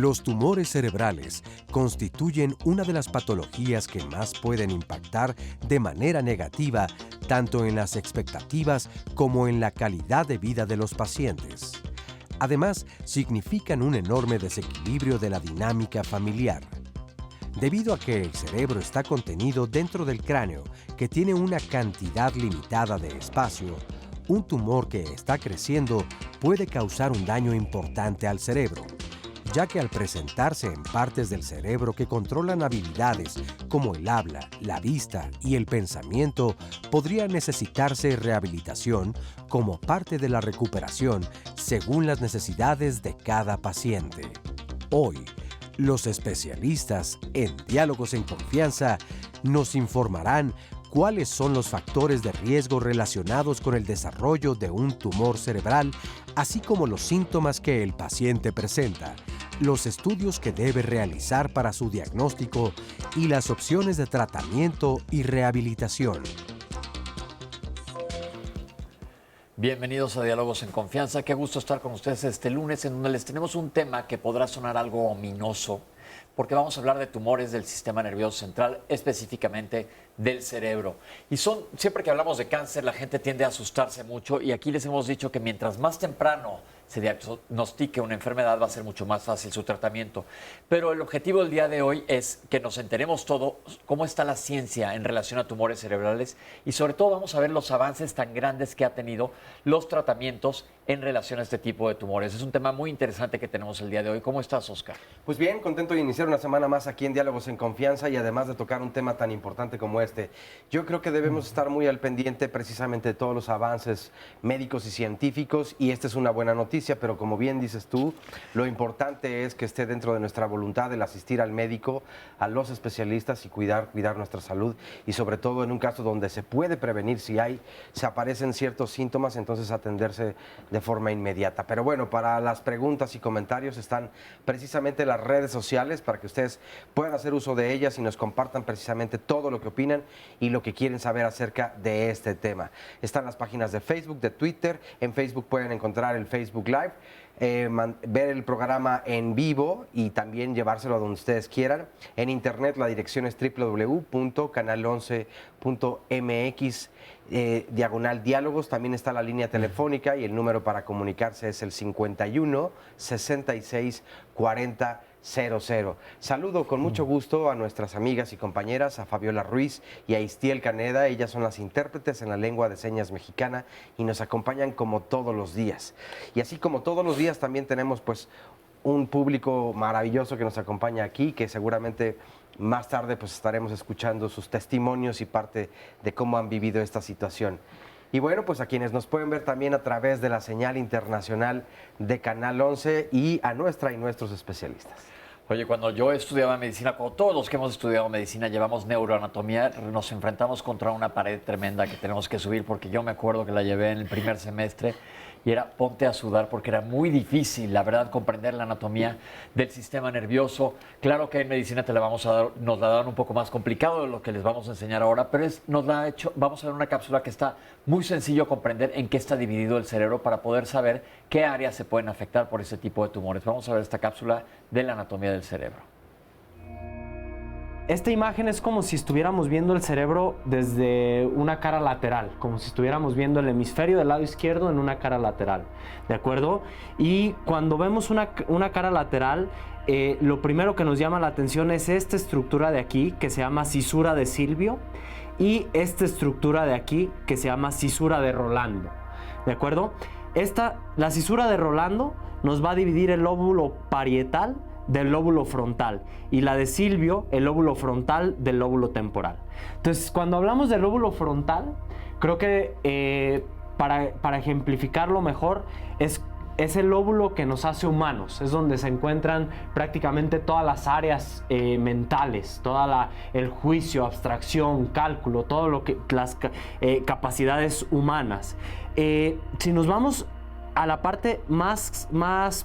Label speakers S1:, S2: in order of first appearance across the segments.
S1: Los tumores cerebrales constituyen una de las patologías que más pueden impactar de manera negativa tanto en las expectativas como en la calidad de vida de los pacientes. Además, significan un enorme desequilibrio de la dinámica familiar. Debido a que el cerebro está contenido dentro del cráneo, que tiene una cantidad limitada de espacio, un tumor que está creciendo puede causar un daño importante al cerebro, ya que al presentarse en partes del cerebro que controlan habilidades como el habla, la vista y el pensamiento, podría necesitarse rehabilitación como parte de la recuperación según las necesidades de cada paciente. Hoy, los especialistas en Diálogos en Confianza nos informarán cuáles son los factores de riesgo relacionados con el desarrollo de un tumor cerebral, así como los síntomas que el paciente presenta, los estudios que debe realizar para su diagnóstico y las opciones de tratamiento y rehabilitación.
S2: Bienvenidos a Diálogos en Confianza. Qué gusto estar con ustedes este lunes, en donde les tenemos un tema que podrá sonar algo ominoso, porque vamos a hablar de tumores del sistema nervioso central, específicamente del cerebro. Y siempre que hablamos de cáncer, la gente tiende a asustarse mucho, y aquí les hemos dicho que mientras más temprano se diagnostique una enfermedad, va a ser mucho más fácil su tratamiento. Pero el objetivo del día de hoy es que nos enteremos todo cómo está la ciencia en relación a tumores cerebrales, y sobre todo vamos a ver los avances tan grandes que ha tenido los tratamientos en relación a este tipo de tumores. Es un tema muy interesante que tenemos el día de hoy. ¿Cómo estás, Oscar?
S3: Pues bien, contento de iniciar una semana más aquí en Diálogos en Confianza, y además de tocar un tema tan importante como este. Yo creo que debemos estar muy al pendiente precisamente de todos los avances médicos y científicos, y esta es una buena noticia, pero como bien dices tú, lo importante es que esté dentro de nuestra voluntad el asistir al médico, a los especialistas, y cuidar nuestra salud, y sobre todo en un caso donde se puede prevenir, si se aparecen ciertos síntomas, entonces atenderse de forma inmediata. Pero bueno, para las preguntas y comentarios están precisamente las redes sociales para que ustedes puedan hacer uso de ellas y nos compartan precisamente todo lo que opinan y lo que quieren saber acerca de este tema. Están las páginas de Facebook, de Twitter. En Facebook pueden encontrar el Facebook Live, ver el programa en vivo y también llevárselo a donde ustedes quieran. En internet la dirección es www.canal11.mx /diálogos. También está la línea telefónica, y el número para comunicarse es el 51 66 40 00. Saludo con mucho gusto a nuestras amigas y compañeras, a Fabiola Ruiz y a Istiel Caneda. Ellas son las intérpretes en la lengua de señas mexicana y nos acompañan como todos los días. Y así como todos los días también tenemos pues un público maravilloso que nos acompaña aquí, que seguramente más tarde pues estaremos escuchando sus testimonios y parte de cómo han vivido esta situación. Y bueno, pues a quienes nos pueden ver también a través de la señal internacional de Canal 11 y a nuestra y nuestros especialistas.
S2: Oye, cuando yo estudiaba medicina, como todos los que hemos estudiado medicina, llevamos neuroanatomía, nos enfrentamos contra una pared tremenda que tenemos que subir, porque yo me acuerdo que la llevé en el primer semestre y era ponte a sudar, porque era muy difícil, la verdad, comprender la anatomía del sistema nervioso. Claro que en medicina nos la dan un poco más complicado de lo que les vamos a enseñar ahora, pero vamos a ver una cápsula que está muy sencillo comprender en qué está dividido el cerebro para poder saber qué áreas se pueden afectar por ese tipo de tumores. Vamos a ver esta cápsula de la anatomía del cerebro.
S4: Esta imagen es como si estuviéramos viendo el cerebro desde una cara lateral, como si estuviéramos viendo el hemisferio del lado izquierdo en una cara lateral, ¿de acuerdo? Y cuando vemos una cara lateral, lo primero que nos llama la atención es esta estructura de aquí, que se llama cisura de Silvio, y esta estructura de aquí, que se llama cisura de Rolando, ¿de acuerdo? La cisura de Rolando nos va a dividir el lóbulo parietal del lóbulo frontal, y la de Silvio, el lóbulo frontal del lóbulo temporal. Entonces, cuando hablamos del lóbulo frontal, creo que para ejemplificarlo mejor, es el lóbulo que nos hace humanos, es donde se encuentran prácticamente todas las áreas mentales, el juicio, abstracción, cálculo, todo lo que las capacidades humanas. Si nos vamos a la parte más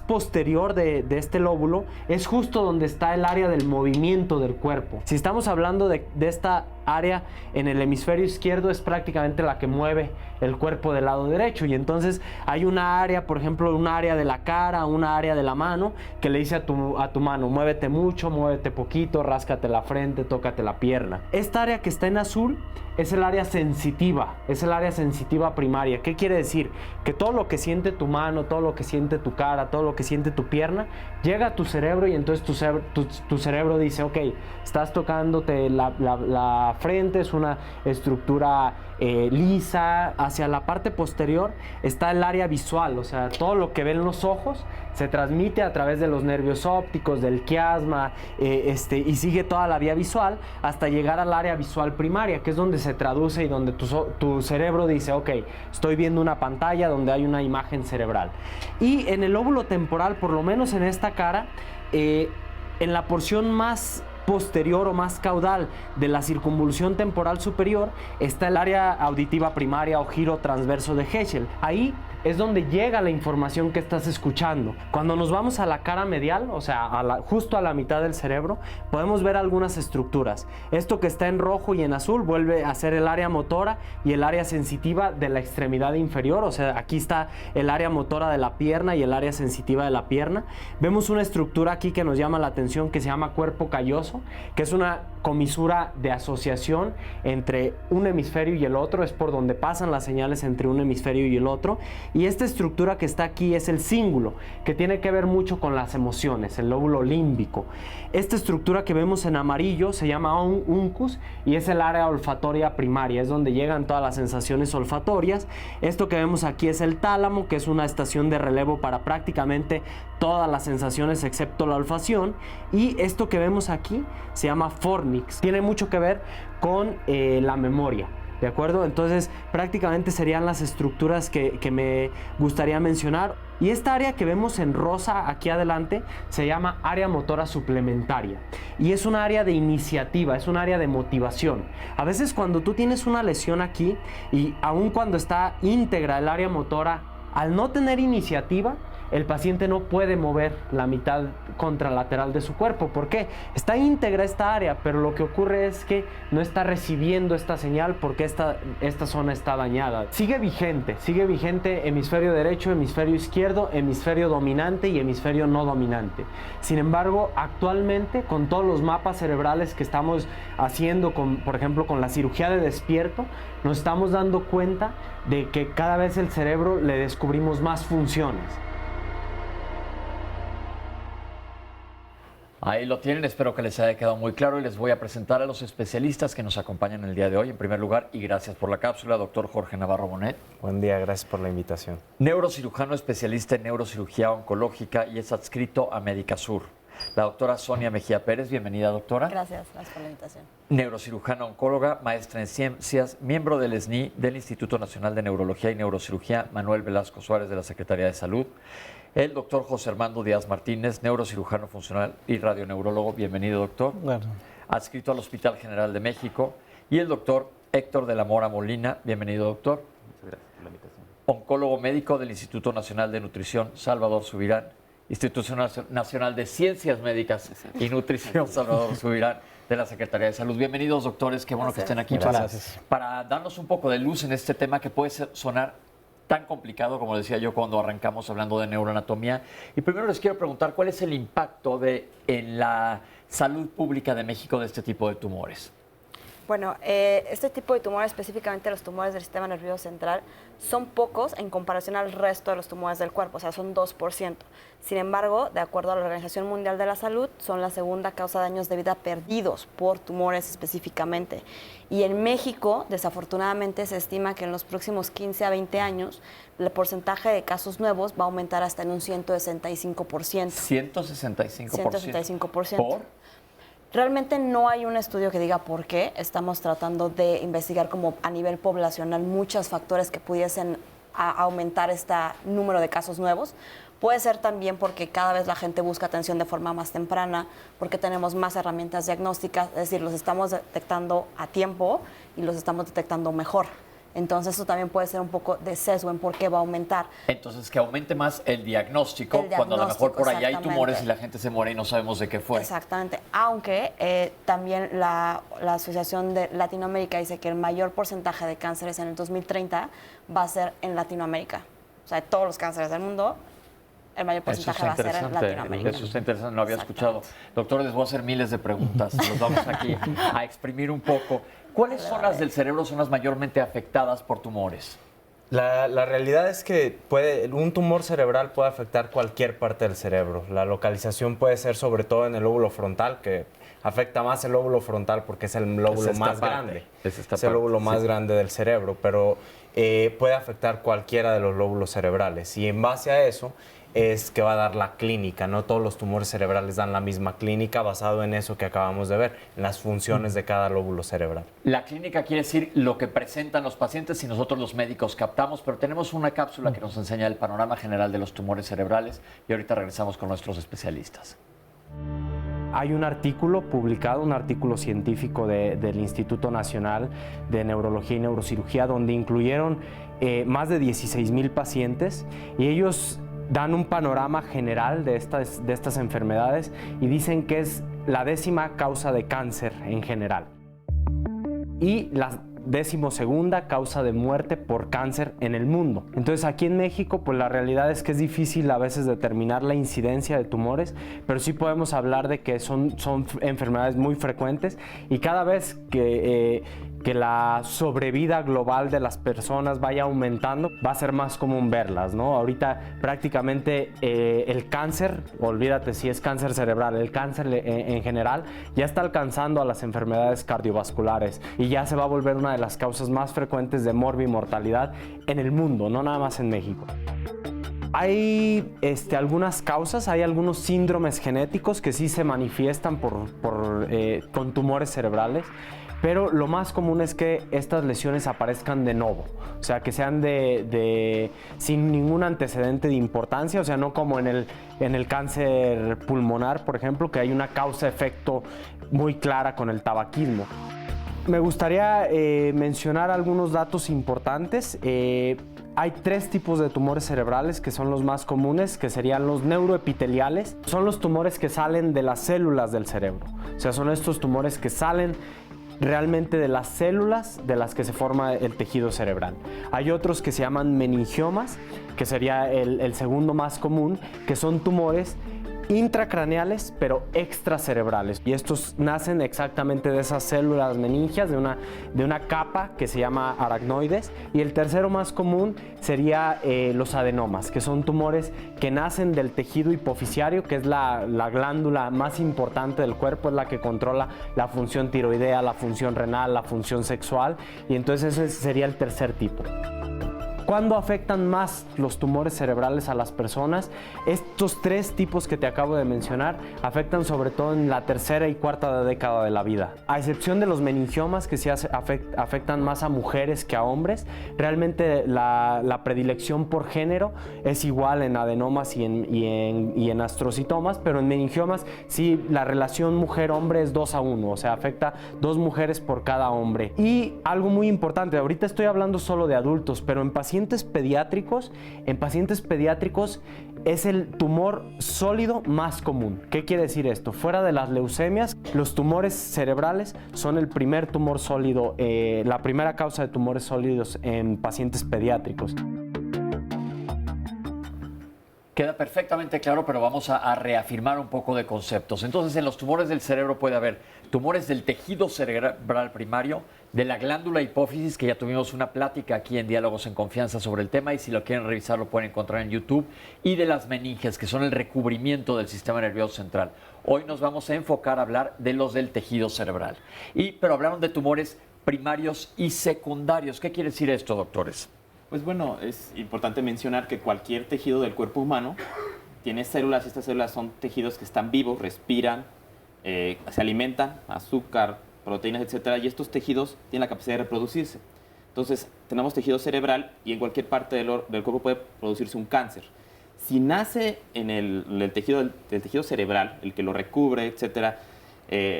S4: posterior de este lóbulo, es justo donde está el área del movimiento del cuerpo. Si estamos hablando de esta área en el hemisferio izquierdo es prácticamente la que mueve el cuerpo del lado derecho, y entonces hay una área, por ejemplo, una área de la cara, una área de la mano, que le dice a tu mano, muévete mucho, muévete poquito, ráscate la frente, tócate la pierna. Esta área que está en azul es el área sensitiva, es el área sensitiva primaria. ¿Qué quiere decir? Que todo lo que siente tu mano, todo lo que siente tu cara, todo lo que siente tu pierna, llega a tu cerebro, y entonces tu cerebro dice, ok, estás tocándote la frente, es una estructura lisa. Hacia la parte posterior está el área visual, o sea, todo lo que ven los ojos se transmite a través de los nervios ópticos, del quiasma, y sigue toda la vía visual hasta llegar al área visual primaria, que es donde se traduce y donde tu cerebro dice, ok, estoy viendo una pantalla donde hay una imagen cerebral. Y en el lóbulo temporal, por lo menos en esta cara, en la porción más posterior o más caudal de la circunvolución temporal superior, está el área auditiva primaria o giro transverso de Heschel. Ahí es donde llega la información que estás escuchando. Cuando nos vamos a la cara medial, o sea, justo a la mitad del cerebro, podemos ver algunas estructuras. Esto que está en rojo y en azul vuelve a ser el área motora y el área sensitiva de la extremidad inferior, o sea, aquí está el área motora de la pierna y el área sensitiva de la pierna. Vemos una estructura aquí que nos llama la atención, que se llama cuerpo calloso, que es una comisura de asociación entre un hemisferio y el otro, es por donde pasan las señales entre un hemisferio y el otro. Y esta estructura que está aquí es el cíngulo, que tiene que ver mucho con las emociones, el lóbulo límbico. Esta estructura que vemos en amarillo se llama uncus y es el área olfatoria primaria, es donde llegan todas las sensaciones olfatorias. Esto que vemos aquí es el tálamo, que es una estación de relevo para prácticamente todas las sensaciones excepto la olfacción. Y esto que vemos aquí se llama fornix, tiene mucho que ver con la memoria. ¿De acuerdo? Entonces prácticamente serían las estructuras que me gustaría mencionar. Y esta área que vemos en rosa aquí adelante se llama área motora suplementaria. Y es un área de iniciativa, es un área de motivación. A veces cuando tú tienes una lesión aquí, y aun cuando está íntegra el área motora, al no tener iniciativa, el paciente no puede mover la mitad contralateral de su cuerpo. ¿Por qué? Está íntegra esta área, pero lo que ocurre es que no está recibiendo esta señal porque esta zona está dañada. Sigue vigente hemisferio derecho, hemisferio izquierdo, hemisferio dominante y hemisferio no dominante. Sin embargo, actualmente, con todos los mapas cerebrales que estamos haciendo, por ejemplo, con la cirugía de despierto, nos estamos dando cuenta de que cada vez el cerebro le descubrimos más funciones.
S2: Ahí lo tienen, espero que les haya quedado muy claro y les voy a presentar a los especialistas que nos acompañan el día de hoy. En primer lugar, y gracias por la cápsula, doctor Jorge Navarro Bonet.
S5: Buen día, gracias por la invitación.
S2: Neurocirujano especialista en neurocirugía oncológica y es adscrito a Medicasur. La doctora Sonia Mejía Pérez, bienvenida doctora.
S6: Gracias por la invitación.
S2: Neurocirujana oncóloga, maestra en ciencias, miembro del SNI del Instituto Nacional de Neurología y Neurocirugía Manuel Velasco Suárez de la Secretaría de Salud. El doctor José Armando Díaz Martínez, neurocirujano funcional y radioneurólogo. Bienvenido, doctor.
S5: Bueno.
S2: Adscrito al Hospital General de México. Y el doctor Héctor de la Mora Molina. Bienvenido, doctor.
S5: Muchas gracias por la invitación.
S2: Oncólogo médico del Instituto Nacional de Nutrición Salvador Subirán. Instituto Nacional de Ciencias Médicas y Nutrición Salvador Subirán de la Secretaría de Salud. Bienvenidos, doctores. Qué bueno que estén aquí para darnos un poco de luz en este tema que puede sonar tan complicado, como decía yo cuando arrancamos hablando de neuroanatomía. Y primero les quiero preguntar cuál es el impacto en la salud pública de México de este tipo de tumores.
S6: Bueno, este tipo de tumores, específicamente los tumores del sistema nervioso central, son pocos en comparación al resto de los tumores del cuerpo, o sea, son 2%. Sin embargo, de acuerdo a la Organización Mundial de la Salud, son la segunda causa de años de vida perdidos por tumores específicamente. Y en México, desafortunadamente, se estima que en los próximos 15 a 20 años, el porcentaje de casos nuevos va a aumentar hasta en un 165%.
S2: 165%.
S6: 165%.
S2: ¿Por?
S6: Realmente no hay un estudio que diga por qué. Estamos tratando de investigar como a nivel poblacional muchos factores que pudiesen aumentar este número de casos nuevos. Puede ser también porque cada vez la gente busca atención de forma más temprana, porque tenemos más herramientas diagnósticas, es decir, los estamos detectando a tiempo y los estamos detectando mejor. Entonces eso también puede ser un poco de sesgo en por qué va a aumentar.
S2: Entonces, que aumente más el diagnóstico, cuando a lo mejor por allá hay tumores y la gente se muere y no sabemos de qué fue.
S6: Exactamente, aunque también la Asociación de Latinoamérica dice que el mayor porcentaje de cánceres en el 2030 va a ser en Latinoamérica. O sea, de todos los cánceres del mundo, el mayor porcentaje va a ser en Latinoamérica.
S2: Eso está interesante, no había escuchado. Doctor, les voy a hacer miles de preguntas, los vamos aquí a exprimir un poco. ¿Cuáles zonas del cerebro son las mayormente afectadas por tumores?
S5: La realidad es que un tumor cerebral puede afectar cualquier parte del cerebro. La localización puede ser sobre todo en el lóbulo frontal, que afecta más el lóbulo frontal porque es el lóbulo más grande. Es el lóbulo más grande del cerebro, pero puede afectar cualquiera de los lóbulos cerebrales. Y en base a eso es que va a dar la clínica. No todos los tumores cerebrales dan la misma clínica, basado en eso que acabamos de ver, en las funciones de cada lóbulo cerebral.
S2: La clínica quiere decir lo que presentan los pacientes y nosotros los médicos captamos, pero tenemos una cápsula que nos enseña el panorama general de los tumores cerebrales y ahorita regresamos con nuestros especialistas.
S4: Hay un artículo publicado, un artículo científico del Instituto Nacional de Neurología y Neurocirugía, donde incluyeron más de 16,000 pacientes y ellos dan un panorama general de estas enfermedades y dicen que es la 10ª causa de cáncer en general y la 12ª causa de muerte por cáncer en el mundo. Entonces aquí en México pues la realidad es que es difícil a veces determinar la incidencia de tumores, pero sí podemos hablar de que son enfermedades muy frecuentes y cada vez que la sobrevida global de las personas vaya aumentando, va a ser más común verlas, ¿no? Ahorita prácticamente el cáncer, olvídate si es cáncer cerebral, el cáncer en general ya está alcanzando a las enfermedades cardiovasculares y ya se va a volver una de las causas más frecuentes de morbimortalidad en el mundo, no nada más en México. Hay algunas causas, hay algunos síndromes genéticos que sí se manifiestan con tumores cerebrales, pero lo más común es que estas lesiones aparezcan de novo, o sea, que sean sin ningún antecedente de importancia, o sea, no como en el cáncer pulmonar, por ejemplo, que hay una causa-efecto muy clara con el tabaquismo. Me gustaría mencionar algunos datos importantes. Hay 3 tipos de tumores cerebrales que son los más comunes, que serían los neuroepiteliales. Son los tumores que salen de las células del cerebro. O sea, son estos tumores que salen realmente de las células de las que se forma el tejido cerebral. Hay otros que se llaman meningiomas, que sería el segundo más común, que son tumores intracraneales pero extracerebrales, y estos nacen exactamente de esas células meningias, de una capa que se llama aracnoides. Y el tercero más común sería los adenomas, que son tumores que nacen del tejido hipofisiario, que es la glándula más importante del cuerpo, es la que controla la función tiroidea, la función renal, la función sexual, y entonces ese sería el tercer tipo. ¿Cuándo afectan más los tumores cerebrales a las personas? Estos 3 tipos que te acabo de mencionar afectan sobre todo en la 3ª y 4ª década de la vida. A excepción de los meningiomas, que sí afectan más a mujeres que a hombres, realmente la predilección por género es igual en adenomas y en astrocitomas, pero en meningiomas sí la relación mujer-hombre es 2:1, o sea, afecta 2 mujeres por cada hombre. Y algo muy importante, ahorita estoy hablando solo de adultos, pero en pacientes pediátricos es el tumor sólido más común. ¿Qué quiere decir esto? Fuera de las leucemias, los tumores cerebrales son el primer tumor sólido, la primera causa de tumores sólidos en pacientes pediátricos.
S2: Queda perfectamente claro, pero vamos a reafirmar un poco de conceptos. Entonces, en los tumores del cerebro puede haber tumores del tejido cerebral primario, de la glándula hipófisis, que ya tuvimos una plática aquí en Diálogos en Confianza sobre el tema, y si lo quieren revisar lo pueden encontrar en YouTube, y de las meninges, que son el recubrimiento del sistema nervioso central. Hoy nos vamos a enfocar a hablar de los del tejido cerebral. Pero hablaron de tumores primarios y secundarios. ¿Qué quiere decir esto, doctores?
S7: Pues bueno, es importante mencionar que cualquier tejido del cuerpo humano tiene células, y estas células son tejidos que están vivos, respiran, se alimentan, azúcar, proteínas, etcétera, y estos tejidos tienen la capacidad de reproducirse. Entonces, tenemos tejido cerebral y en cualquier parte del cuerpo puede producirse un cáncer. Si nace en el tejido del tejido cerebral, el que lo recubre, etcétera,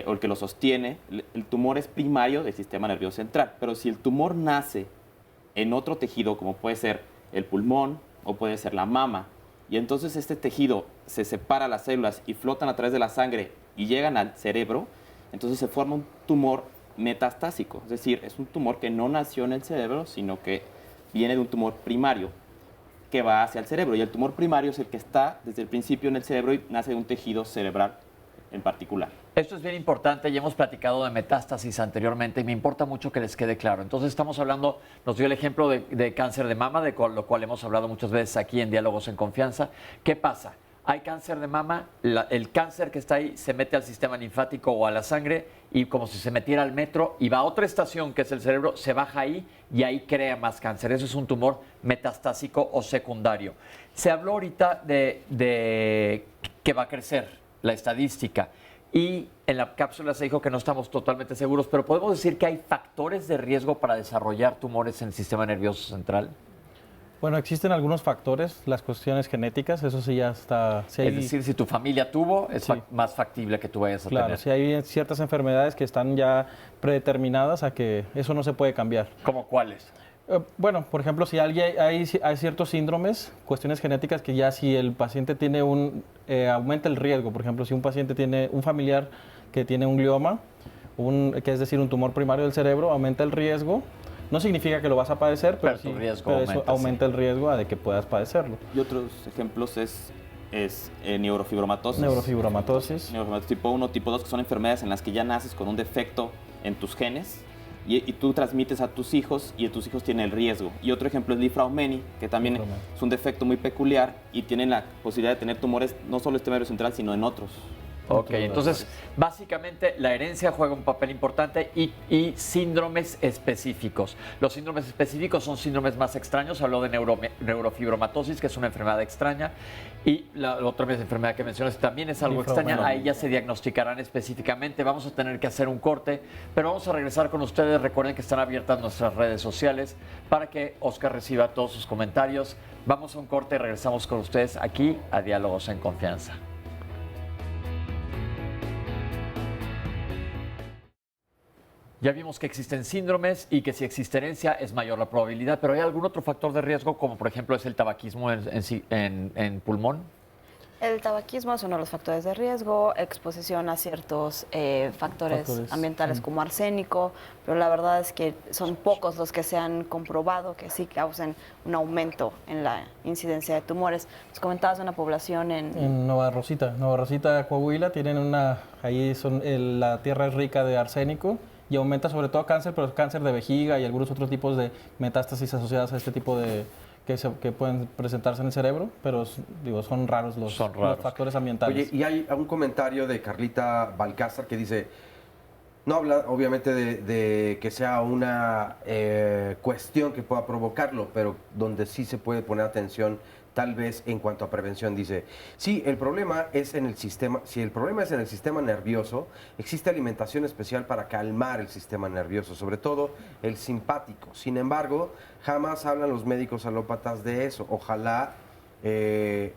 S7: o el que lo sostiene, el tumor es primario del sistema nervioso central. Pero si el tumor nace en otro tejido, como puede ser el pulmón o puede ser la mama. Y entonces este tejido se separa las células y flotan a través de la sangre y llegan al cerebro, entonces se forma un tumor metastásico. Es decir, es un tumor que no nació en el cerebro, sino que viene de un tumor primario que va hacia el cerebro. Y el tumor primario es el que está desde el principio en el cerebro y nace de un tejido cerebral en particular.
S2: Esto es bien importante, ya hemos platicado de metástasis anteriormente y me importa mucho que les quede claro. Entonces estamos hablando, nos dio el ejemplo de cáncer de mama, lo cual hemos hablado muchas veces aquí en Diálogos en Confianza. ¿Qué pasa? Hay cáncer de mama, el cáncer que está ahí se mete al sistema linfático o a la sangre y como si se metiera al metro y va a otra estación que es el cerebro, se baja ahí y ahí crea más cáncer. Eso es un tumor metastásico o secundario. Se habló ahorita de que va a crecer la estadística. Y en la cápsula se dijo que no estamos totalmente seguros, pero podemos decir que hay factores de riesgo para desarrollar tumores en el sistema nervioso central.
S8: Bueno, existen algunos factores, las cuestiones genéticas, eso sí ya está... Si hay,
S2: es decir, si tu familia tuvo, es
S8: Sí.
S2: más factible que tú vayas a
S8: claro,
S2: tener.
S8: si hay ciertas enfermedades que están ya predeterminadas a que eso no se puede cambiar.
S2: ¿Cómo cuáles?
S8: Bueno, por ejemplo, si hay ciertos síndromes, cuestiones genéticas que ya si el paciente tiene aumenta el riesgo. Por ejemplo, si un paciente tiene un familiar que tiene un glioma, que es decir, un tumor primario del cerebro, aumenta el riesgo. No significa que lo vas a padecer, pero,
S2: tu
S8: sí,
S2: riesgo
S8: pero eso
S2: aumenta,
S8: aumenta el riesgo de que puedas padecerlo.
S7: Y otros ejemplos es neurofibromatosis.
S8: Neurofibromatosis.
S7: Neurofibromatosis tipo 1, tipo 2, que son enfermedades en las que ya naces con un defecto en tus genes y tú transmites a tus hijos y tus hijos tienen el riesgo. Y otro ejemplo es Li-Fraumeni, que también
S8: Li-Fraumeni.
S7: es un defecto muy peculiar y tienen la posibilidad de tener tumores no solo en el sistema nervioso central, sino en otros.
S2: Ok, entonces básicamente la herencia juega un papel importante y síndromes específicos. Los síndromes específicos son síndromes más extraños. Habló de neurofibromatosis, que es una enfermedad extraña, y la otra enfermedad que mencionas también es algo extraña. Ahí ya se diagnosticarán específicamente. Vamos a tener que hacer un corte, pero vamos a regresar con ustedes. Recuerden que están abiertas nuestras redes sociales para que Oscar reciba todos sus comentarios. Vamos a un corte y regresamos con ustedes aquí a Diálogos en Confianza. Ya vimos que existen síndromes y que si existe herencia es mayor la probabilidad, pero ¿hay algún otro factor de riesgo, como por ejemplo es el tabaquismo en pulmón?
S6: El tabaquismo es uno de los factores de riesgo, exposición a ciertos factores ambientales como arsénico, pero la verdad es que son pocos los que se han comprobado que sí causen un aumento en la incidencia de tumores. Nos comentabas de una población
S8: En Nueva Rosita, Coahuila, tienen la tierra es rica de arsénico y aumenta sobre todo cáncer, pero cáncer de vejiga y algunos otros tipos de metástasis asociadas a este tipo de que pueden presentarse en el cerebro, pero son raros los factores ambientales.
S3: Oye, y hay un comentario de Carlita Balcázar que dice, no habla obviamente de que sea una cuestión que pueda provocarlo, pero donde sí se puede poner atención tal vez en cuanto a prevención. Dice, sí, el problema es en el sistema, si el problema es en el sistema nervioso, existe alimentación especial para calmar el sistema nervioso, sobre todo el simpático. Sin embargo, jamás hablan los médicos alópatas de eso. Ojalá el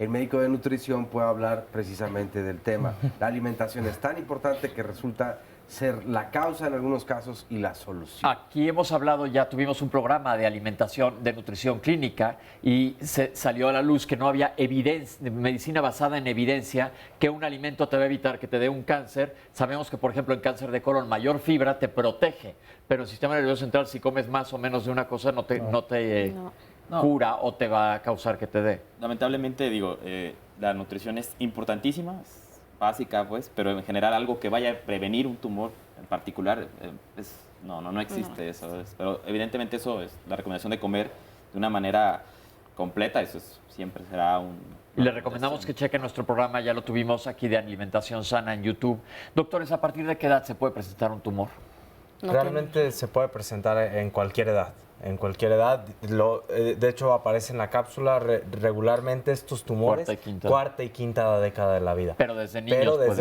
S3: médico de nutrición pueda hablar precisamente del tema. La alimentación es tan importante que resulta ser la causa en algunos casos y la solución.
S2: Aquí hemos hablado, ya tuvimos un programa de alimentación, de nutrición clínica y se salió a la luz que no había evidencia, medicina basada en evidencia que un alimento te va a evitar que te dé un cáncer. Sabemos que, por ejemplo, en cáncer de colon, mayor fibra te protege, pero el sistema nervioso central, si comes más o menos de una cosa, no te cura o te va a causar que te dé.
S7: Lamentablemente, la nutrición es importantísima, básica, pues, pero en general algo que vaya a prevenir un tumor en particular, no existe eso. Pero evidentemente eso es la recomendación de comer de una manera completa, eso siempre será un...
S2: Y le recomendamos que chequen nuestro programa, ya lo tuvimos aquí de alimentación sana en YouTube. Doctores, ¿a partir de qué edad se puede presentar un tumor?
S5: Realmente se puede presentar en cualquier edad. En cualquier edad, de hecho aparece en la cápsula regularmente estos tumores, cuarta y quinta década de la vida.
S2: Pero desde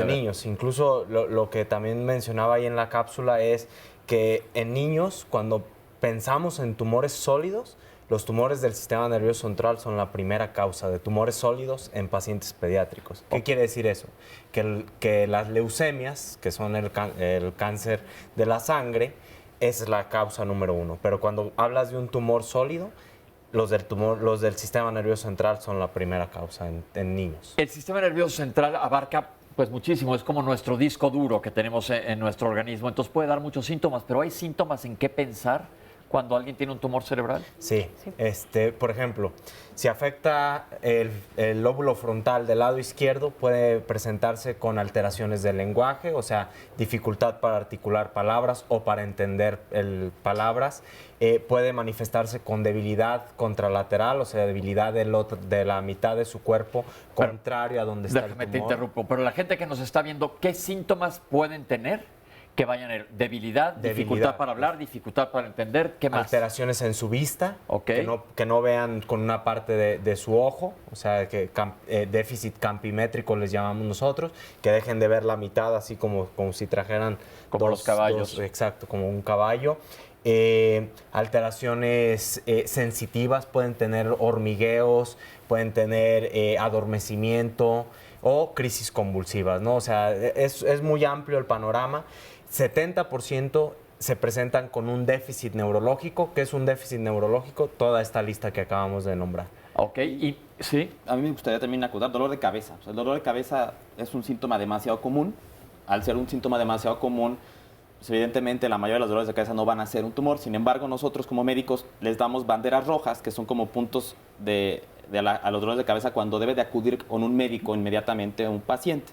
S2: niños.
S5: Incluso lo que también mencionaba ahí en la cápsula es que en niños, cuando pensamos en tumores sólidos, los tumores del sistema nervioso central son la primera causa de tumores sólidos en pacientes pediátricos. ¿Qué quiere decir eso? Que las leucemias, que son el cáncer de la sangre, esa es la causa número 1. Pero cuando hablas de un tumor sólido, los del sistema nervioso central son la primera causa en niños.
S2: El sistema nervioso central abarca pues muchísimo, es como nuestro disco duro que tenemos en nuestro organismo, entonces puede dar muchos síntomas, pero ¿hay síntomas en qué pensar cuando alguien tiene un tumor cerebral?
S5: Sí. Por ejemplo, si afecta el lóbulo frontal del lado izquierdo, puede presentarse con alteraciones del lenguaje, o sea, dificultad para articular palabras o para entender palabras. Puede manifestarse con debilidad contralateral, o sea, debilidad de la mitad de su cuerpo contrario a donde está el tumor.
S2: Déjame te interrumpo, pero la gente que nos está viendo, ¿qué síntomas pueden tener? Que vayan a debilidad, dificultad para hablar, dificultad para entender, ¿qué más?
S5: Alteraciones en su vista,
S2: okay.
S5: que no vean con una parte de su ojo, o sea, que déficit campimétrico les llamamos nosotros, que dejen de ver la mitad así como si trajeran
S2: como los caballos.
S5: Exacto, como un caballo. Alteraciones sensitivas, pueden tener hormigueos, pueden tener adormecimiento o crisis convulsivas, ¿no? O sea, es muy amplio el panorama. 70% se presentan con un déficit neurológico. ¿Qué es un déficit neurológico? Toda esta lista que acabamos de nombrar.
S2: Ok, y sí.
S7: A mí me gustaría también acotar dolor de cabeza. O sea, el dolor de cabeza es un síntoma demasiado común. Al ser un síntoma demasiado común, pues evidentemente la mayoría de los dolores de cabeza no van a ser un tumor. Sin embargo, nosotros como médicos les damos banderas rojas, que son como puntos a los dolores de cabeza cuando debe de acudir con un médico inmediatamente a un paciente.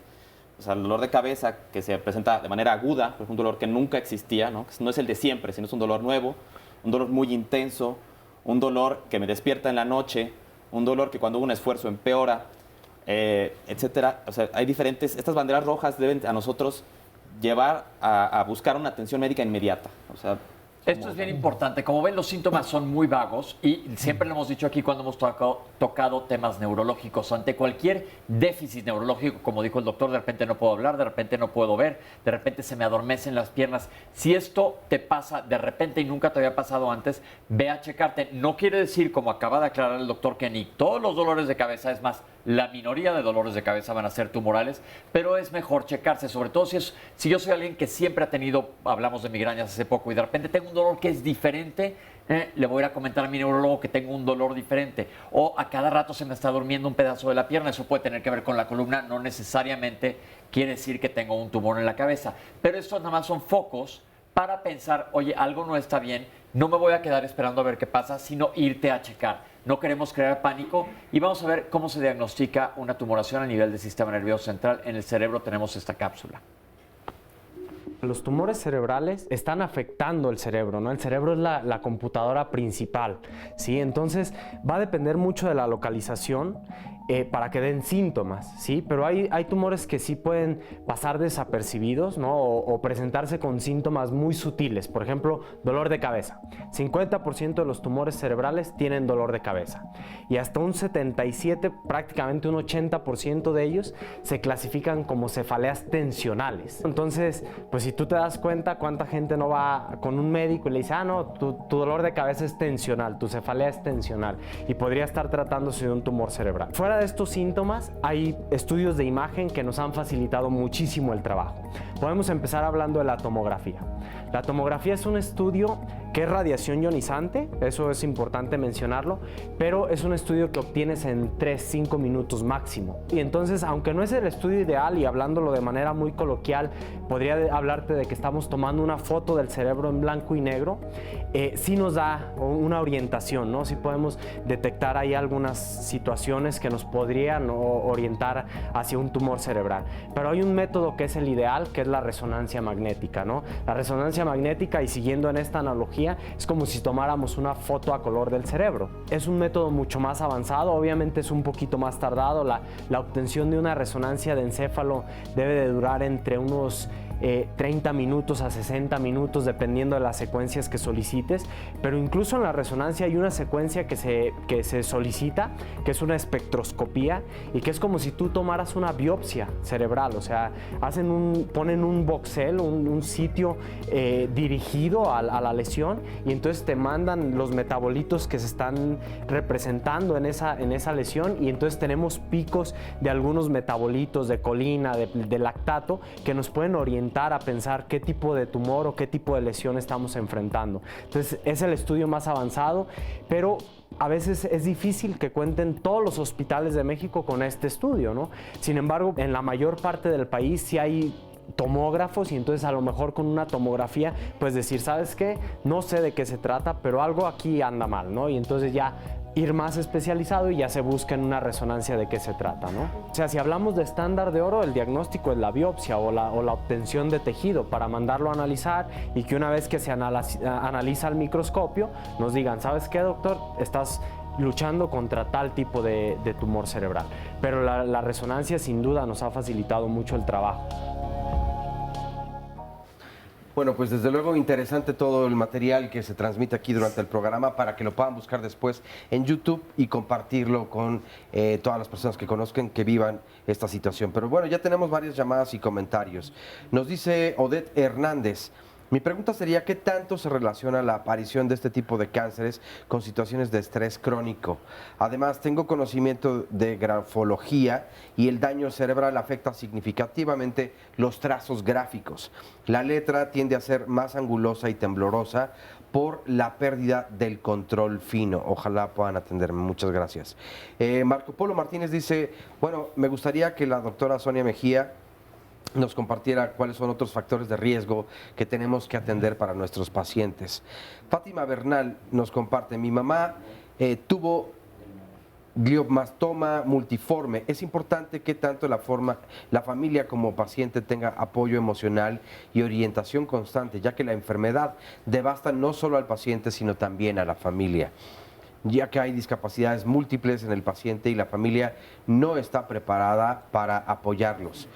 S7: O sea, el dolor de cabeza que se presenta de manera aguda, es un dolor que nunca existía, ¿no? No es el de siempre, sino es un dolor nuevo, un dolor muy intenso, un dolor que me despierta en la noche, un dolor que cuando hubo un esfuerzo empeora, etcétera. O sea, hay diferentes, estas banderas rojas deben a nosotros llevar a buscar una atención médica inmediata. O sea,
S2: esto es bien importante. Como ven, los síntomas son muy vagos y siempre lo hemos dicho aquí cuando hemos tocado temas neurológicos. Ante cualquier déficit neurológico, como dijo el doctor, de repente no puedo hablar, de repente no puedo ver, de repente se me adormecen las piernas. Si esto te pasa de repente y nunca te había pasado antes, ve a checarte. No quiere decir, como acaba de aclarar el doctor, que ni todos los dolores de cabeza, es más, la minoría de dolores de cabeza van a ser tumorales, pero es mejor checarse, sobre todo si yo soy alguien que siempre ha tenido, hablamos de migrañas hace poco, y de repente tengo un dolor que es diferente, le voy a ir a comentar a mi neurólogo que tengo un dolor diferente, o a cada rato se me está durmiendo un pedazo de la pierna, eso puede tener que ver con la columna, no necesariamente quiere decir que tengo un tumor en la cabeza, pero estos nada más son focos para pensar, oye, algo no está bien, no me voy a quedar esperando a ver qué pasa, sino irte a checar. No queremos crear pánico y vamos a ver cómo se diagnostica una tumoración a nivel del sistema nervioso central. En el cerebro tenemos esta cápsula.
S4: Los tumores cerebrales están afectando el cerebro, ¿no? El cerebro es la computadora principal, ¿sí? Entonces va a depender mucho de la localización para que den síntomas, ¿sí? Pero hay tumores que sí pueden pasar desapercibidos, ¿no? O presentarse con síntomas muy sutiles. Por ejemplo, dolor de cabeza. 50% de los tumores cerebrales tienen dolor de cabeza. Y hasta un 77, prácticamente un 80% de ellos se clasifican como cefaleas tensionales. Entonces, pues si tú te das cuenta cuánta gente no va con un médico y le dice, no, tu dolor de cabeza es tensional, tu cefalea es tensional y podría estar tratándose de un tumor cerebral. Fuera de estos síntomas, hay estudios de imagen que nos han facilitado muchísimo el trabajo. Podemos empezar hablando de la tomografía. La tomografía es un estudio que es radiación ionizante, eso es importante mencionarlo, pero es un estudio que obtienes en 3-5 minutos máximo. Y entonces, aunque no es el estudio ideal y hablándolo de manera muy coloquial, podría hablarte de que estamos tomando una foto del cerebro en blanco y negro, sí nos da una orientación, ¿no? Sí podemos detectar ahí algunas situaciones que nos podrían orientar hacia un tumor cerebral. Pero hay un método que es el ideal, que es la resonancia magnética, ¿no? La resonancia magnética, y siguiendo en esta analogía, es como si tomáramos una foto a color del cerebro. Es un método mucho más avanzado, obviamente es un poquito más tardado. La obtención de una resonancia de encéfalo debe de durar entre unos 30 minutos a 60 minutos dependiendo de las secuencias que solicites, pero incluso en la resonancia hay una secuencia que se solicita, que es una espectroscopía y que es como si tú tomaras una biopsia cerebral, o sea, ponen un voxel, un sitio dirigido a la lesión, y entonces te mandan los metabolitos que se están representando en esa lesión, y entonces tenemos picos de algunos metabolitos de colina, de lactato, que nos pueden orientar remontar a pensar qué tipo de tumor o qué tipo de lesión estamos enfrentando. Entonces es el estudio más avanzado, pero a veces es difícil que cuenten todos los hospitales de México con este estudio, ¿no? Sin embargo, en la mayor parte del país sí hay tomógrafos y entonces a lo mejor con una tomografía pues decir, ¿sabes qué? No sé de qué se trata, pero algo aquí anda mal, ¿no? Y entonces ya ir más especializado y ya se busca en una resonancia de qué se trata, ¿no? O sea, si hablamos de estándar de oro, el diagnóstico es la biopsia o la obtención de tejido para mandarlo a analizar y que una vez que se analiza al microscopio nos digan, ¿sabes qué, doctor? Estás luchando contra tal tipo de tumor cerebral. Pero la resonancia sin duda nos ha facilitado mucho el trabajo.
S3: Bueno, pues desde luego interesante todo el material que se transmite aquí durante el programa para que lo puedan buscar después en YouTube y compartirlo con todas las personas que conozcan, que vivan esta situación. Pero bueno, ya tenemos varias llamadas y comentarios. Nos dice Odette Hernández. Mi pregunta sería, ¿qué tanto se relaciona la aparición de este tipo de cánceres con situaciones de estrés crónico? Además, tengo conocimiento de grafología y el daño cerebral afecta significativamente los trazos gráficos. La letra tiende a ser más angulosa y temblorosa por la pérdida del control fino. Ojalá puedan atenderme. Muchas gracias. Marco Polo Martínez dice, bueno, me gustaría que la doctora Sonia Mejía nos compartiera cuáles son otros factores de riesgo que tenemos que atender para nuestros pacientes. Fátima Bernal nos comparte, mi mamá tuvo glioblastoma multiforme. Es importante que tanto la familia como paciente tenga apoyo emocional y orientación constante, ya que la enfermedad devasta no solo al paciente, sino también a la familia, ya que hay discapacidades múltiples en el paciente y la familia no está preparada para apoyarlos.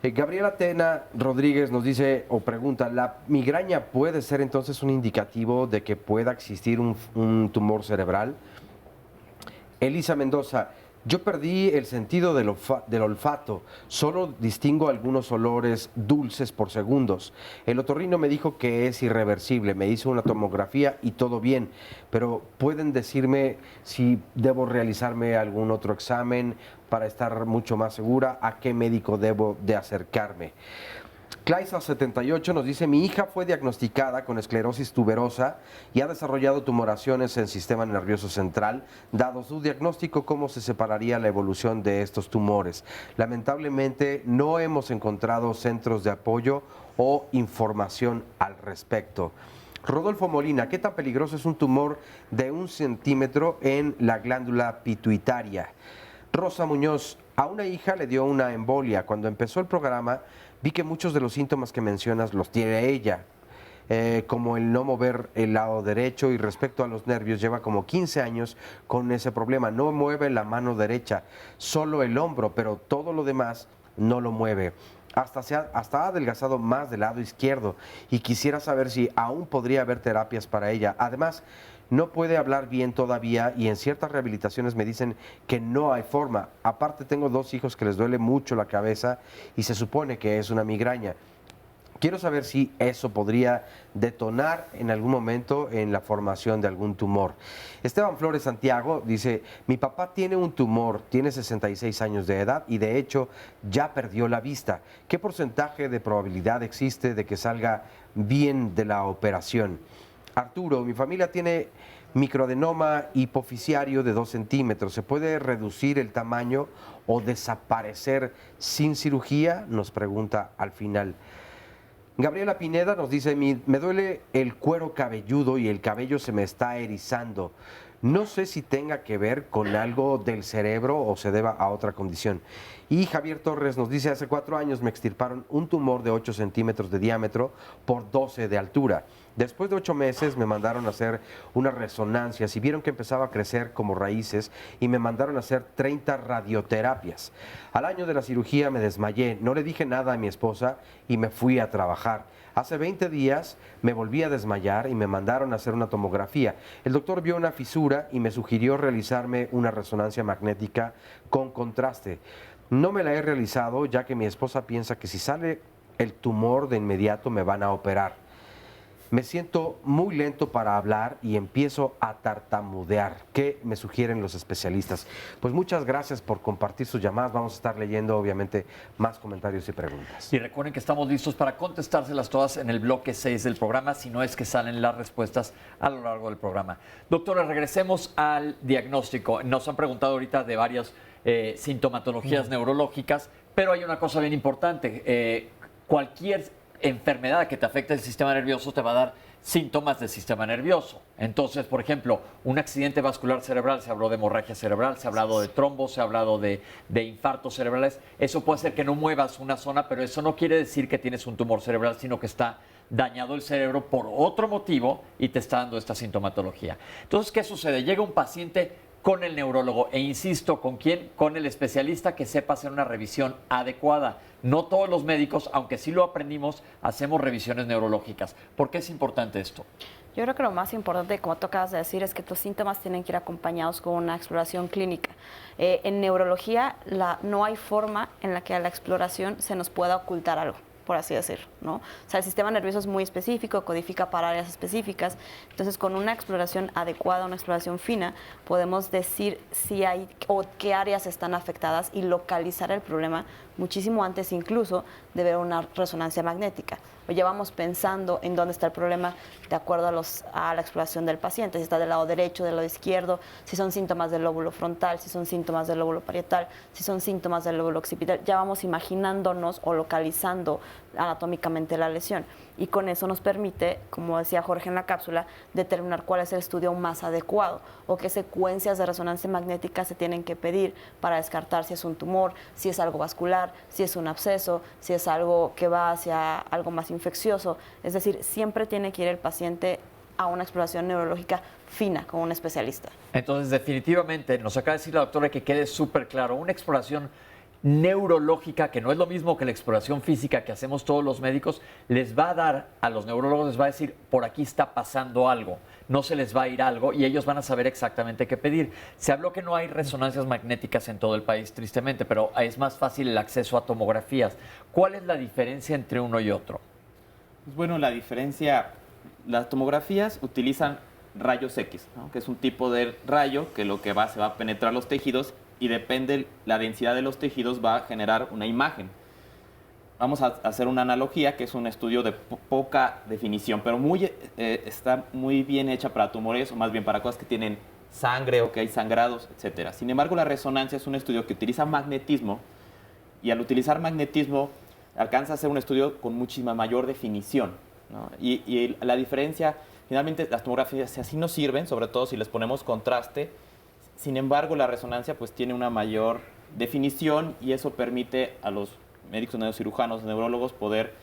S3: Gabriela Tena Rodríguez nos dice o pregunta, ¿la migraña puede ser entonces un indicativo de que pueda existir un tumor cerebral? Elisa Mendoza, yo perdí el sentido del olfato, solo distingo algunos olores dulces por segundos. El otorrino me dijo que es irreversible, me hizo una tomografía y todo bien, pero ¿pueden decirme si debo realizarme algún otro examen para estar mucho más segura? ¿A qué médico debo de acercarme? Claisa78 nos dice, mi hija fue diagnosticada con esclerosis tuberosa y ha desarrollado tumoraciones en el sistema nervioso central. Dado su diagnóstico, ¿cómo se separaría la evolución de estos tumores? Lamentablemente no hemos encontrado centros de apoyo o información al respecto. Rodolfo Molina, ¿qué tan peligroso es un tumor de 1 centímetro en la glándula pituitaria? Rosa Muñoz, a una hija le dio una embolia. Cuando empezó el programa, vi que muchos de los síntomas que mencionas los tiene ella, como el no mover el lado derecho, y respecto a los nervios, lleva como 15 años con ese problema. No mueve la mano derecha, solo el hombro, pero todo lo demás no lo mueve. Hasta ha adelgazado más del lado izquierdo y quisiera saber si aún podría haber terapias para ella. Además, no puede hablar bien todavía y en ciertas rehabilitaciones me dicen que no hay forma. Aparte, tengo 2 hijos que les duele mucho la cabeza y se supone que es una migraña. Quiero saber si eso podría detonar en algún momento en la formación de algún tumor. Esteban Flores Santiago dice, mi papá tiene un tumor, tiene 66 años de edad y de hecho ya perdió la vista. ¿Qué porcentaje de probabilidad existe de que salga bien de la operación? Arturo, mi familia tiene microadenoma hipoficiario de 2 centímetros. ¿Se puede reducir el tamaño o desaparecer sin cirugía? Nos pregunta al final. Gabriela Pineda nos dice, me duele el cuero cabelludo y el cabello se me está erizando. No sé si tenga que ver con algo del cerebro o se deba a otra condición. Y Javier Torres nos dice, hace 4 años me extirparon un tumor de 8 centímetros de diámetro por 12 de altura. Después de 8 meses me mandaron a hacer unas resonancias y vieron que empezaba a crecer como raíces y me mandaron a hacer 30 radioterapias. Al año de la cirugía me desmayé, no le dije nada a mi esposa y me fui a trabajar. Hace 20 días me volví a desmayar y me mandaron a hacer una tomografía. El doctor vio una fisura y me sugirió realizarme una resonancia magnética con contraste. No me la he realizado ya que mi esposa piensa que si sale el tumor de inmediato me van a operar. Me siento muy lento para hablar y empiezo a tartamudear. ¿Qué me sugieren los especialistas? Pues muchas gracias por compartir sus llamadas. Vamos a estar leyendo, obviamente, más comentarios y preguntas.
S2: Y recuerden que estamos listos para contestárselas todas en el bloque 6 del programa, si no es que salen las respuestas a lo largo del programa. Doctora, regresemos al diagnóstico. Nos han preguntado ahorita de varias sintomatologías neurológicas, pero hay una cosa bien importante. Cualquier enfermedad que te afecte el sistema nervioso te va a dar síntomas del sistema nervioso. Entonces, por ejemplo, un accidente vascular cerebral, se habló de hemorragia cerebral, se ha hablado de trombos, se ha hablado de infartos cerebrales. Eso puede ser que no muevas una zona, pero eso no quiere decir que tienes un tumor cerebral, sino que está dañado el cerebro por otro motivo y te está dando esta sintomatología. Entonces, ¿qué sucede? Llega un paciente con el neurólogo e insisto, ¿con quién? Con el especialista que sepa hacer una revisión adecuada. No todos los médicos, aunque sí lo aprendimos, hacemos revisiones neurológicas. ¿Por qué es importante esto?
S6: Yo creo que lo más importante, como tú acabas de decir, es que tus síntomas tienen que ir acompañados con una exploración clínica. En neurología no hay forma en la que a la exploración se nos pueda ocultar algo, por así decirlo, ¿no? O sea, el sistema nervioso es muy específico, codifica para áreas específicas, entonces con una exploración adecuada, una exploración fina, podemos decir si hay o qué áreas están afectadas y localizar el problema muchísimo antes incluso de ver una resonancia magnética. O ya vamos pensando en dónde está el problema de acuerdo a la exploración del paciente, si está del lado derecho, del lado izquierdo, si son síntomas del lóbulo frontal, si son síntomas del lóbulo parietal, si son síntomas del lóbulo occipital. Ya vamos imaginándonos o localizando anatómicamente la lesión. Y con eso nos permite, como decía Jorge en la cápsula, determinar cuál es el estudio más adecuado o qué secuencias de resonancia magnética se tienen que pedir para descartar si es un tumor, si es algo vascular, si es un absceso, si es algo que va hacia algo más infeccioso. Es decir, siempre tiene que ir el paciente a una exploración neurológica fina con un especialista.
S2: Entonces, definitivamente, nos acaba de decir la doctora que quede súper claro, una exploración neurológica, que no es lo mismo que la exploración física que hacemos todos los médicos, les va a dar, a los neurólogos les va a decir, por aquí está pasando algo, no se les va a ir algo y ellos van a saber exactamente qué pedir. Se habló que no hay resonancias magnéticas en todo el país, tristemente, pero es más fácil el acceso a tomografías. ¿Cuál es la diferencia entre uno y otro?
S7: Pues bueno, la diferencia, las tomografías utilizan rayos X, ¿no? Que es un tipo de rayo que lo que se va a penetrar los tejidos y depende la densidad de los tejidos va a generar una imagen. Vamos a hacer una analogía que es un estudio de poca definición, pero está muy bien hecha para tumores o más bien para cosas que tienen sangre o que hay sangrados, etc. Sin embargo, la resonancia es un estudio que utiliza magnetismo y al utilizar magnetismo alcanza a hacer un estudio con muchísima mayor definición, ¿no? Y la diferencia, finalmente las tomografías así nos sirven, sobre todo si les ponemos contraste. Sin embargo, la resonancia pues tiene una mayor definición y eso permite a los médicos neurocirujanos, neurólogos, poder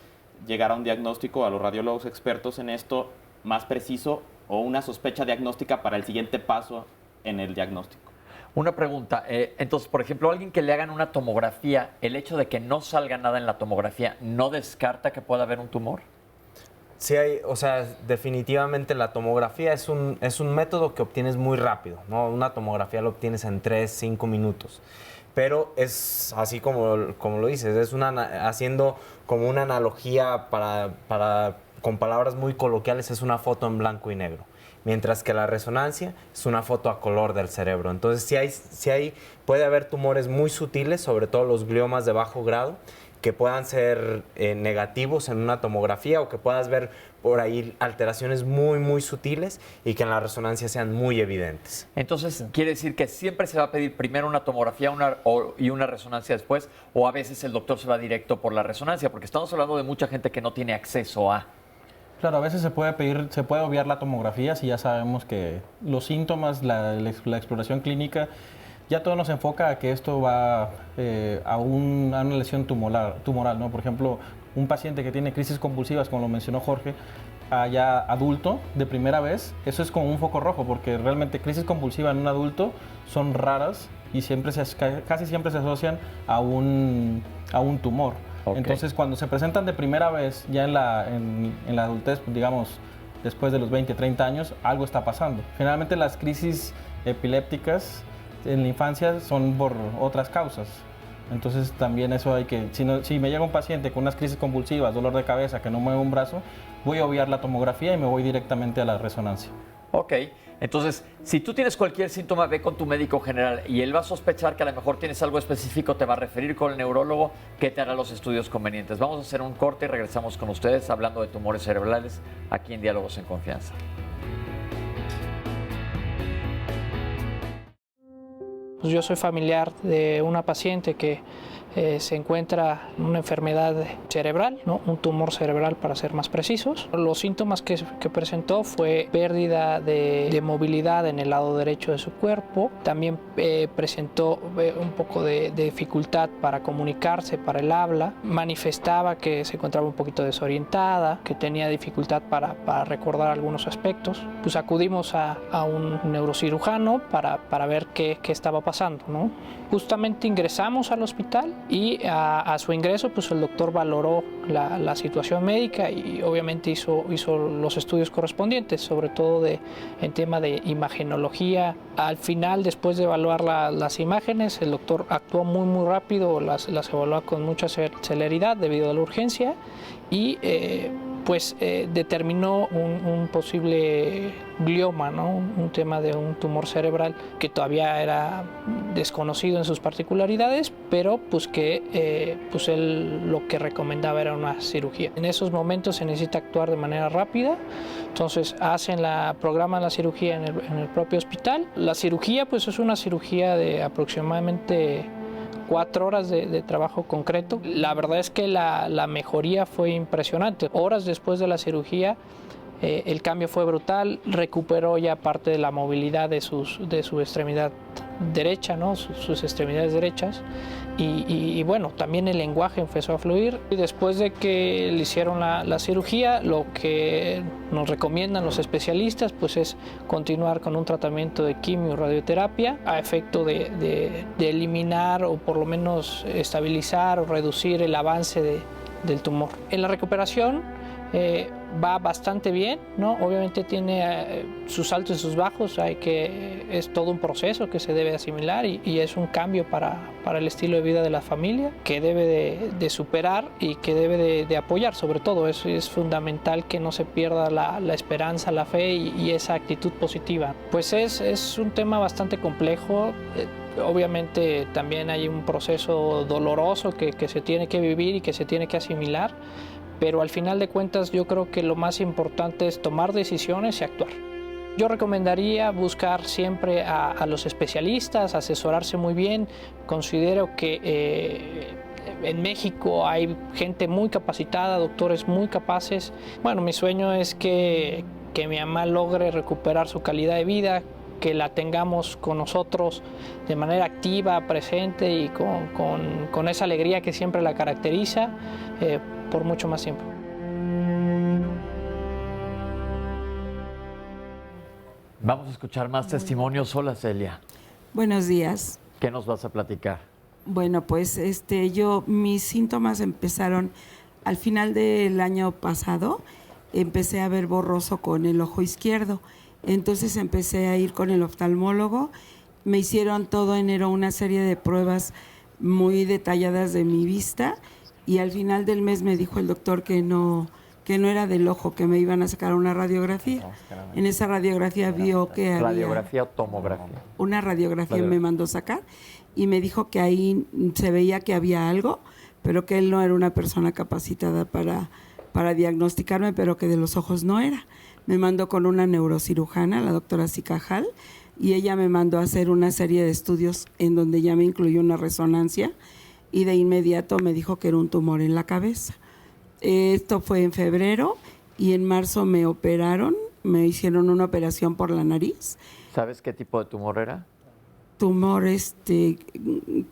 S7: llegar a un diagnóstico, a los radiólogos expertos en esto, más preciso o una sospecha diagnóstica para el siguiente paso en el diagnóstico.
S2: Una pregunta, entonces, por ejemplo, alguien que le hagan una tomografía, el hecho de que no salga nada en la tomografía, ¿no descarta que pueda haber un tumor?
S5: Sí hay, o sea, definitivamente la tomografía es un método que obtienes muy rápido, ¿no? Una tomografía lo obtienes en 3-5 minutos. Pero es así como lo dices, es haciendo como una analogía con palabras muy coloquiales, es una foto en blanco y negro. Mientras que la resonancia es una foto a color del cerebro. Entonces, puede haber tumores muy sutiles, sobre todo los gliomas de bajo grado, que puedan ser negativos en una tomografía o que puedas ver por ahí alteraciones muy, muy sutiles y que en la resonancia sean muy evidentes.
S2: Entonces, ¿quiere decir que siempre se va a pedir primero una tomografía y una resonancia después? ¿O a veces el doctor se va directo por la resonancia? Porque estamos hablando de mucha gente que no tiene acceso a...
S8: Claro, a veces se puede obviar la tomografía si ya sabemos que los síntomas, la exploración clínica, ya todo nos enfoca a que esto va a una lesión tumoral, ¿no? Por ejemplo, un paciente que tiene crisis convulsivas, como lo mencionó Jorge, ya adulto, de primera vez, eso es como un foco rojo, porque realmente crisis convulsiva en un adulto son raras y casi siempre se asocian a un tumor. Okay. Entonces, cuando se presentan de primera vez, ya en la adultez, digamos, después de los 20, 30 años, algo está pasando. Generalmente las crisis epilépticas en la infancia son por otras causas. Entonces también eso hay que, si me llega un paciente con unas crisis convulsivas, dolor de cabeza, que no mueve un brazo, voy a obviar la tomografía y me voy directamente a la resonancia.
S2: Ok, entonces, si tú tienes cualquier síntoma, ve con tu médico general y él va a sospechar que a lo mejor tienes algo específico, te va a referir con el neurólogo que te hará los estudios convenientes. Vamos a hacer un corte y regresamos con ustedes hablando de tumores cerebrales aquí en Diálogos en Confianza.
S9: Pues yo soy familiar de una paciente que se encuentra una enfermedad cerebral, ¿no? Un tumor cerebral para ser más precisos. Los síntomas que presentó fue pérdida de movilidad en el lado derecho de su cuerpo. También presentó un poco de dificultad para comunicarse, para el habla. Manifestaba que se encontraba un poquito desorientada, que tenía dificultad para recordar algunos aspectos. Pues acudimos a un neurocirujano para ver qué estaba pasando, ¿no? Justamente ingresamos al hospital y a su ingreso pues el doctor valoró la situación médica y obviamente hizo los estudios correspondientes, sobre todo en tema de imagenología. Al final, después de evaluar las imágenes, el doctor actuó muy rápido, las evaluó con mucha celeridad debido a la urgencia y determinó un posible glioma, ¿no? Un tema de un tumor cerebral que todavía era desconocido en sus particularidades, pero pues que él lo que recomendaba era una cirugía. En esos momentos se necesita actuar de manera rápida, entonces programan la cirugía en el propio hospital. La cirugía pues es una cirugía de aproximadamente 4 horas de trabajo concreto. La verdad es que la mejoría fue impresionante. Horas después de la cirugía, el cambio fue brutal. Recuperó ya parte de la movilidad de su extremidad derecha, ¿no? Sus extremidades derechas. Y bueno, también el lenguaje empezó a fluir. Y después de que le hicieron la cirugía, lo que nos recomiendan los especialistas pues es continuar con un tratamiento de quimio y radioterapia a efecto de eliminar o por lo menos estabilizar o reducir el avance del tumor. En la recuperación va bastante bien, ¿no? Obviamente tiene sus altos y sus bajos, es todo un proceso que se debe asimilar y es un cambio para el estilo de vida de la familia que debe de superar y que debe de apoyar. Sobre todo es fundamental que no se pierda la esperanza, la fe y esa actitud positiva. Pues es un tema bastante complejo. Obviamente también hay un proceso doloroso que se tiene que vivir y que se tiene que asimilar, pero al final de cuentas yo creo que lo más importante es tomar decisiones y actuar. Yo recomendaría buscar siempre a los especialistas, asesorarse muy bien. Considero que en México hay gente muy capacitada, doctores muy capaces. Bueno, mi sueño es que mi mamá logre recuperar su calidad de vida, que la tengamos con nosotros de manera activa, presente y con esa alegría que siempre la caracteriza por mucho más tiempo.
S2: Vamos a escuchar más testimonios. Hola, Celia.
S10: Buenos días.
S2: ¿Qué nos vas a platicar?
S10: Bueno, pues mis síntomas empezaron al final del año pasado. Empecé a ver borroso con el ojo izquierdo. Entonces empecé a ir con el oftalmólogo. Me hicieron todo enero una serie de pruebas muy detalladas de mi vista y al final del mes me dijo el doctor que no era del ojo, que me iban a sacar una radiografía. En esa radiografía vio que había...
S2: ¿Radiografía o tomografía?
S10: Una radiografía me mandó sacar y me dijo que ahí se veía que había algo, pero que él no era una persona capacitada para diagnosticarme, pero que de los ojos no era. Me mandó con una neurocirujana, la doctora Sicajal, y ella me mandó a hacer una serie de estudios en donde ya me incluyó una resonancia y de inmediato me dijo que era un tumor en la cabeza. Esto fue en febrero y en marzo me operaron, me hicieron una operación por la nariz.
S2: ¿Sabes qué tipo de tumor era?
S10: Tumor,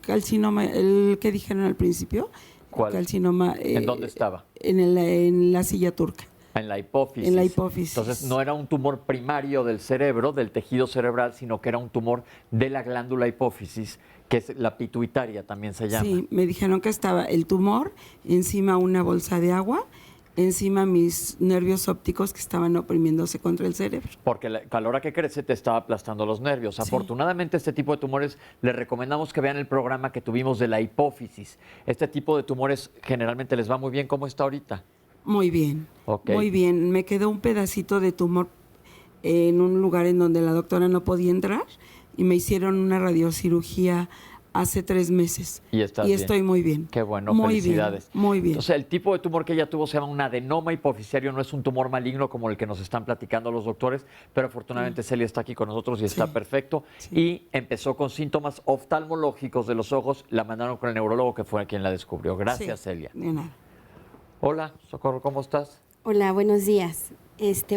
S10: calcinoma, el que dijeron al principio.
S2: ¿Cuál?
S10: Calcinoma.
S2: ¿En dónde estaba?
S10: En la silla turca.
S2: En la hipófisis.
S10: En la hipófisis.
S2: Entonces no era un tumor primario del cerebro, del tejido cerebral, sino que era un tumor de la glándula hipófisis, que es la pituitaria también se llama.
S10: Sí, me dijeron que estaba el tumor, encima una bolsa de agua, encima mis nervios ópticos que estaban oprimiéndose contra el cerebro.
S2: Porque a la hora que crece te está aplastando los nervios.
S10: Sí.
S2: Afortunadamente, este tipo de tumores, les recomendamos que vean el programa que tuvimos de la hipófisis. Este tipo de tumores generalmente les va muy bien. ¿Cómo está ahorita?
S10: Muy bien,
S2: Ok.
S10: muy bien. Me quedó un pedacito de tumor en un lugar en donde la doctora no podía entrar y me hicieron una radiocirugía hace 3 meses.
S2: Y estás bien.
S10: estoy muy bien.
S2: Qué bueno,
S10: muy
S2: felicidades.
S10: Bien, muy bien.
S2: O sea, el tipo de tumor que ella tuvo se llama un adenoma hipoficiario, no es un tumor maligno como el que nos están platicando los doctores, pero afortunadamente Celia está aquí con nosotros y está perfecto. Y empezó con síntomas oftalmológicos de los ojos, la mandaron con el neurólogo que fue quien la descubrió. Gracias,
S10: Sí,
S2: Celia.
S10: de nada.
S2: Hola, Socorro, ¿cómo estás?
S11: Hola, buenos días.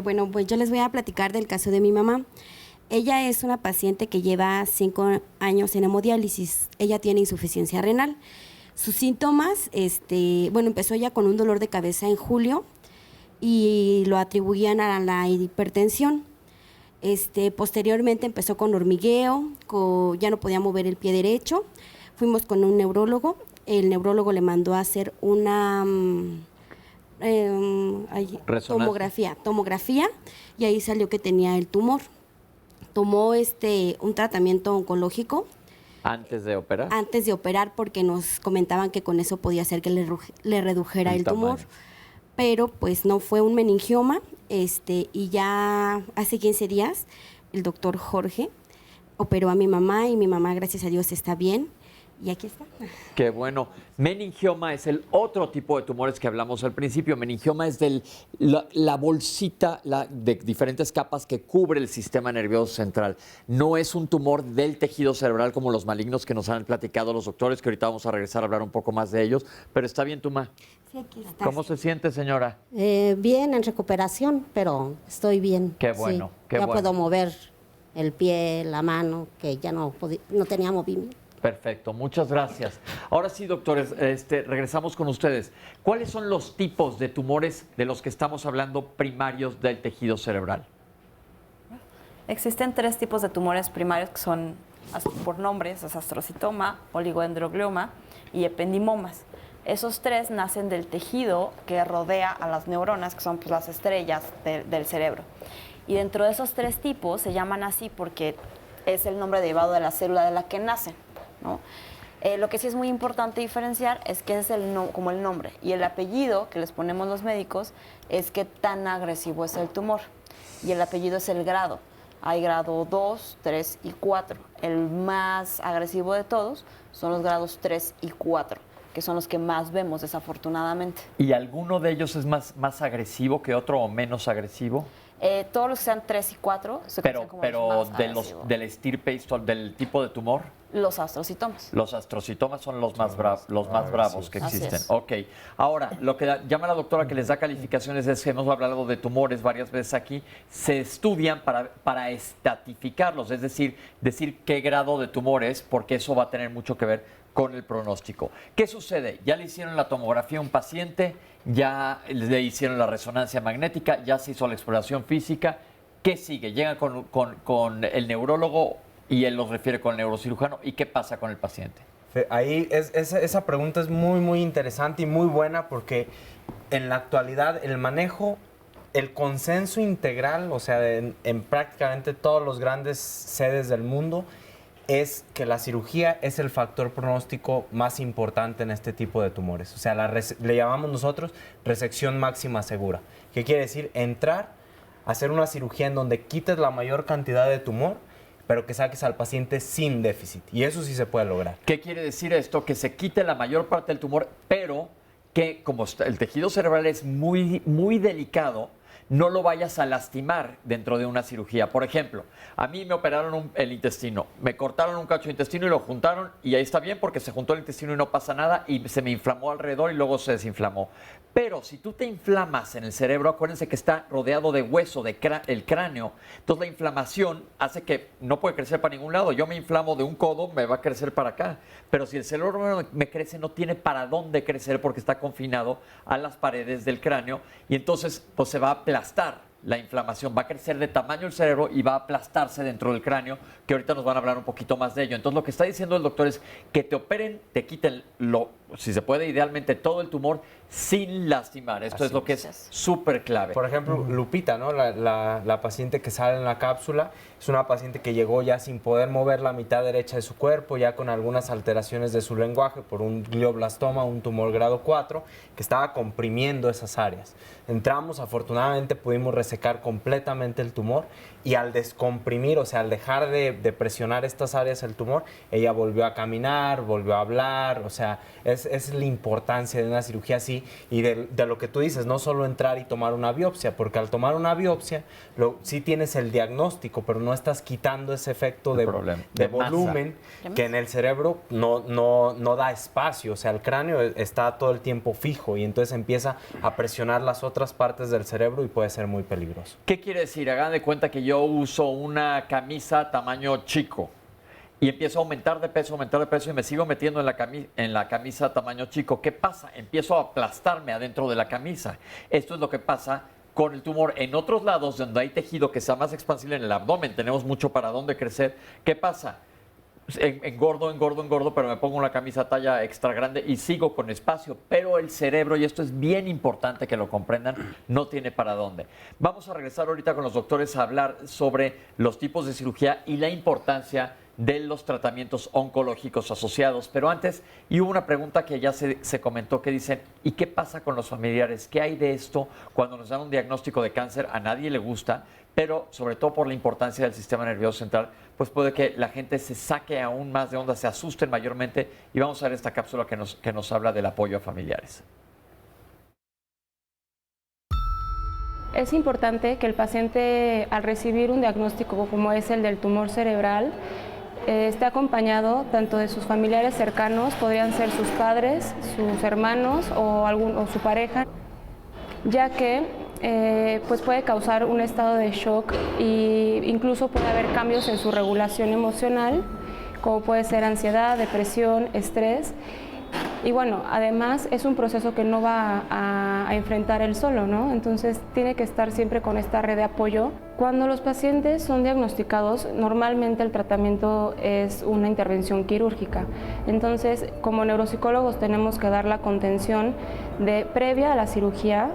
S11: Bueno, pues yo les voy a platicar del caso de mi mamá. Ella es una paciente que lleva 5 años en hemodiálisis. Ella tiene insuficiencia renal. Sus síntomas, empezó ya con un dolor de cabeza en julio y lo atribuían a la hipertensión. Posteriormente empezó con hormigueo, ya no podía mover el pie derecho. Fuimos con un neurólogo. El neurólogo le mandó a hacer una tomografía y ahí salió que tenía el tumor. Tomó un tratamiento oncológico
S2: ¿Antes de operar?
S11: antes de operar porque nos comentaban que con eso podía hacer que le redujera el tumor.
S2: tamaño.
S11: Pero pues no, fue un meningioma y ya hace 15 días el doctor Jorge operó a mi mamá y mi mamá, gracias a Dios, está bien. Y aquí está.
S2: Qué bueno. Meningioma es el otro tipo de tumores que hablamos al principio. Meningioma es la bolsita de diferentes capas que cubre el sistema nervioso central. No es un tumor del tejido cerebral como los malignos que nos han platicado los doctores, que ahorita vamos a regresar a hablar un poco más de ellos. Pero está bien, Tuma.
S11: Sí, aquí está.
S2: ¿Cómo se siente, señora?
S12: Bien, en recuperación, pero estoy bien.
S2: Qué bueno,
S12: Sí,
S2: qué
S12: ya
S2: bueno.
S12: puedo mover el pie, la mano, que ya no tenía movimiento.
S2: Perfecto, muchas gracias. Ahora sí, doctores, regresamos con ustedes. ¿Cuáles son los tipos de tumores de los que estamos hablando primarios del tejido cerebral?
S6: Existen 3 tipos de tumores primarios que son, por nombres, es astrocitoma, oligodendroglioma y ependimomas. Esos 3 nacen del tejido que rodea a las neuronas, que son pues, las estrellas del cerebro. Y dentro de esos 3 tipos se llaman así porque es el nombre derivado de la célula de la que nacen, ¿no? Lo que sí es muy importante diferenciar es que es como el nombre y el apellido que les ponemos los médicos es qué tan agresivo es el tumor y el apellido es el grado. Hay grado 2, 3 y 4. El más agresivo de todos son los grados 3 y 4, que son los que más vemos desafortunadamente.
S2: ¿Y alguno de ellos es más agresivo que otro o menos agresivo?
S6: Todos los que sean 3 y 4 se consideran como los más agresivos.
S2: Del estirpe, del tipo de tumor.
S6: Los astrocitomas.
S2: Los astrocitomas son los más bravos que
S6: Así
S2: existen.
S6: es.
S2: Ok. Ahora, lo que llama la doctora que les da calificaciones es que hemos hablado de tumores varias veces aquí. Se estudian para estatificarlos, es decir qué grado de tumor es, porque eso va a tener mucho que ver con el pronóstico. ¿Qué sucede? Ya le hicieron la tomografía a un paciente, ya le hicieron la resonancia magnética, ya se hizo la exploración física. ¿Qué sigue? Llega con el neurólogo y él los refiere con el neurocirujano. ¿Y qué pasa con el paciente?
S5: Ahí esa pregunta es muy, muy interesante y muy buena porque en la actualidad el manejo, el consenso integral, o sea, en prácticamente todos los grandes sedes del mundo, es que la cirugía es el factor pronóstico más importante en este tipo de tumores. O sea, le llamamos nosotros resección máxima segura. ¿Qué quiere decir? Entrar, hacer una cirugía en donde quites la mayor cantidad de tumor, pero que saques al paciente sin déficit. Y eso sí se puede lograr.
S2: ¿Qué quiere decir esto? Que se quite la mayor parte del tumor, pero que como el tejido cerebral es muy, muy delicado, no lo vayas a lastimar dentro de una cirugía. Por ejemplo, a mí me operaron el intestino, me cortaron un cacho de intestino y lo juntaron y ahí está bien porque se juntó el intestino y no pasa nada y se me inflamó alrededor y luego se desinflamó. Pero si tú te inflamas en el cerebro, acuérdense que está rodeado de hueso, el cráneo, entonces la inflamación hace que no puede crecer para ningún lado. Yo me inflamo de un codo, me va a crecer para acá. Pero si el cerebro me crece, no tiene para dónde crecer porque está confinado a las paredes del cráneo y entonces pues se va a aplastar la inflamación, va a crecer de tamaño el cerebro y va a aplastarse dentro del cráneo, que ahorita nos van a hablar un poquito más de ello. Entonces lo que está diciendo el doctor es que te operen, te quiten si se puede, idealmente todo el tumor sin lastimar. Esto es lo que es súper clave.
S5: Por ejemplo, Lupita, ¿no? La paciente que sale en la cápsula es una paciente que llegó ya sin poder mover la mitad derecha de su cuerpo, ya con algunas alteraciones de su lenguaje por un glioblastoma, un tumor grado 4, que estaba comprimiendo esas áreas. Entramos, afortunadamente pudimos resecar completamente el tumor y al descomprimir, o sea, al dejar de presionar estas áreas del tumor, ella volvió a caminar, volvió a hablar, o sea, es la importancia de una cirugía así y de lo que tú dices, no solo entrar y tomar una biopsia, porque al tomar una biopsia sí tienes el diagnóstico, pero no estás quitando ese efecto de volumen que en el cerebro no da espacio, o sea, el cráneo está todo el tiempo fijo y entonces empieza a presionar las otras partes del cerebro y puede ser muy peligroso.
S2: ¿Qué quiere decir? Hagan de cuenta que yo uso una camisa tamaño chico y empiezo a aumentar de peso y me sigo metiendo en la camisa tamaño chico. ¿Qué pasa? Empiezo a aplastarme adentro de la camisa. Esto es lo que pasa con el tumor. En otros lados, donde hay tejido que sea más expansible en el abdomen, tenemos mucho para dónde crecer. ¿Qué pasa? Engordo, pero me pongo una camisa talla extra grande y sigo con espacio. Pero el cerebro, y esto es bien importante que lo comprendan, no tiene para dónde. Vamos a regresar ahorita con los doctores a hablar sobre los tipos de cirugía y la importancia de los tratamientos oncológicos asociados. Pero antes, y hubo una pregunta que ya se comentó que dicen, ¿y qué pasa con los familiares? ¿Qué hay de esto cuando nos dan un diagnóstico de cáncer? A nadie le gusta, pero sobre todo por la importancia del sistema nervioso central, pues puede que la gente se saque aún más de onda, se asusten mayormente, y vamos a ver esta cápsula que nos habla del apoyo a familiares.
S13: Es importante que el paciente, al recibir un diagnóstico como es el del tumor cerebral, esté acompañado tanto de sus familiares cercanos, podrían ser sus padres, sus hermanos o su pareja, ya que pues puede causar un estado de shock e incluso puede haber cambios en su regulación emocional, como puede ser ansiedad, depresión, estrés. Y bueno, además es un proceso que no va a enfrentar él solo, ¿no? Entonces tiene que estar siempre con esta red de apoyo. Cuando los pacientes son diagnosticados, normalmente el tratamiento es una intervención quirúrgica. Entonces, como neuropsicólogos tenemos que dar la contención previa a la cirugía,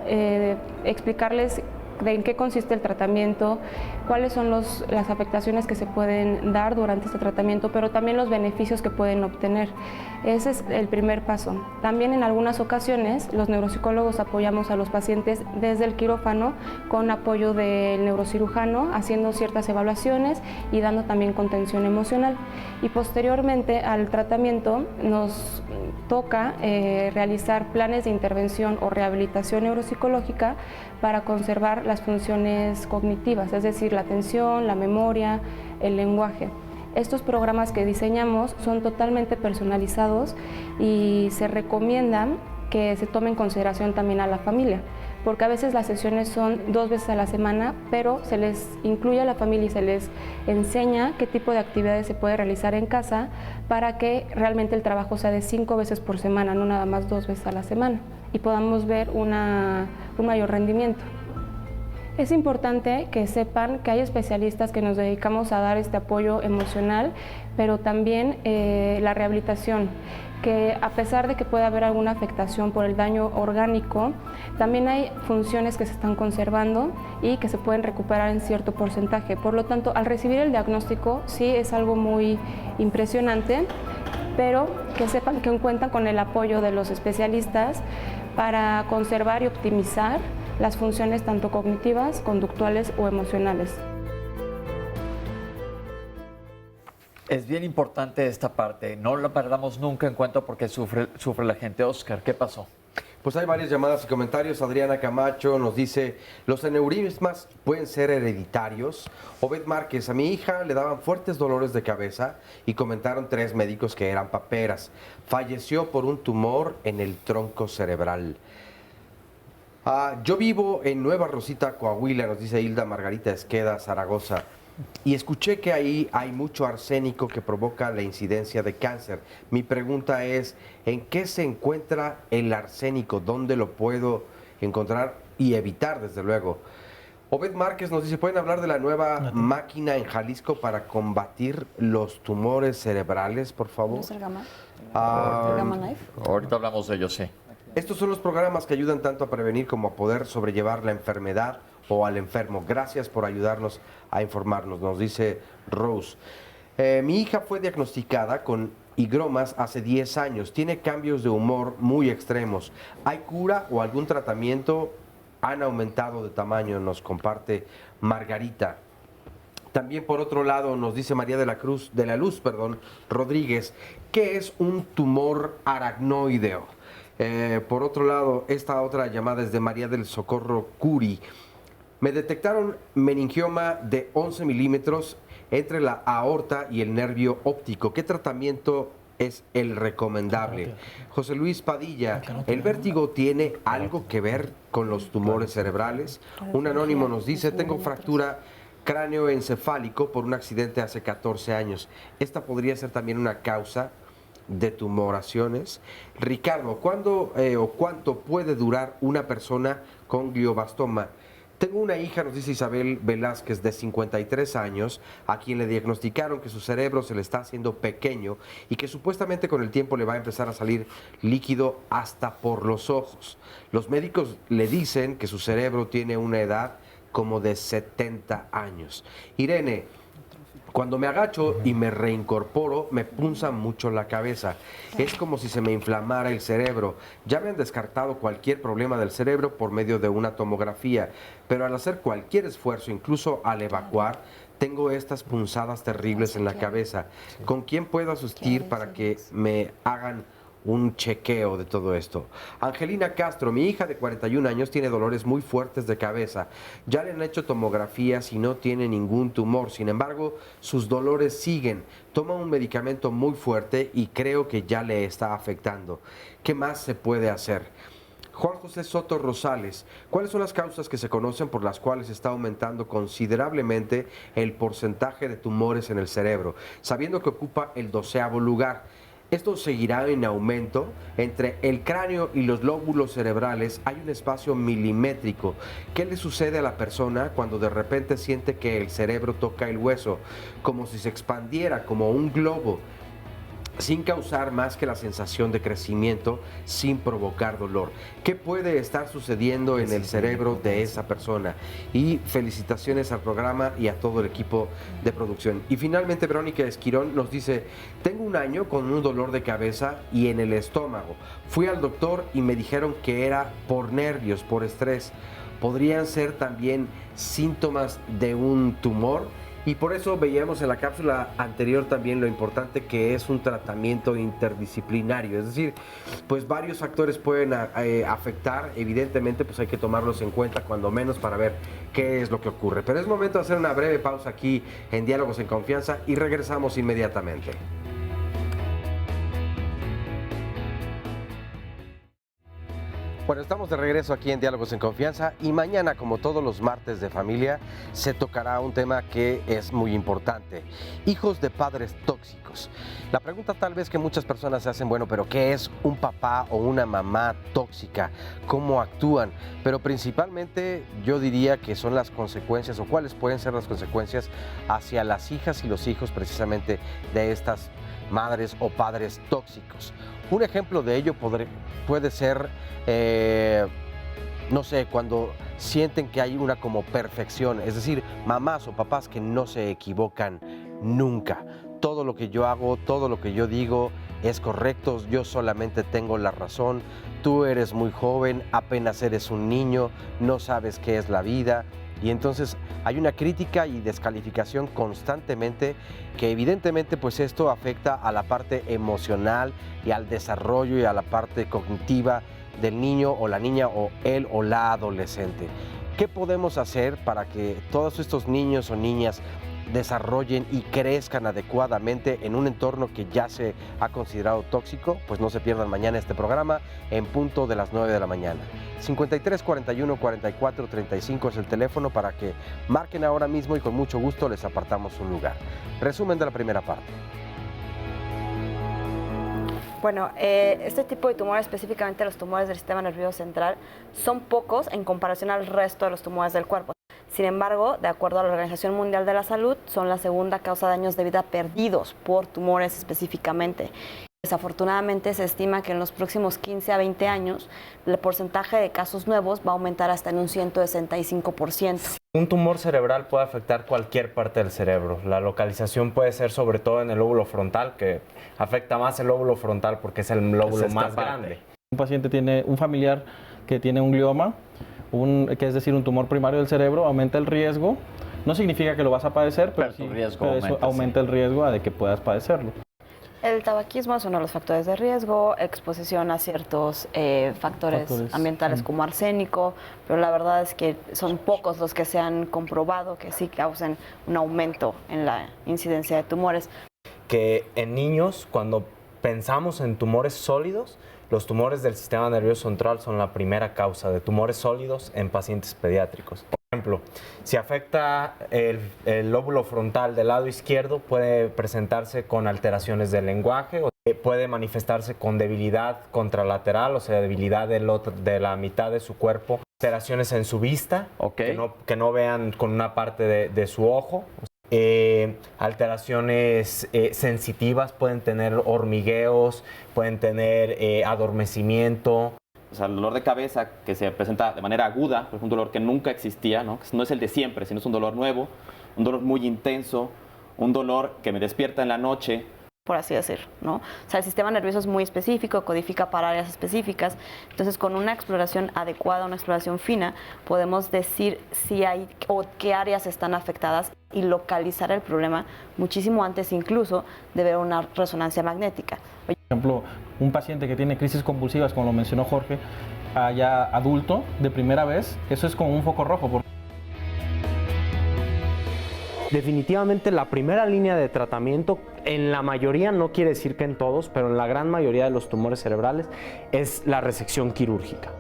S13: explicarles de en qué consiste el tratamiento, cuáles son las afectaciones que se pueden dar durante este tratamiento, pero también los beneficios que pueden obtener. Ese es el primer paso. También en algunas ocasiones los neuropsicólogos apoyamos a los pacientes desde el quirófano con apoyo del neurocirujano, haciendo ciertas evaluaciones y dando también contención emocional. Y posteriormente al tratamiento nos toca realizar planes de intervención o rehabilitación neuropsicológica para conservar las funciones cognitivas, es decir, la atención, la memoria, el lenguaje. Estos programas que diseñamos son totalmente personalizados y se recomiendan que se tome en consideración también a la familia, porque a veces las sesiones son 2 veces a la semana, pero se les incluye a la familia y se les enseña qué tipo de actividades se puede realizar en casa para que realmente el trabajo sea de 5 veces por semana, no nada más 2 veces a la semana, y podamos ver un mayor rendimiento. Es importante que sepan que hay especialistas que nos dedicamos a dar este apoyo emocional, pero también la rehabilitación, que a pesar de que puede haber alguna afectación por el daño orgánico, también hay funciones que se están conservando y que se pueden recuperar en cierto porcentaje. Por lo tanto, al recibir el diagnóstico sí es algo muy impresionante, pero que sepan que cuentan con el apoyo de los especialistas para conservar y optimizar las funciones tanto cognitivas, conductuales o emocionales.
S2: Es bien importante esta parte, no la perdamos nunca en cuenta porque sufre la gente. Oscar, ¿qué pasó?
S3: Pues hay varias llamadas y comentarios. Adriana Camacho nos dice, ¿los aneurismas pueden ser hereditarios? Obed Márquez, a mi hija le daban fuertes dolores de cabeza y comentaron 3 médicos que eran paperas. Falleció por un tumor en el tronco cerebral. Yo vivo en Nueva Rosita, Coahuila, nos dice Hilda Margarita Esqueda, Zaragoza, y escuché que ahí hay mucho arsénico que provoca la incidencia de cáncer. Mi pregunta es, ¿en qué se encuentra el arsénico? ¿Dónde lo puedo encontrar y evitar, desde luego? Obed Márquez nos dice, ¿pueden hablar de la nueva máquina en Jalisco para combatir los tumores cerebrales, por favor?
S6: Gamma Knife.
S2: Ahorita hablamos de ellos, sí.
S3: Estos son los programas que ayudan tanto a prevenir como a poder sobrellevar la enfermedad o al enfermo. Gracias por ayudarnos a informarnos, nos dice Rose. Mi hija fue diagnosticada con higromas hace 10 años. Tiene cambios de humor muy extremos. ¿Hay cura o algún tratamiento? Han aumentado de tamaño, nos comparte Margarita. También por otro lado nos dice María de la Luz, Rodríguez, ¿qué es un tumor aracnoideo? Por otro lado, esta otra llamada es de María del Socorro Curi. Me detectaron meningioma de 11 milímetros entre la aorta y el nervio óptico. ¿Qué tratamiento es el recomendable? José Luis Padilla, ¿el vértigo tiene algo que ver con los tumores cerebrales? Un anónimo nos dice, tengo fractura cráneoencefálico por un accidente hace 14 años. Esta podría ser también una causa de tumoraciones. Ricardo, ¿cuándo o cuánto puede durar una persona con glioblastoma? Tengo una hija, nos dice Isabel Velázquez, de 53 años, a quien le diagnosticaron que su cerebro se le está haciendo pequeño y que supuestamente con el tiempo le va a empezar a salir líquido hasta por los ojos. Los médicos le dicen que su cerebro tiene una edad como de 70 años. Irene, cuando me agacho y me reincorporo, me punza mucho la cabeza. Es como si se me inflamara el cerebro. Ya me han descartado cualquier problema del cerebro por medio de una tomografía, pero al hacer cualquier esfuerzo, incluso al evacuar, tengo estas punzadas terribles en la cabeza. ¿Con quién puedo asistir para que me hagan un chequeo de todo esto? Angelina Castro, mi hija de 41 años tiene dolores muy fuertes de cabeza. Ya le han hecho tomografías y no tiene ningún tumor. Sin embargo, sus dolores siguen. Toma un medicamento muy fuerte y creo que ya le está afectando. ¿Qué más se puede hacer? Juan José Soto Rosales, ¿cuáles son las causas que se conocen por las cuales está aumentando considerablemente el porcentaje de tumores en el cerebro, sabiendo que ocupa el 12º lugar? Esto seguirá en aumento. Entre el cráneo y los lóbulos cerebrales hay un espacio milimétrico. ¿Qué le sucede a la persona cuando de repente siente que el cerebro toca el hueso? Como si se expandiera como un globo, sin causar más que la sensación de crecimiento, sin provocar dolor. ¿Qué puede estar sucediendo en el cerebro de esa persona? Y felicitaciones al programa y a todo el equipo de producción. Y finalmente Verónica Esquirón nos dice, tengo un año con un dolor de cabeza y en el estómago. Fui al doctor y me dijeron que era por nervios, por estrés. ¿Podrían ser también síntomas de un tumor? Y por eso veíamos en la cápsula anterior también lo importante que es un tratamiento interdisciplinario. Es decir, pues varios factores pueden afectar. Evidentemente, pues hay que tomarlos en cuenta cuando menos para ver qué es lo que ocurre. Pero es momento de hacer una breve pausa aquí en Diálogos en Confianza y regresamos inmediatamente. Bueno, estamos de regreso aquí en Diálogos en Confianza y mañana, como todos los martes de familia, se tocará un tema que es muy importante: hijos de padres tóxicos. La pregunta tal vez que muchas personas se hacen, bueno, pero ¿qué es un papá o una mamá tóxica? ¿Cómo actúan? Pero principalmente yo diría que son las consecuencias, o cuáles pueden ser las consecuencias hacia las hijas y los hijos precisamente de estas madres o padres tóxicos. Un ejemplo de ello puede ser, no sé, cuando sienten que hay una como perfección, es decir, mamás o papás que no se equivocan nunca. Todo lo que yo hago, todo lo que yo digo es correcto, yo solamente tengo la razón, tú eres muy joven, apenas eres un niño, no sabes qué es la vida. Y entonces hay una crítica y descalificación constantemente que evidentemente pues esto afecta a la parte emocional y al desarrollo y a la parte cognitiva del niño o la niña o él o la adolescente. ¿Qué podemos hacer para que todos estos niños o niñas desarrollen y crezcan adecuadamente en un entorno que ya se ha considerado tóxico? Pues no se pierdan mañana este programa en punto de las 9 de la mañana. 53 41 44 35 es el teléfono para que marquen ahora mismo y con mucho gusto les apartamos un lugar. Resumen de la primera parte.
S6: Bueno, este tipo de tumores, específicamente los tumores del sistema nervioso central, son pocos en comparación al resto de los tumores del cuerpo. Sin embargo, de acuerdo a la Organización Mundial de la Salud, son la segunda causa de años de vida perdidos por tumores específicamente. Desafortunadamente se estima que en los próximos 15 a 20 años el porcentaje de casos nuevos va a aumentar hasta en un 165%.
S5: Un tumor cerebral puede afectar cualquier parte del cerebro. La localización puede ser sobre todo en el lóbulo frontal, que afecta más el lóbulo frontal porque es el lóbulo más grande.
S8: Un paciente tiene un familiar que tiene un glioma, que es decir, un tumor primario del cerebro, aumenta el riesgo. No significa que lo vas a padecer, pero sí, eso aumenta el riesgo a de que puedas padecerlo.
S6: El tabaquismo es uno de los factores de riesgo, exposición a ciertos factores ambientales como arsénico, pero la verdad es que son pocos los que se han comprobado que sí causan un aumento en la incidencia de tumores.
S5: Que en niños, cuando pensamos en tumores sólidos, los tumores del sistema nervioso central son la primera causa de tumores sólidos en pacientes pediátricos. Por ejemplo, si afecta el lóbulo frontal del lado izquierdo, puede presentarse con alteraciones del lenguaje, o puede manifestarse con debilidad contralateral, o sea, debilidad de la mitad de su cuerpo, alteraciones en su vista, que no vean con una parte de su ojo. Alteraciones sensitivas, pueden tener hormigueos, pueden tener adormecimiento.
S7: O sea, el dolor de cabeza que se presenta de manera aguda, por ejemplo, un dolor que nunca existía, ¿no? No es el de siempre, sino es un dolor nuevo, un dolor muy intenso, un dolor que me despierta en la noche.
S6: Por así decirlo, ¿no? O sea, el sistema nervioso es muy específico, codifica para áreas específicas, entonces con una exploración adecuada, una exploración fina, podemos decir si hay o qué áreas están afectadas y localizar el problema muchísimo antes incluso de ver una resonancia magnética.
S8: Por ejemplo, un paciente que tiene crisis convulsivas, como lo mencionó Jorge, ya adulto, de primera vez, eso es como un foco rojo.
S4: Definitivamente la primera línea de tratamiento, en la mayoría, no quiere decir que en todos, pero en la gran mayoría de los tumores cerebrales, es la resección quirúrgica.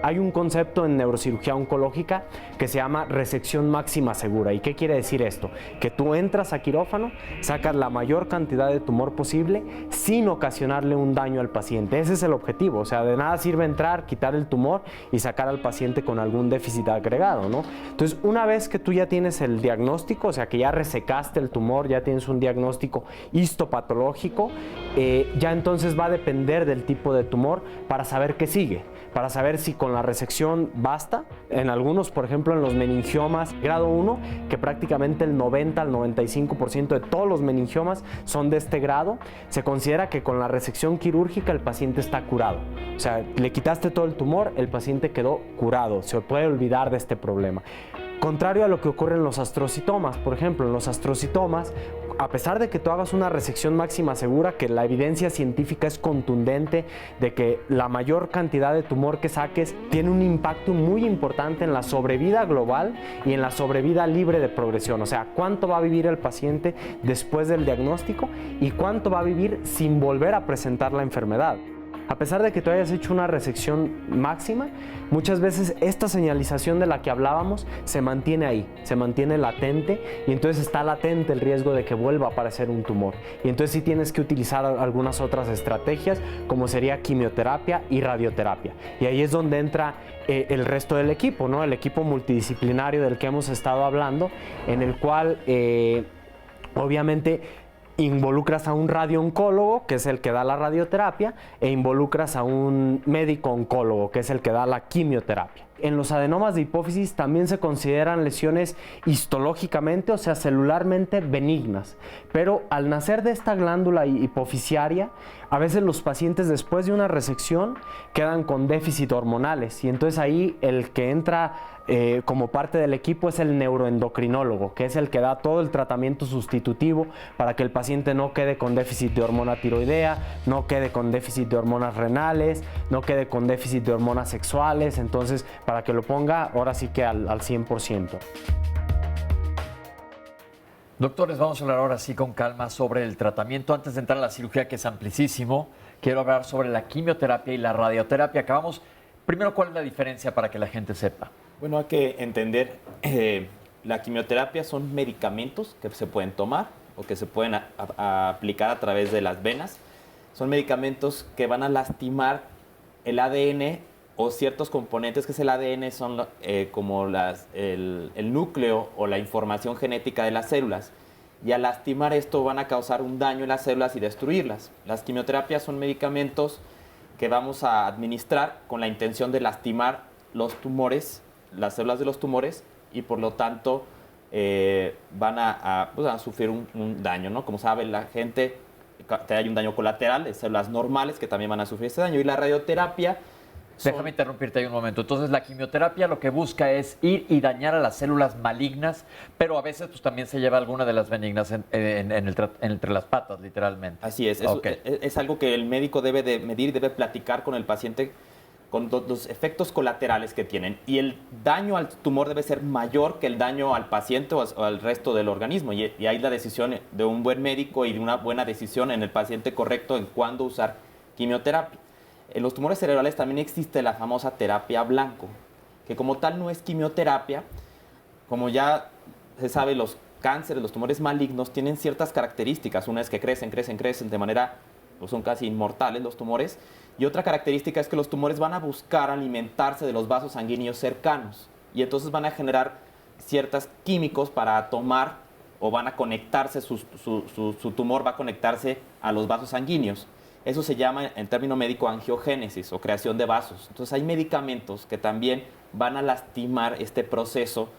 S4: Hay un concepto en neurocirugía oncológica que se llama resección máxima segura. ¿Y qué quiere decir esto? Que tú entras a quirófano, sacas la mayor cantidad de tumor posible sin ocasionarle un daño al paciente. Ese es el objetivo. O sea, de nada sirve entrar, quitar el tumor y sacar al paciente con algún déficit agregado, ¿no? Entonces, una vez que tú ya tienes el diagnóstico, o sea, que ya resecaste el tumor, ya tienes un diagnóstico histopatológico, ya entonces va a depender del tipo de tumor para saber qué sigue. Para saber si con la resección basta. En algunos, por ejemplo, en los meningiomas grado 1, que prácticamente el 90 al 95% de todos los meningiomas son de este grado, se considera que con la resección quirúrgica el paciente está curado. O sea, le quitaste todo el tumor, el paciente quedó curado, se puede olvidar de este problema. Contrario a lo que ocurre en los astrocitomas. Por ejemplo, en los astrocitomas, a pesar de que tú hagas una resección máxima segura, que la evidencia científica es contundente de que la mayor cantidad de tumor que saques tiene un impacto muy importante en la sobrevida global y en la sobrevida libre de progresión. O sea, cuánto va a vivir el paciente después del diagnóstico y cuánto va a vivir sin volver a presentar la enfermedad. A pesar de que tú hayas hecho una resección máxima, muchas veces esta señalización de la que hablábamos se mantiene ahí, se mantiene latente y entonces está latente el riesgo de que vuelva a aparecer un tumor. Y entonces sí tienes que utilizar algunas otras estrategias como sería quimioterapia y radioterapia. Y ahí es donde entra el resto del equipo, ¿no? El equipo multidisciplinario del que hemos estado hablando, en el cual obviamente involucras a un radiooncólogo, que es el que da la radioterapia, e involucras a un médico oncólogo, que es el que da la quimioterapia. En los adenomas de hipófisis también se consideran lesiones histológicamente, o sea, celularmente benignas. Pero al nacer de esta glándula hipofisiaria, a veces los pacientes después de una resección quedan con déficit hormonales. Y entonces ahí el que entra como parte del equipo es el neuroendocrinólogo, que es el que da todo el tratamiento sustitutivo para que el paciente no quede con déficit de hormona tiroidea, no quede con déficit de hormonas renales, no quede con déficit de hormonas sexuales. Entonces, para que lo ponga ahora sí que al 100%.
S2: Doctores, vamos a hablar ahora sí con calma sobre el tratamiento. Antes de entrar a la cirugía, que es amplísimo, quiero hablar sobre la quimioterapia y la radioterapia. Acabamos, primero, ¿cuál es la diferencia para que la gente sepa?
S7: Bueno, hay que entender, la quimioterapia son medicamentos que se pueden tomar o que se pueden aplicar a través de las venas. Son medicamentos que van a lastimar el ADN o ciertos componentes que es el ADN, son como el núcleo o la información genética de las células. y al lastimar esto van a causar un daño en las células y destruirlas. Las quimioterapias son medicamentos que vamos a administrar con la intención de lastimar los tumores, las células de los tumores, y por lo tanto van a sufrir un daño, ¿no? Como sabe la gente, hay un daño colateral de células normales que también van a sufrir este daño. Y la radioterapia...
S2: Déjame interrumpirte ahí un momento. Entonces, la quimioterapia lo que busca es ir y dañar a las células malignas, pero a veces pues también se lleva alguna de las benignas entre las patas, literalmente.
S7: Así es.
S2: Okay.
S7: Es algo que el médico debe de medir, debe platicar con el paciente con los efectos colaterales que tienen. Y el daño al tumor debe ser mayor que el daño al paciente o al resto del organismo. Y ahí la decisión de un buen médico y de una buena decisión en el paciente correcto en cuándo usar quimioterapia. En los tumores cerebrales también existe la famosa terapia blanco, que como tal no es quimioterapia. Como ya se sabe, los cánceres, los tumores malignos tienen ciertas características. Una es que crecen de manera, pues son casi inmortales los tumores. Y otra característica es que los tumores van a buscar alimentarse de los vasos sanguíneos cercanos. Y entonces van a generar ciertos químicos para tomar, o van a conectarse, su tumor va a conectarse a los vasos sanguíneos. Eso se llama en término médico angiogénesis o creación de vasos. Entonces hay medicamentos que también van a lastimar este proceso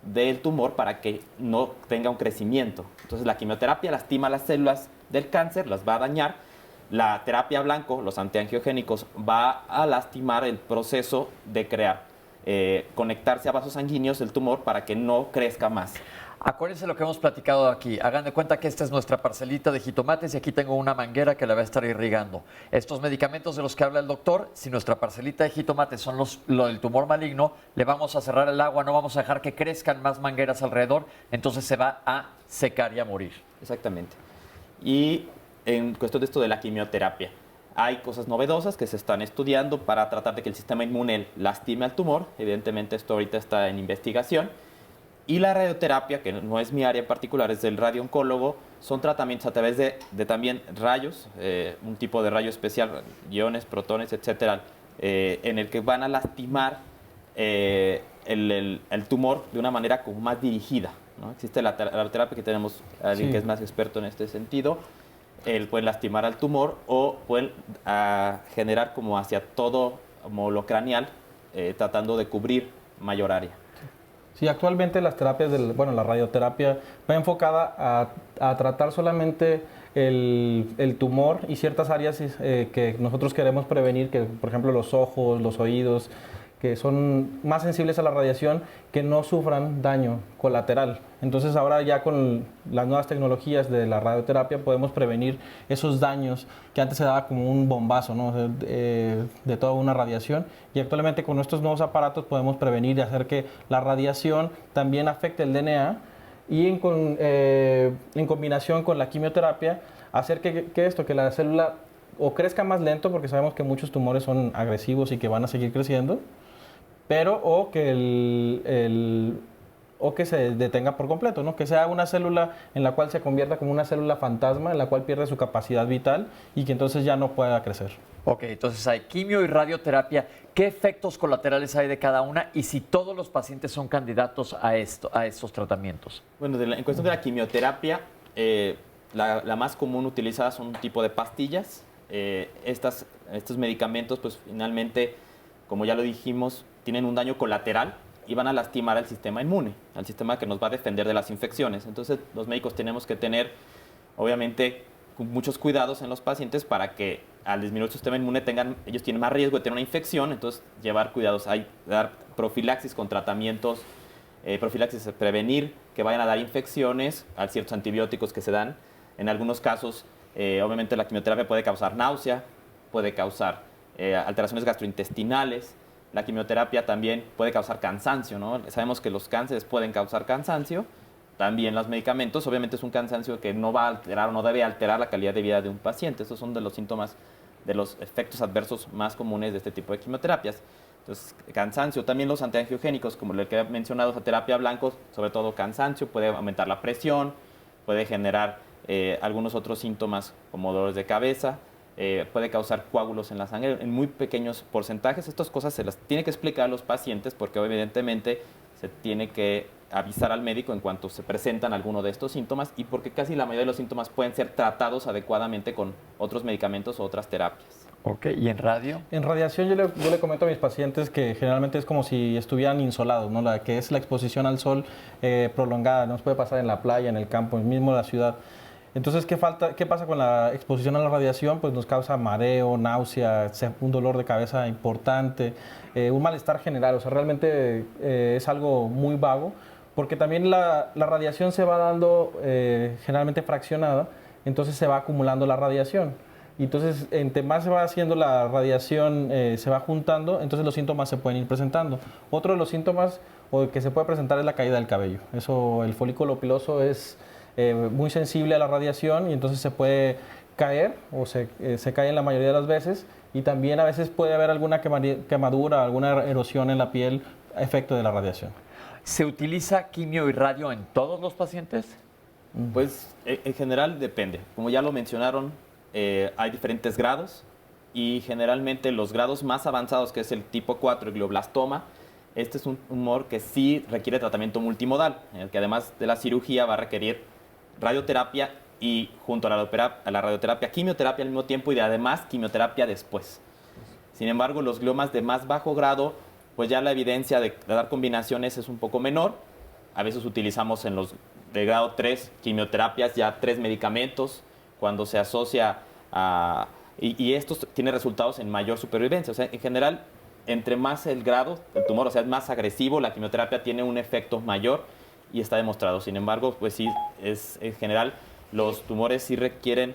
S7: del tumor para que no tenga un crecimiento. Entonces la quimioterapia lastima las células del cáncer, las va a dañar. La terapia blanco, los antiangiogénicos, va a lastimar el proceso de crear, conectarse a vasos sanguíneos del tumor para que no crezca más.
S2: Acuérdense lo que hemos platicado aquí. Hagan de cuenta que esta es nuestra parcelita de jitomates y aquí tengo una manguera que la va a estar irrigando. Estos medicamentos de los que habla el doctor, si nuestra parcelita de jitomates son lo del tumor maligno, le vamos a cerrar el agua, no vamos a dejar que crezcan más mangueras alrededor, entonces se va a secar y a morir.
S7: Exactamente. Y en cuestión de esto de la quimioterapia, hay cosas novedosas que se están estudiando para tratar de que el sistema inmune lastime al tumor. Evidentemente esto ahorita está en investigación. Y la radioterapia, que no es mi área en particular, es del radiooncólogo, son tratamientos a través de también rayos, un tipo de rayo especial, iones, protones, etcétera, en el que van a lastimar el tumor de una manera como más dirigida, ¿no? Existe la radioterapia, que tenemos a alguien que es más experto en este sentido. Pueden lastimar al tumor o pueden generar como hacia todo como lo craneal, tratando de cubrir mayor área.
S8: Sí, actualmente las terapias, la radioterapia va enfocada a tratar solamente el tumor y ciertas áreas que nosotros queremos prevenir, que por ejemplo los ojos, los oídos, que son más sensibles a la radiación, que no sufran daño colateral. Entonces ahora ya con las nuevas tecnologías de la radioterapia podemos prevenir esos daños que antes se daba como un bombazo, ¿no? de toda una radiación, y actualmente con estos nuevos aparatos podemos prevenir y hacer que la radiación también afecte el DNA, y en combinación con la quimioterapia hacer que la célula o crezca más lento, porque sabemos que muchos tumores son agresivos y que van a seguir creciendo, pero o que se detenga por completo, ¿no? Que sea una célula en la cual se convierta como una célula fantasma, en la cual pierde su capacidad vital y que entonces ya no pueda crecer.
S2: Ok, entonces hay quimio y radioterapia. ¿Qué efectos colaterales hay de cada una y si todos los pacientes son candidatos a estos tratamientos?
S7: Bueno, en cuestión de la quimioterapia, la más común utilizada son un tipo de pastillas. Estos medicamentos, pues finalmente, como ya lo dijimos, tienen un daño colateral y van a lastimar al sistema inmune, al sistema que nos va a defender de las infecciones. Entonces, los médicos tenemos que tener, obviamente, muchos cuidados en los pacientes para que al disminuir su sistema inmune ellos tienen más riesgo de tener una infección, entonces llevar cuidados, dar profilaxis con tratamientos, profilaxis, prevenir que vayan a dar infecciones, a ciertos antibióticos que se dan. En algunos casos, obviamente la quimioterapia puede causar náusea, puede causar alteraciones gastrointestinales. La quimioterapia también puede causar cansancio, ¿no? Sabemos que los cánceres pueden causar cansancio. También los medicamentos, obviamente es un cansancio que no va a alterar o no debe alterar la calidad de vida de un paciente. Estos son de los síntomas, de los efectos adversos más comunes de este tipo de quimioterapias. Entonces, cansancio. También los antiangiogénicos, como el que he mencionado, la terapia blanco, sobre todo cansancio, puede aumentar la presión, puede generar algunos otros síntomas como dolores de cabeza, puede causar coágulos en la sangre en muy pequeños porcentajes. Estas cosas se las tiene que explicar a los pacientes porque evidentemente se tiene que avisar al médico en cuanto se presentan alguno de estos síntomas y porque casi la mayoría de los síntomas pueden ser tratados adecuadamente con otros medicamentos o otras terapias.
S2: Ok, ¿y en radio?
S8: En radiación yo le comento a mis pacientes que generalmente es como si estuvieran insolados, ¿no? Que es la exposición al sol prolongada, nos puede pasar en la playa, en el campo, mismo en la ciudad. Entonces, ¿qué pasa con la exposición a la radiación? Pues nos causa mareo, náusea, un dolor de cabeza importante, un malestar general, o sea, realmente es algo muy vago, porque también la radiación se va dando generalmente fraccionada, entonces se va acumulando la radiación. Y entonces, entre más se va haciendo la radiación, se va juntando, entonces los síntomas se pueden ir presentando. Otro de los síntomas que se puede presentar es la caída del cabello. Eso, el folículo piloso es muy sensible a la radiación y entonces se puede caer o se cae en la mayoría de las veces y también a veces puede haber alguna quemadura, alguna erosión en la piel, efecto de la radiación.
S2: ¿Se utiliza quimio y radio en todos los pacientes?
S7: Pues en general depende. Como ya lo mencionaron, hay diferentes grados y generalmente los grados más avanzados, que es el tipo 4, el glioblastoma, este es un tumor que sí requiere tratamiento multimodal, en el que además de la cirugía va a requerir radioterapia y junto a la radioterapia, quimioterapia al mismo tiempo y además quimioterapia después. Sin embargo, los gliomas de más bajo grado, pues ya la evidencia de dar combinaciones es un poco menor. A veces utilizamos en los de grado 3 quimioterapias, ya 3 medicamentos, cuando se asocia a... Y esto tiene resultados en mayor supervivencia. O sea, en general, entre más el grado del tumor, o sea, es más agresivo, la quimioterapia tiene un efecto mayor y está demostrado. Sin embargo, pues sí, en general, los tumores sí requieren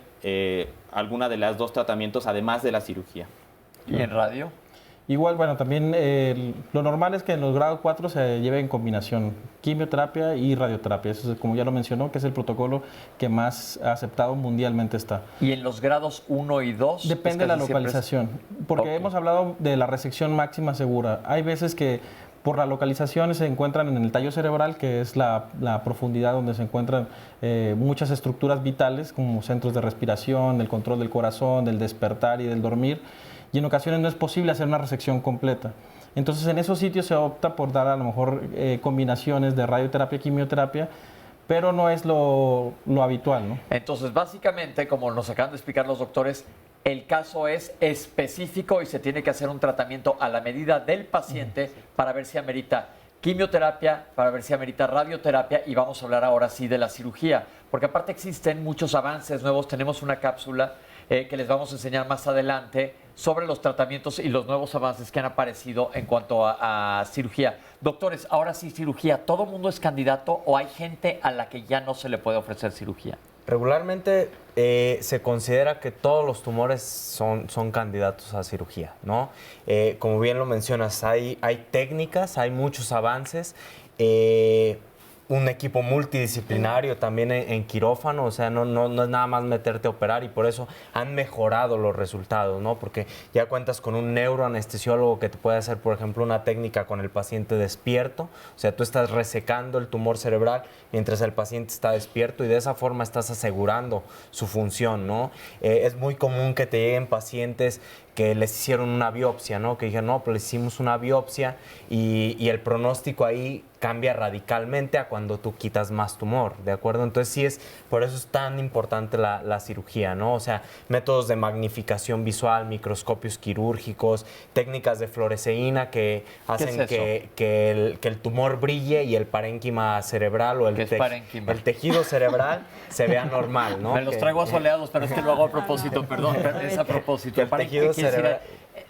S7: alguna de las dos tratamientos, además de la cirugía.
S2: ¿Y en radio?
S8: Igual, bueno, también lo normal es que en los grados 4 se lleve en combinación quimioterapia y radioterapia. Eso es, como ya lo mencionó, que es el protocolo que más aceptado mundialmente está.
S2: ¿Y en los grados 1 y 2?
S8: Depende de la localización, porque hemos hablado de la resección máxima segura. Hay veces que por la localización se encuentran en el tallo cerebral, que es la profundidad donde se encuentran muchas estructuras vitales, como centros de respiración, del control del corazón, del despertar y del dormir. Y en ocasiones no es posible hacer una resección completa. Entonces, en esos sitios se opta por dar a lo mejor combinaciones de radioterapia y quimioterapia, pero no es lo habitual, ¿no?
S2: Entonces, básicamente, como nos acaban de explicar los doctores, el caso es específico y se tiene que hacer un tratamiento a la medida del paciente para ver si amerita quimioterapia, para ver si amerita radioterapia y vamos a hablar ahora sí de la cirugía, porque aparte existen muchos avances nuevos. Tenemos una cápsula que les vamos a enseñar más adelante sobre los tratamientos y los nuevos avances que han aparecido en cuanto a cirugía. Doctores, ahora sí, cirugía, ¿todo mundo es candidato o hay gente a la que ya no se le puede ofrecer cirugía?
S5: Regularmente se considera que todos los tumores son candidatos a cirugía, ¿no? Como bien lo mencionas, hay técnicas, hay muchos avances. Un equipo multidisciplinario también en quirófano, o sea, no es nada más meterte a operar y por eso han mejorado los resultados, ¿no? Porque ya cuentas con un neuroanestesiólogo que te puede hacer, por ejemplo, una técnica con el paciente despierto, o sea, tú estás resecando el tumor cerebral mientras el paciente está despierto y de esa forma estás asegurando su función, ¿no? Es muy común que te lleguen pacientes que les hicieron una biopsia, ¿no? Que dijeron, no, pues les hicimos una biopsia y el pronóstico ahí cambia radicalmente a cuando tú quitas más tumor, ¿de acuerdo? Entonces sí por eso es tan importante la cirugía, ¿no? O sea, métodos de magnificación visual, microscopios quirúrgicos, técnicas de fluoresceína que hacen que el tumor brille y el parénquima cerebral o el tejido cerebral se vea normal, ¿no?
S2: Me los traigo asoleados, pero es que lo hago a propósito, perdón, es a propósito.
S5: El tejido cerebral.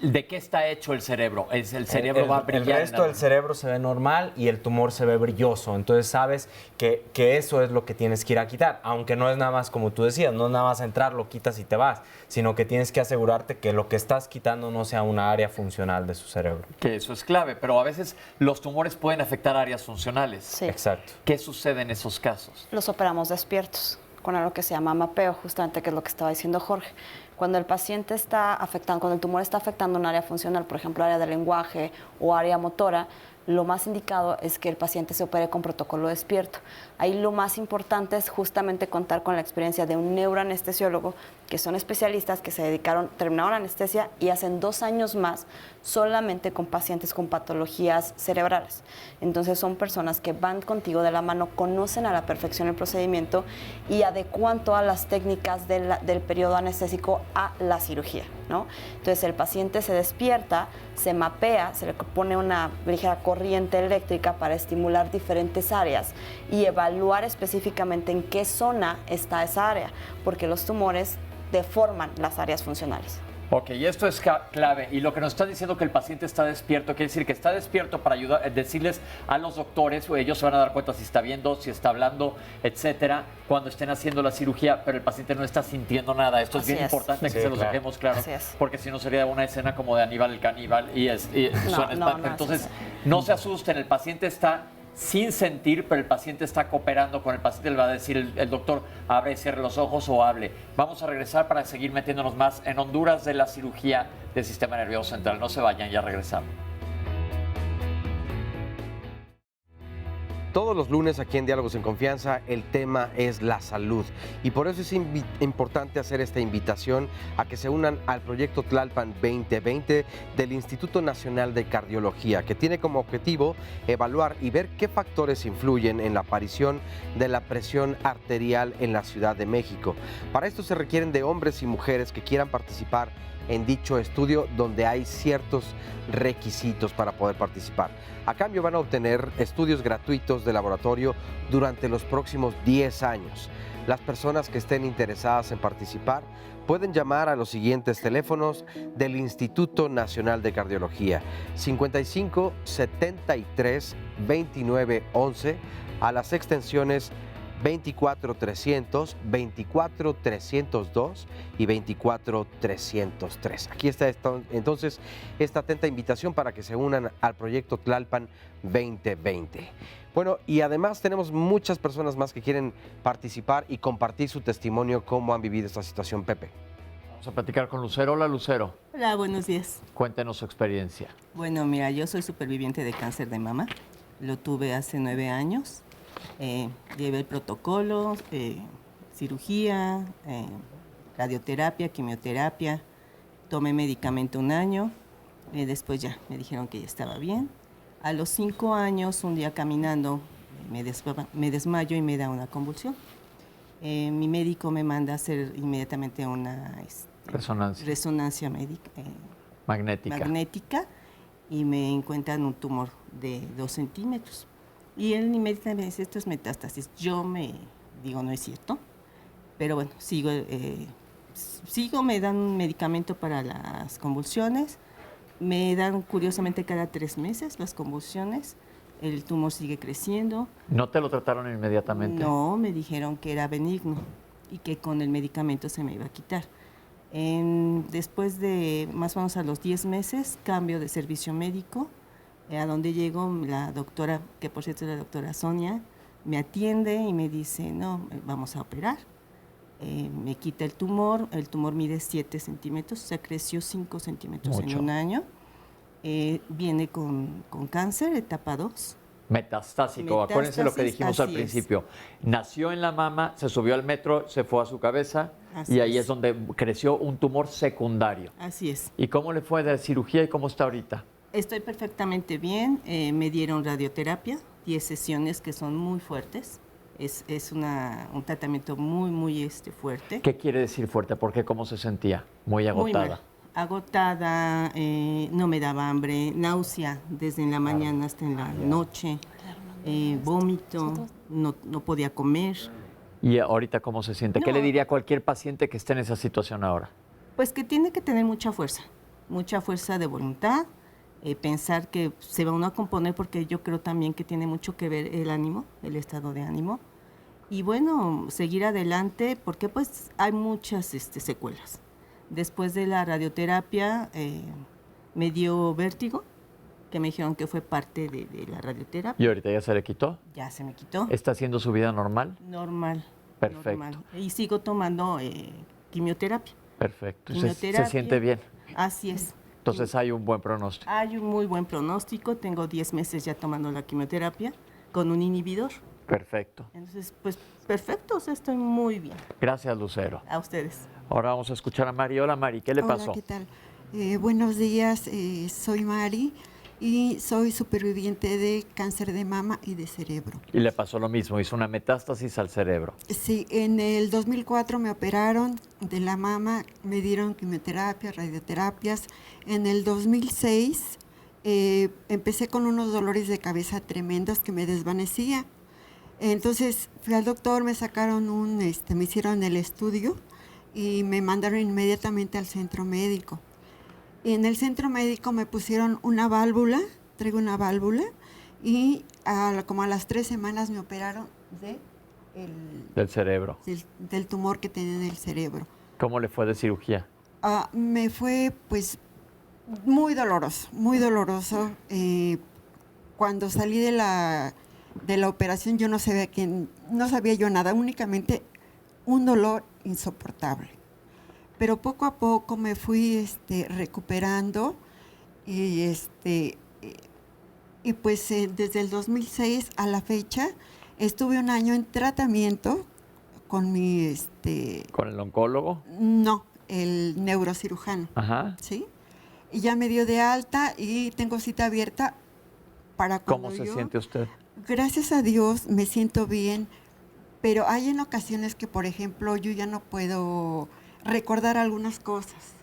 S2: ¿De qué está hecho el cerebro? El cerebro va a brillar.
S5: El resto del cerebro se ve normal y el tumor se ve brilloso. Entonces sabes que eso es lo que tienes que ir a quitar. Aunque no es nada más como tú decías, no es nada más entrar, lo quitas y te vas. Sino que tienes que asegurarte que lo que estás quitando no sea una área funcional de su cerebro.
S2: Que eso es clave, pero a veces los tumores pueden afectar áreas funcionales.
S6: Sí.
S5: Exacto.
S2: ¿Qué sucede en esos casos?
S6: Los operamos despiertos, con algo que se llama mapeo, justamente, que es lo que estaba diciendo Jorge. Cuando el paciente está afectando, cuando el tumor está afectando un área funcional, por ejemplo, área del lenguaje o área motora, lo más indicado es que el paciente se opere con protocolo despierto. Ahí lo más importante es justamente contar con la experiencia de un neuroanestesiólogo, que son especialistas que se dedicaron, terminaron la anestesia y hacen 2 años más solamente con pacientes con patologías cerebrales. Entonces son personas que van contigo de la mano, conocen a la perfección el procedimiento y adecuan todas las técnicas del periodo anestésico a la cirugía, ¿no? Entonces el paciente se despierta, se mapea, se le pone una ligera corriente eléctrica para estimular diferentes áreas y evaluar específicamente en qué zona está esa área, porque los tumores deforman las áreas funcionales.
S2: Ok, y esto es clave. Y lo que nos está diciendo que el paciente está despierto, quiere decir que está despierto para ayudar, decirles a los doctores, o ellos se van a dar cuenta si está viendo, si está hablando, etcétera, cuando estén haciendo la cirugía, pero el paciente no está sintiendo nada. Esto es bien importante que se los dejemos claro, porque si no sería una escena como de Aníbal el caníbal y suena espantoso. Entonces, no se asusten, el paciente está sin sentir, pero el paciente está cooperando con el paciente, le va a decir el doctor, abre y cierre los ojos o hable. Vamos a regresar para seguir metiéndonos más en Honduras de la cirugía del sistema nervioso central. No se vayan, ya regresamos.
S3: Todos los lunes aquí en Diálogos en Confianza el tema es la salud y por eso es importante hacer esta invitación a que se unan al proyecto Tlalpan 2020 del Instituto Nacional de Cardiología, que tiene como objetivo evaluar y ver qué factores influyen en la aparición de la presión arterial en la Ciudad de México. Para esto se requieren de hombres y mujeres que quieran participar en dicho estudio, donde hay ciertos requisitos para poder participar. A cambio van a obtener estudios gratuitos de laboratorio durante los próximos 10 años. Las personas que estén interesadas en participar pueden llamar a los siguientes teléfonos del Instituto Nacional de Cardiología: 55 73 29 11, a las extensiones 24300, 24302 y 24303. Aquí está entonces esta atenta invitación para que se unan al proyecto Tlalpan 2020. Bueno, y además tenemos muchas personas más que quieren participar y compartir su testimonio, cómo han vivido esta situación. Pepe.
S2: Vamos a platicar con Lucero. Hola, Lucero.
S14: Hola, buenos días.
S2: Cuéntenos su experiencia.
S14: Bueno, mira, yo soy superviviente de cáncer de mama. Lo tuve hace 9 años. Llevé el protocolo, cirugía, radioterapia, quimioterapia, tomé medicamento 1 año, después ya me dijeron que ya estaba bien. A los 5 años, un día caminando, me desmayo y me da una convulsión. Mi médico me manda a hacer inmediatamente una resonancia magnética y me encuentran un tumor de 2 centímetros. Y él inmediatamente me dice, esto es metástasis. Yo me digo, no es cierto, pero bueno, sigo, me dan un medicamento para las convulsiones, me dan curiosamente cada 3 meses las convulsiones, el tumor sigue creciendo.
S2: ¿No te lo trataron inmediatamente?
S14: No, me dijeron que era benigno y que con el medicamento se me iba a quitar. Después de más o menos a los 10 meses, cambio de servicio médico. A donde llego, la doctora, que por cierto es la doctora Sonia, me atiende y me dice, no, vamos a operar. Me quita el tumor mide 7 centímetros, o sea, creció 5 centímetros en 1 año. Viene con cáncer, etapa 2.
S2: Metastásico, acuérdense lo que dijimos al principio. Nació en la mama, se subió al metro, se fue a su cabeza y ahí es donde creció un tumor secundario.
S14: Así es.
S2: ¿Y cómo le fue de cirugía y cómo está ahorita?
S14: Estoy perfectamente bien, me dieron radioterapia, 10 sesiones que son muy fuertes, es un tratamiento muy fuerte.
S2: ¿Qué quiere decir fuerte? ¿Por qué? ¿Cómo se sentía? Muy agotada.
S14: Muy mal. Agotada, no me daba hambre, náusea desde en la mañana hasta en la noche, vómito, no podía comer.
S2: ¿Y ahorita cómo se siente? ¿Qué le diría a cualquier paciente que esté en esa situación ahora?
S14: Pues que tiene que tener mucha fuerza de voluntad. Pensar que se va uno a componer, porque yo creo también que tiene mucho que ver el ánimo, el estado de ánimo. Y bueno, seguir adelante, porque pues hay muchas secuelas. Después de la radioterapia me dio vértigo, que me dijeron que fue parte de la radioterapia.
S2: ¿Y ahorita ya se le quitó?
S14: Ya se me quitó.
S2: ¿Está haciendo su vida normal?
S14: Normal.
S2: Perfecto.
S14: Normal. Y sigo tomando quimioterapia.
S2: Perfecto.
S14: quimioterapia.
S2: ¿Se siente bien?
S14: Así es.
S2: Entonces hay un buen pronóstico.
S14: Hay un muy buen pronóstico. Tengo 10 meses ya tomando la quimioterapia con un inhibidor.
S2: Perfecto.
S14: Entonces, pues perfecto, o sea, estoy muy bien.
S2: Gracias, Lucero.
S14: A ustedes.
S2: Ahora vamos a escuchar a Mari. Hola, Mari, ¿qué le pasó?
S15: Hola, ¿qué tal? Buenos días, soy Mari y soy superviviente de cáncer de mama y de cerebro.
S2: Y le pasó lo mismo, hizo una metástasis al cerebro.
S15: Sí, en el 2004 me operaron de la mama, me dieron quimioterapia, radioterapias. En el 2006 empecé con unos dolores de cabeza tremendos que me desvanecía. Entonces fui al doctor, me sacaron me hicieron el estudio y me mandaron inmediatamente al centro médico. Y en el centro médico me pusieron una válvula, traigo una válvula, y como a las 3 semanas me operaron
S2: del cerebro.
S15: Del tumor que tenía en el cerebro.
S2: ¿Cómo le fue de cirugía?
S15: Me fue pues muy doloroso, muy doloroso. Cuando salí de la operación yo no sabía yo nada, únicamente un dolor insoportable. Pero poco a poco me fui recuperando y pues desde el 2006 a la fecha estuve un año en tratamiento con mi
S2: ¿Con el oncólogo?
S15: No, el neurocirujano.
S2: Ajá.
S15: ¿Sí? Y ya me dio de alta y tengo cita abierta para cuando
S2: ¿Cómo se siente usted?
S15: Gracias a Dios me siento bien, pero hay en ocasiones que, por ejemplo, yo ya no puedo recordar algunas cosas.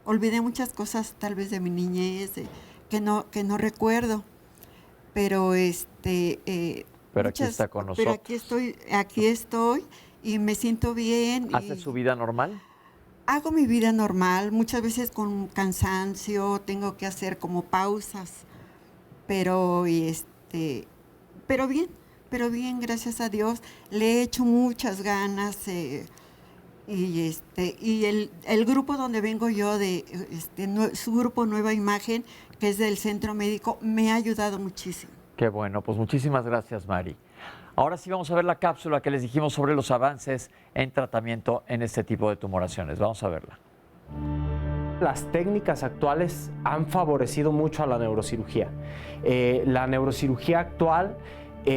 S15: Olvidé muchas cosas tal vez de mi niñez que no recuerdo, pero
S2: pero aquí está con nosotros.
S15: Pero aquí estoy y me siento bien.
S2: ¿Hace su vida normal?
S15: Hago mi vida normal, muchas veces con cansancio, tengo que hacer como pausas, pero bien, gracias a Dios. Le he hecho muchas ganas y el grupo donde vengo yo su grupo Nueva Imagen, que es del centro médico, me ha ayudado muchísimo.
S2: Qué bueno, pues muchísimas gracias, Mari. Ahora sí vamos a ver la cápsula que les dijimos sobre los avances en tratamiento en este tipo de tumoraciones. Vamos a verla.
S4: Las técnicas actuales han favorecido mucho a la neurocirugía. La neurocirugía actual,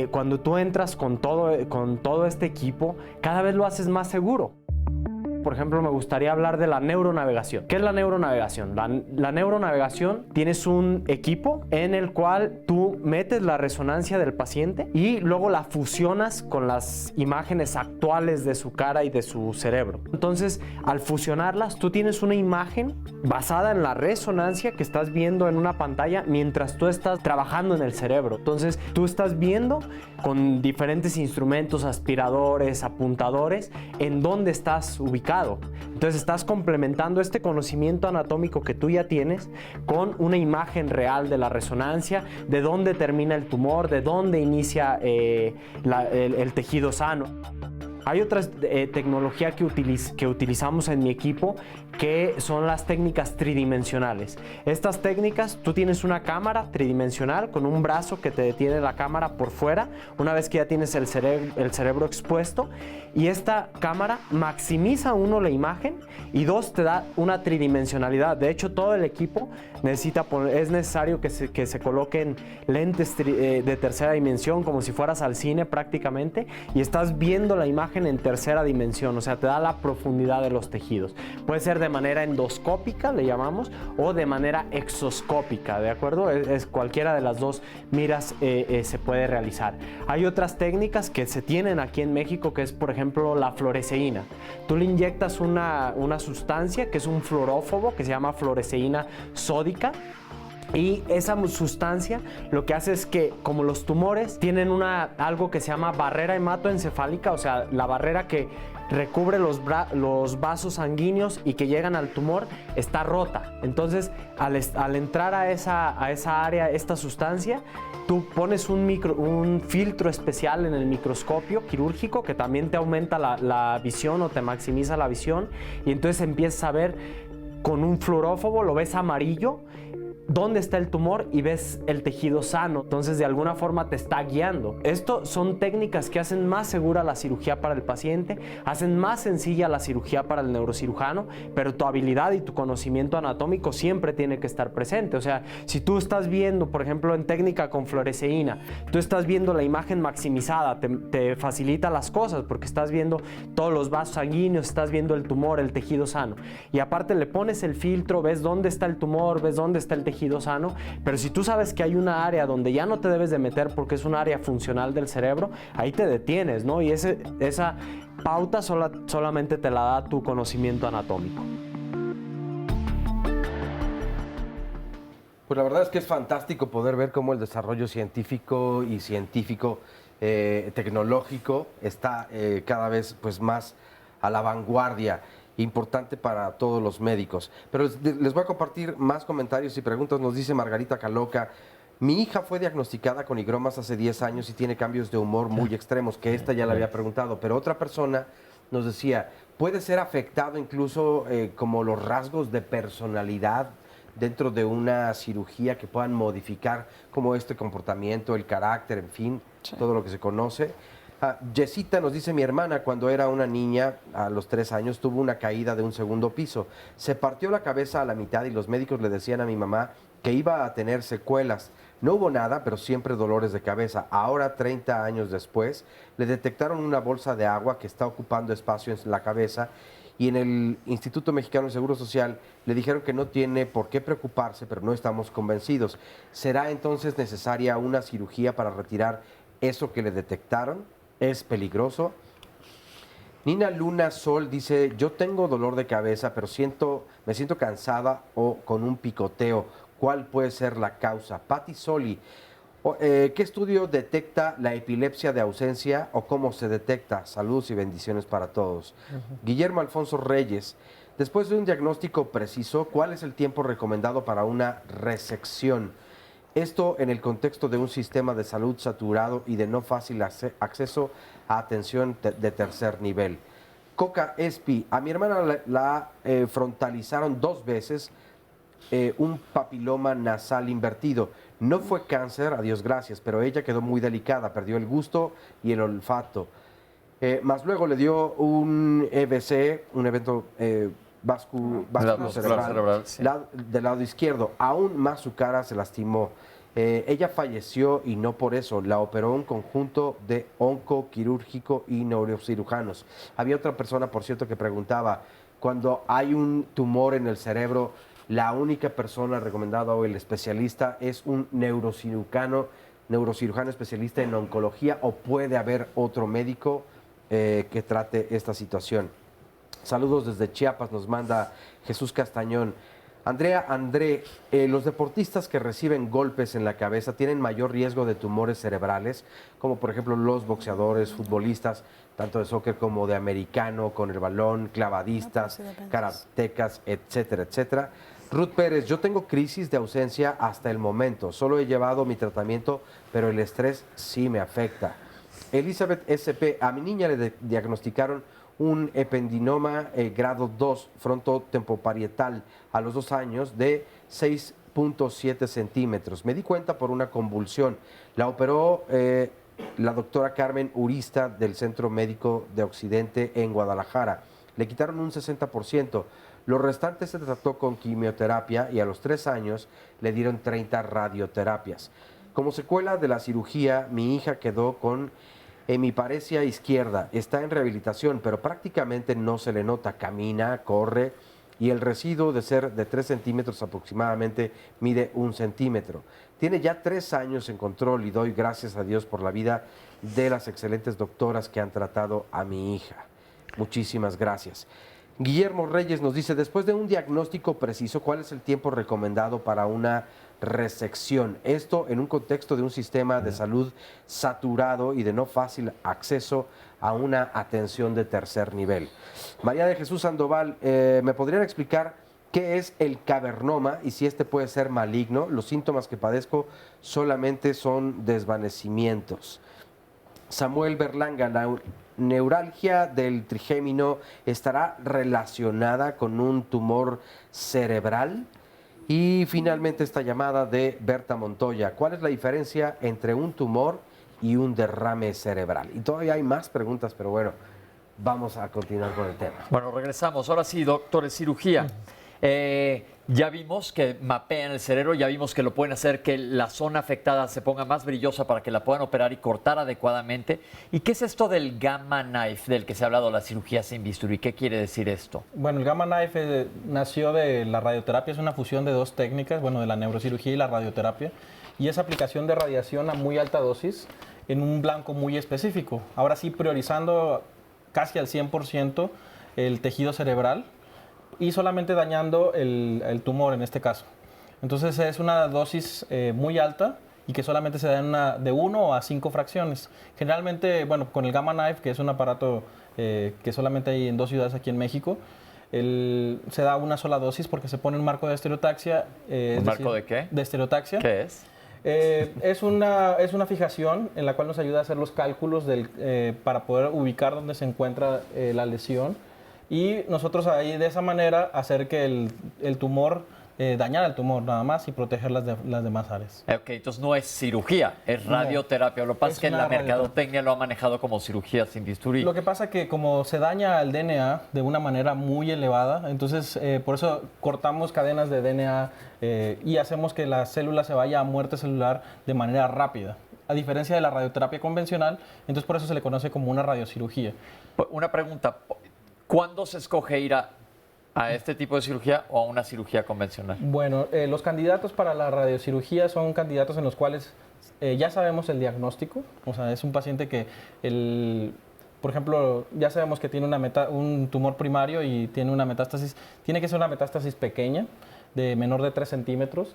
S4: cuando tú entras con todo este equipo, cada vez lo haces más seguro. Por ejemplo, me gustaría hablar de la neuronavegación. ¿Qué es la neuronavegación? La neuronavegación, tienes un equipo en el cual tú metes la resonancia del paciente y luego la fusionas con las imágenes actuales de su cara y de su cerebro. Entonces, al fusionarlas, tú tienes una imagen basada en la resonancia que estás viendo en una pantalla mientras tú estás trabajando en el cerebro. Entonces, tú estás viendo con diferentes instrumentos, aspiradores, apuntadores, en dónde estás ubicado. Entonces estás complementando este conocimiento anatómico que tú ya tienes con una imagen real de la resonancia, de dónde termina el tumor, de dónde inicia el tejido sano. Hay otra tecnología que utilizamos en mi equipo, que son las técnicas tridimensionales. Estas técnicas, tú tienes una cámara tridimensional con un brazo que te detiene la cámara por fuera, una vez que ya tienes el cerebro expuesto, y esta cámara maximiza, uno, la imagen, y dos, te da una tridimensionalidad. De hecho, todo el equipo es necesario que se coloquen lentes de tercera dimensión, como si fueras al cine prácticamente, y estás viendo la imagen en tercera dimensión, o sea, te da la profundidad de los tejidos. Puede ser de manera endoscópica, le llamamos, o de manera exoscópica, ¿de acuerdo? Es cualquiera de las dos miras se puede realizar. Hay otras técnicas que se tienen aquí en México, que es, por ejemplo, la fluoresceína. Tú le inyectas una sustancia que es un fluorófobo, que se llama fluoresceína sódica. Y esa sustancia lo que hace es que, como los tumores tienen algo que se llama barrera hematoencefálica, o sea, la barrera que recubre los vasos sanguíneos y que llegan al tumor, está rota. Entonces, al entrar a esa área, esta sustancia, tú pones un filtro especial en el microscopio quirúrgico que también te aumenta la visión o te maximiza la visión, y entonces empiezas a ver con un fluorófobo, lo ves amarillo. dónde está el tumor y ves el tejido sano. Entonces, de alguna forma te está guiando. Esto son técnicas que hacen más segura la cirugía para el paciente, hacen más sencilla la cirugía para el neurocirujano, pero tu habilidad y tu conocimiento anatómico siempre tiene que estar presente. O sea, si tú estás viendo, por ejemplo, en técnica con fluoresceína, tú estás viendo la imagen maximizada, te facilita las cosas porque estás viendo todos los vasos sanguíneos, estás viendo el tumor, el tejido sano. Y aparte le pones el filtro, ves dónde está el tumor, ves dónde está el tejido sano, pero si tú sabes que hay una área donde ya no te debes de meter porque es un área funcional del cerebro, ahí te detienes, ¿no? Y esa pauta solamente te la da tu conocimiento anatómico.
S3: Pues la verdad es que es fantástico poder ver cómo el desarrollo científico y tecnológico está cada vez pues, más a la vanguardia. Importante para todos los médicos. Pero les voy a compartir más comentarios y preguntas. Nos dice Margarita Caloca: mi hija fue diagnosticada con higromas hace 10 años y tiene cambios de humor muy extremos, que esta ya la había preguntado, pero otra persona nos decía, ¿puede ser afectado incluso como los rasgos de personalidad dentro de una cirugía que puedan modificar como este comportamiento, el carácter, en fin, todo lo que se conoce? Jessita nos dice, mi hermana cuando era una niña, a los 3 años, tuvo una caída de un segundo piso. Se partió la cabeza a la mitad y los médicos le decían a mi mamá que iba a tener secuelas. No hubo nada, pero siempre dolores de cabeza. Ahora, 30 años después, le detectaron una bolsa de agua que está ocupando espacio en la cabeza y en el Instituto Mexicano de Seguro Social le dijeron que no tiene por qué preocuparse, pero no estamos convencidos. ¿Será entonces necesaria una cirugía para retirar eso que le detectaron? ¿Es peligroso? Nina Luna Sol dice, yo tengo dolor de cabeza, pero me siento cansada o con un picoteo. ¿Cuál puede ser la causa? Patti Soli, ¿qué estudio detecta la epilepsia de ausencia o cómo se detecta? Saludos y bendiciones para todos. Guillermo Alfonso Reyes, después de un diagnóstico preciso, ¿cuál es el tiempo recomendado para una resección? Esto en el contexto de un sistema de salud saturado y de no fácil acceso a atención de tercer nivel. Coca Espi, a mi hermana la frontalizaron 2 veces un papiloma nasal invertido. No fue cáncer, a Dios gracias, pero ella quedó muy delicada, perdió el gusto y el olfato. Más luego le dio un EBC, un evento vasculocerebral
S2: sí.
S3: Del lado izquierdo. Aún más su cara se lastimó. Ella falleció y no por eso. La operó un conjunto de oncoquirúrgico y neurocirujanos. Había otra persona, por cierto, que preguntaba, cuando hay un tumor en el cerebro, la única persona recomendada o el especialista es un neurocirujano especialista en oncología, o puede haber otro médico que trate esta situación. Saludos desde Chiapas, nos manda Jesús Castañón. Andrea André, los deportistas que reciben golpes en la cabeza tienen mayor riesgo de tumores cerebrales, como por ejemplo los boxeadores, futbolistas, tanto de soccer como de americano, con el balón, clavadistas, karatecas, etcétera, etcétera. Ruth Pérez, yo tengo crisis de ausencia hasta el momento, solo he llevado mi tratamiento, pero el estrés sí me afecta. Elizabeth SP, a mi niña le diagnosticaron un ependinoma grado 2 frontotempoparietal a los 2 años de 6.7 centímetros. Me di cuenta por una convulsión. La operó la doctora Carmen Urista del Centro Médico de Occidente en Guadalajara. Le quitaron un 60%. Lo restante se trató con quimioterapia y a los 3 años le dieron 30 radioterapias. Como secuela de la cirugía, mi hija quedó con hemiparesia izquierda. Está en rehabilitación, pero prácticamente no se le nota. Camina, corre y el residuo de ser de 3 centímetros aproximadamente mide 1 centímetro. Tiene ya 3 años en control y doy gracias a Dios por la vida de las excelentes doctoras que han tratado a mi hija. Muchísimas gracias. Guillermo Reyes nos dice, después de un diagnóstico preciso, ¿cuál es el tiempo recomendado para una resección? Esto en un contexto de un sistema de salud saturado y de no fácil acceso a una atención de tercer nivel. María de Jesús Sandoval, ¿me podrían explicar qué es el cavernoma y si este puede ser maligno? Los síntomas que padezco solamente son desvanecimientos. Samuel Berlanga, la neuralgia del trigémino estará relacionada con un tumor cerebral. Y finalmente esta llamada de Berta Montoya. ¿Cuál es la diferencia entre un tumor y un derrame cerebral? Y todavía hay más preguntas, pero bueno, vamos a continuar con el tema.
S2: Bueno, regresamos. Ahora sí, doctor, es cirugía. Ya vimos que mapean el cerebro, ya vimos que lo pueden hacer que la zona afectada se ponga más brillosa para que la puedan operar y cortar adecuadamente. ¿Y qué es esto del Gamma Knife del que se ha hablado, la cirugía sin bisturí? ¿Qué quiere decir esto?
S8: Bueno, el Gamma Knife nació de la radioterapia, es una fusión de dos técnicas, bueno, de la neurocirugía y la radioterapia, y es aplicación de radiación a muy alta dosis en un blanco muy específico. Ahora sí, priorizando casi al 100% el tejido cerebral, y solamente dañando el tumor en este caso. Entonces es una dosis muy alta y que solamente se da de 1 a 5 fracciones. Generalmente, bueno, con el Gamma Knife, que es un aparato que solamente hay en 2 ciudades aquí en México, se da una sola dosis porque se pone un marco de estereotaxia.
S2: ¿Un marco de qué?
S8: De estereotaxia.
S2: ¿Qué es?
S8: Es una fijación en la cual nos ayuda a hacer los cálculos para poder ubicar dónde se encuentra la lesión. Y nosotros ahí de esa manera hacer que el tumor, dañar el tumor nada más y proteger las demás áreas.
S2: Ok, entonces no es cirugía, es radioterapia. Lo que pasa es que la mercadotecnia lo ha manejado como cirugía sin bisturí.
S8: Lo que pasa es que como se daña el DNA de una manera muy elevada, entonces por eso cortamos cadenas de DNA y hacemos que la célula se vaya a muerte celular de manera rápida. A diferencia de la radioterapia convencional, entonces por eso se le conoce como una radiocirugía.
S2: Una pregunta. ¿Cuándo se escoge ir a este tipo de cirugía o a una cirugía convencional?
S8: Bueno, los candidatos para la radiocirugía son candidatos en los cuales ya sabemos el diagnóstico. O sea, es un paciente que, por ejemplo, ya sabemos que tiene un tumor primario y tiene una metástasis. Tiene que ser una metástasis pequeña, de menor de 3 centímetros.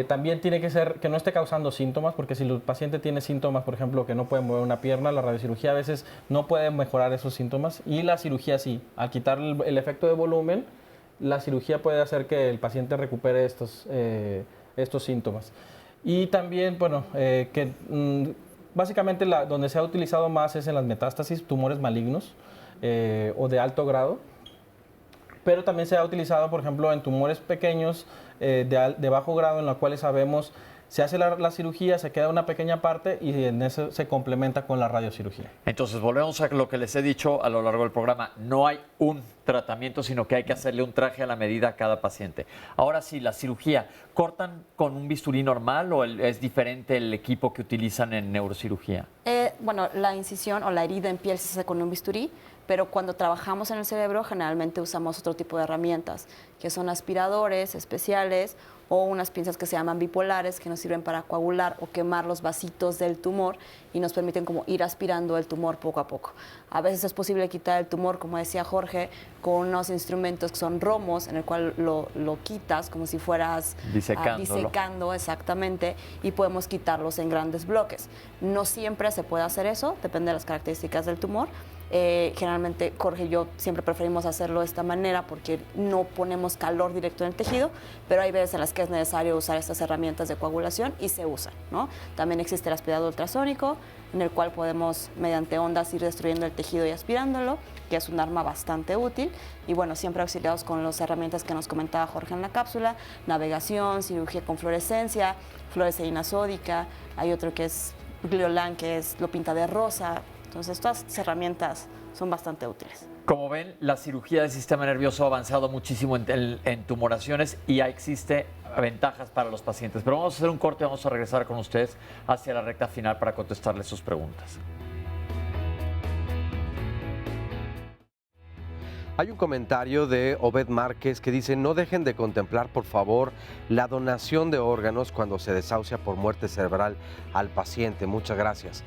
S8: También tiene que ser que no esté causando síntomas, porque si el paciente tiene síntomas, por ejemplo, que no puede mover una pierna, la radiocirugía a veces no puede mejorar esos síntomas, y la cirugía sí. Al quitar el efecto de volumen, la cirugía puede hacer que el paciente recupere estos síntomas. Y también, bueno, básicamente donde se ha utilizado más es en las metástasis, tumores malignos o de alto grado, pero también se ha utilizado, por ejemplo, en tumores pequeños de bajo grado, en los cuales sabemos, se hace la cirugía, se queda una pequeña parte y en eso se complementa con la radiocirugía.
S2: Entonces, volvemos a lo que les he dicho a lo largo del programa. No hay un tratamiento, sino que hay que hacerle un traje a la medida a cada paciente. Ahora sí, la cirugía, ¿cortan con un bisturí normal o es diferente el equipo que utilizan en neurocirugía?
S6: Bueno, la incisión o la herida en piel se hace con un bisturí, pero cuando trabajamos en el cerebro generalmente usamos otro tipo de herramientas, que son aspiradores especiales o unas pinzas que se llaman bipolares, que nos sirven para coagular o quemar los vasitos del tumor y nos permiten como ir aspirando el tumor poco a poco. A veces es posible quitar el tumor, como decía Jorge, con unos instrumentos que son romos, en el cual lo quitas como si fueras disecando exactamente, y podemos quitarlos en grandes bloques. No siempre se puede hacer eso, depende de las características del tumor. Generalmente Jorge y yo siempre preferimos hacerlo de esta manera porque no ponemos calor directo en el tejido, pero hay veces en las que es necesario usar estas herramientas de coagulación y se usan, ¿no? También existe el aspirador ultrasónico, en el cual podemos mediante ondas ir destruyendo el tejido y aspirándolo, que es un arma bastante útil, y bueno, siempre auxiliados con las herramientas que nos comentaba Jorge en la cápsula: navegación, cirugía con fluorescencia, fluoresceína sódica, hay otro que es Gliolan, que lo pinta de rosa. Entonces, todas estas herramientas son bastante útiles.
S2: Como ven, la cirugía del sistema nervioso ha avanzado muchísimo en tumoraciones y existe ventajas para los pacientes. Pero vamos a hacer un corte y vamos a regresar con ustedes hacia la recta final para contestarles sus preguntas.
S3: Hay un comentario de Obed Márquez que dice: no dejen de contemplar, por favor, la donación de órganos cuando se desahucia por muerte cerebral al paciente. Muchas gracias.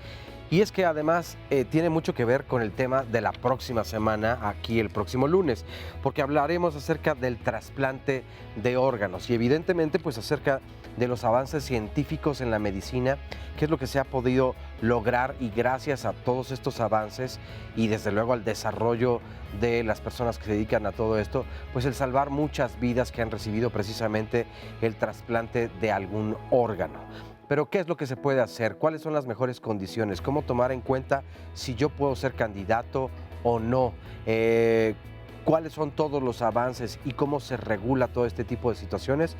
S3: Y es que además tiene mucho que ver con el tema de la próxima semana, aquí el próximo lunes, porque hablaremos acerca del trasplante de órganos y evidentemente pues acerca de los avances científicos en la medicina, qué es lo que se ha podido lograr, y gracias a todos estos avances y desde luego al desarrollo de las personas que se dedican a todo esto, pues el salvar muchas vidas que han recibido precisamente el trasplante de algún órgano. Pero ¿qué es lo que se puede hacer? ¿Cuáles son las mejores condiciones? ¿Cómo tomar en cuenta si yo puedo ser candidato o no? cuáles son todos los avances y cómo se regula todo este tipo de situaciones.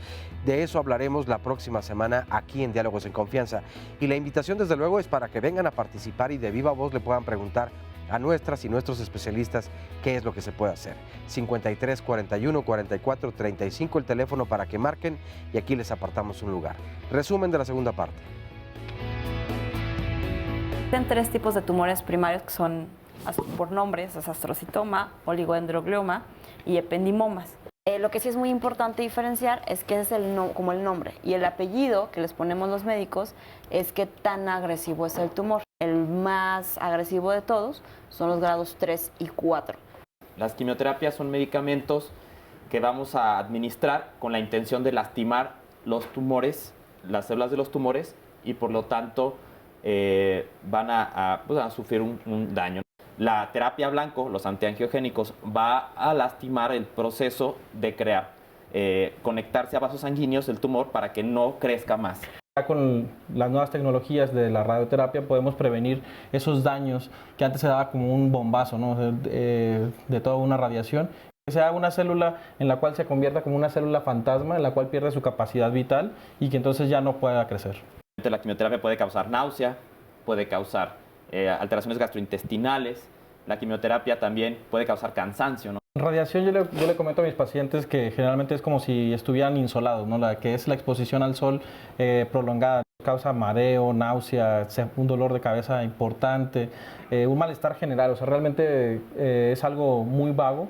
S3: De eso hablaremos la próxima semana aquí en Diálogos en Confianza. Y la invitación desde luego es para que vengan a participar y de viva voz le puedan preguntar a nuestras y nuestros especialistas qué es lo que se puede hacer. 53 41 44 35 el teléfono para que marquen y aquí les apartamos un lugar. Resumen de la segunda parte.
S6: Existen 3 tipos de tumores primarios que son por nombres, es astrocitoma, oligodendroglioma y ependimomas. Lo que sí es muy importante diferenciar es que es como el nombre y el apellido que les ponemos los médicos es qué tan agresivo es el tumor. El más agresivo de todos son los grados 3 y 4.
S7: Las quimioterapias son medicamentos que vamos a administrar con la intención de lastimar los tumores, las células de los tumores y por lo tanto van a sufrir un daño. La terapia blanco, los antiangiogénicos, va a lastimar el proceso de crear, conectarse a vasos sanguíneos del tumor para que no crezca más.
S8: Con las nuevas tecnologías de la radioterapia podemos prevenir esos daños que antes se daba como un bombazo, ¿no? de toda una radiación. Que sea una célula en la cual se convierta como una célula fantasma, en la cual pierde su capacidad vital y que entonces ya no pueda crecer.
S7: La quimioterapia puede causar náusea, puede causar alteraciones gastrointestinales. La quimioterapia también puede causar cansancio, ¿no?
S8: Radiación yo le comento a mis pacientes que generalmente es como si estuvieran insolados, ¿no? Que es la exposición al sol prolongada. Causa mareo, náusea, un dolor de cabeza importante, un malestar general. O sea, realmente es algo muy vago.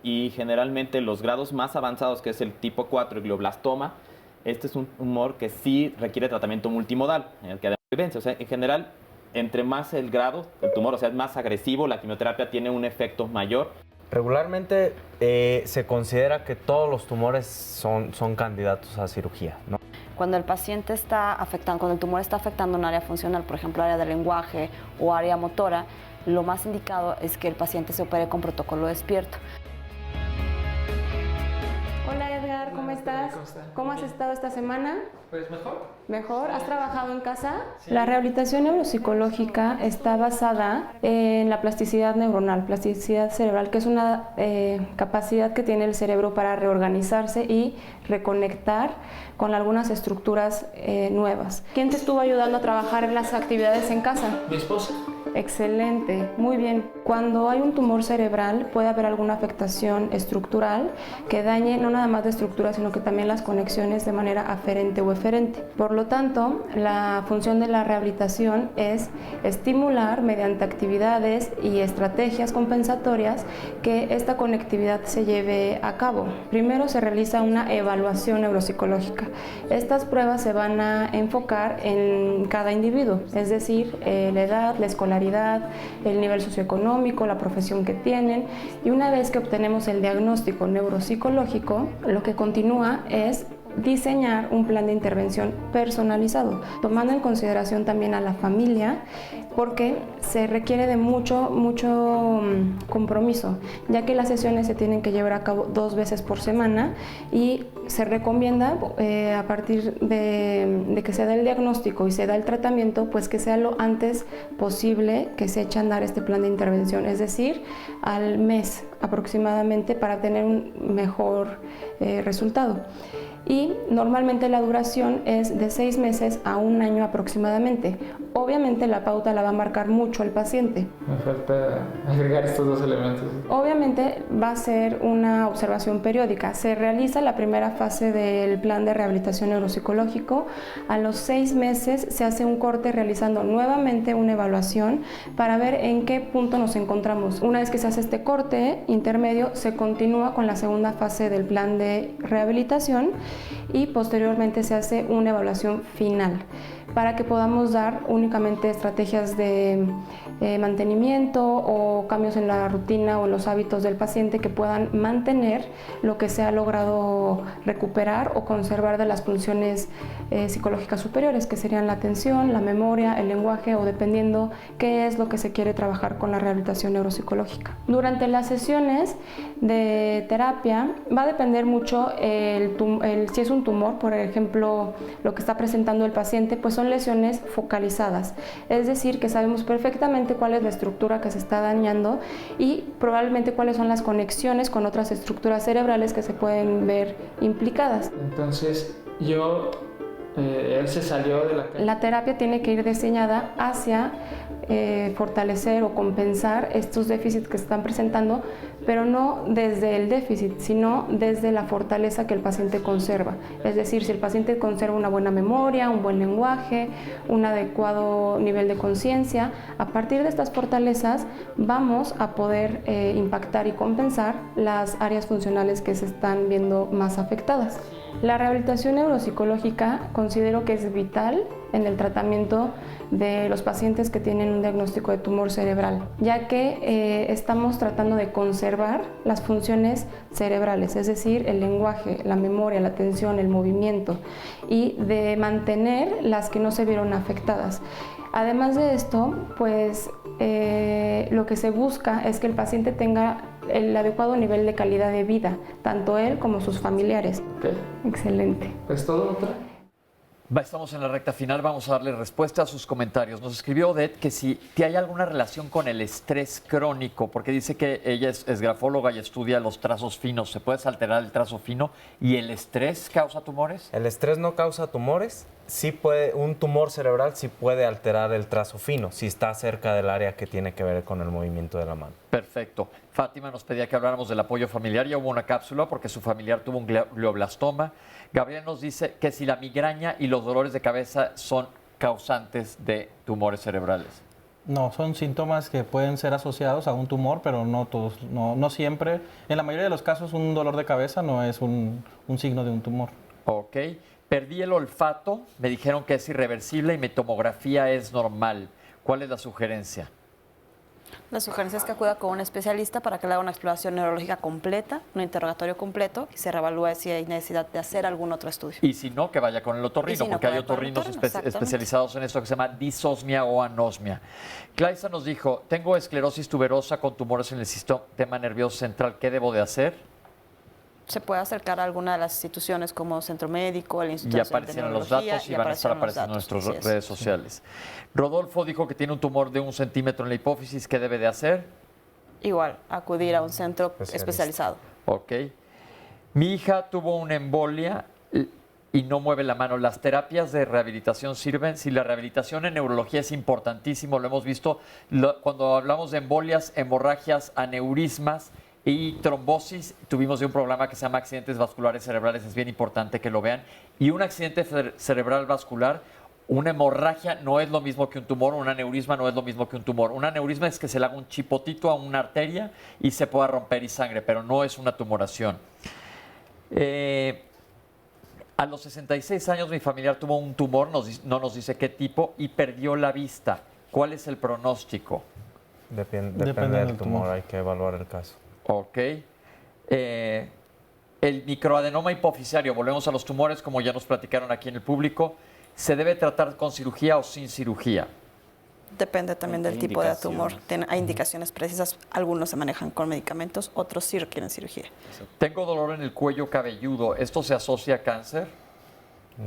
S7: Y generalmente los grados más avanzados, que es el tipo 4, el glioblastoma, este es un tumor que sí requiere tratamiento multimodal, en el que además, o sea, en general, entre más el grado del tumor, o sea, es más agresivo, la quimioterapia tiene un efecto mayor.
S5: Regularmente se considera que todos los tumores son candidatos a cirugía, ¿no?
S6: Cuando el paciente está afectando, cuando el tumor está afectando un área funcional, por ejemplo, área del lenguaje o área motora, lo más indicado es que el paciente se opere con protocolo despierto.
S13: Hola Edgar, ¿cómo estás? ¿Cómo has estado esta semana?
S16: Pues mejor.
S13: ¿Mejor? ¿Has trabajado en casa? Sí. La rehabilitación neuropsicológica está basada en la plasticidad neuronal, plasticidad cerebral, que es una capacidad que tiene el cerebro para reorganizarse y reconectar con algunas estructuras nuevas. ¿Quién te estuvo ayudando a trabajar en las actividades en casa?
S16: Mi esposa.
S13: Excelente, muy bien. Cuando hay un tumor cerebral puede haber alguna afectación estructural que dañe no nada más de estructura, sino que también las conexiones de manera aferente o eferente. Por lo tanto, la función de la rehabilitación es estimular mediante actividades y estrategias compensatorias que esta conectividad se lleve a cabo. Primero se realiza una evaluación neuropsicológica. Estas pruebas se van a enfocar en cada individuo, es decir, la edad, la escolaridad, el nivel socioeconómico, la profesión que tienen, y una vez que obtenemos el diagnóstico neuropsicológico, lo que continúa es diseñar un plan de intervención personalizado, tomando en consideración también a la familia, porque se requiere de mucho compromiso, ya que las sesiones se tienen que llevar a cabo 2 veces por semana y se recomienda a partir de que se da el diagnóstico y se da el tratamiento, pues que sea lo antes posible que se eche a andar este plan de intervención, es decir, al mes aproximadamente, para tener un mejor resultado. Y normalmente la duración es de 6 meses a 1 año aproximadamente. Obviamente la pauta la va a marcar mucho el paciente.
S16: Me falta agregar estos 2 elementos.
S13: Obviamente va a ser una observación periódica. Se realiza la primera fase del plan de rehabilitación neuropsicológico. A los 6 meses se hace un corte realizando nuevamente una evaluación para ver en qué punto nos encontramos. Una vez que se hace este corte intermedio, se continúa con la segunda fase del plan de rehabilitación y posteriormente se hace una evaluación final para que podamos dar únicamente estrategias de mantenimiento o cambios en la rutina o en los hábitos del paciente que puedan mantener lo que se ha logrado recuperar o conservar de las funciones psicológicas superiores, que serían la atención, la memoria, el lenguaje, o dependiendo qué es lo que se quiere trabajar con la rehabilitación neuropsicológica. Durante las sesiones de terapia va a depender mucho si es un tumor, por ejemplo, lo que está presentando el paciente, pues son lesiones focalizadas. Es decir, que sabemos perfectamente cuál es la estructura que se está dañando y probablemente cuáles son las conexiones con otras estructuras cerebrales que se pueden ver implicadas.
S16: Entonces, él se salió de
S13: La terapia tiene que ir diseñada hacia fortalecer o compensar estos déficits que se están presentando, pero no desde el déficit, sino desde la fortaleza que el paciente conserva. Es decir, si el paciente conserva una buena memoria, un buen lenguaje, un adecuado nivel de conciencia, a partir de estas fortalezas vamos a poder impactar y compensar las áreas funcionales que se están viendo más afectadas. La rehabilitación neuropsicológica considero que es vital en el tratamiento de los pacientes que tienen un diagnóstico de tumor cerebral, ya que estamos tratando de conservar las funciones cerebrales, es decir, el lenguaje, la memoria, la atención, el movimiento, y de mantener las que no se vieron afectadas. Además de esto, pues lo que se busca es que el paciente tenga el adecuado nivel de calidad de vida, tanto él como sus familiares.
S16: Okay.
S13: Excelente.
S16: ¿Es todo, otra?
S2: Estamos en la recta final, vamos a darle respuesta a sus comentarios. Nos escribió Odette que si hay alguna relación con el estrés crónico, porque dice que ella es grafóloga y estudia los trazos finos. ¿Se puede alterar el trazo fino y el estrés causa tumores?
S5: El estrés no causa tumores. Sí puede, un tumor cerebral sí puede alterar el trazo fino, si está cerca del área que tiene que ver con el movimiento de la mano.
S2: Perfecto. Fátima nos pedía que habláramos del apoyo familiar. Ya hubo una cápsula porque su familiar tuvo un glioblastoma. Gabriel nos dice que si la migraña y los dolores de cabeza son causantes de tumores cerebrales.
S8: No, son síntomas que pueden ser asociados a un tumor, pero no todos, no siempre. En la mayoría de los casos, un dolor de cabeza no es un signo de un tumor.
S2: Ok. Perdí el olfato, me dijeron que es irreversible y mi tomografía es normal. ¿Cuál es la sugerencia?
S6: La sugerencia es que acuda con un especialista para que le haga una exploración neurológica completa, un interrogatorio completo y se revalúe si hay necesidad de hacer algún otro estudio.
S2: Y si no, que vaya con el otorrino, porque hay otorrinos especializados en esto que se llama disosmia o anosmia. Claisa nos dijo, tengo esclerosis tuberosa con tumores en el sistema nervioso central, ¿qué debo de hacer?
S6: Se puede acercar a alguna de las instituciones como Centro Médico, el Instituto
S2: Ya
S6: Nacional de
S2: aparecieron los
S6: Neurología,
S2: datos y van a estar apareciendo en nuestras redes sociales. Rodolfo dijo que tiene un tumor de 1 centímetro en la hipófisis, ¿qué debe de hacer?
S6: Igual, acudir a un centro especializado.
S2: Ok. Mi hija tuvo una embolia y no mueve la mano. ¿Las terapias de rehabilitación sirven? Si la rehabilitación en neurología es importantísimo, lo hemos visto cuando hablamos de embolias, hemorragias, aneurismas y trombosis. Tuvimos de un programa que se llama accidentes vasculares cerebrales, es bien importante que lo vean. Y un accidente cerebral vascular, una hemorragia no es lo mismo que un tumor, un aneurisma no es lo mismo que un tumor. Un aneurisma es que se le haga un chipotito a una arteria y se pueda romper y sangre, pero no es una tumoración. A los 66 años mi familiar tuvo un tumor, no nos dice qué tipo, y perdió la vista. ¿Cuál es el pronóstico?
S5: Depende del tumor, hay que evaluar el caso.
S2: Ok. El microadenoma hipofisiario, volvemos a los tumores, como ya nos platicaron aquí en el público, ¿se debe tratar con cirugía o sin cirugía?
S6: Depende también del tipo de tumor. Hay indicaciones precisas, algunos se manejan con medicamentos, otros sí requieren cirugía.
S2: Tengo dolor en el cuello cabelludo, ¿esto se asocia a cáncer?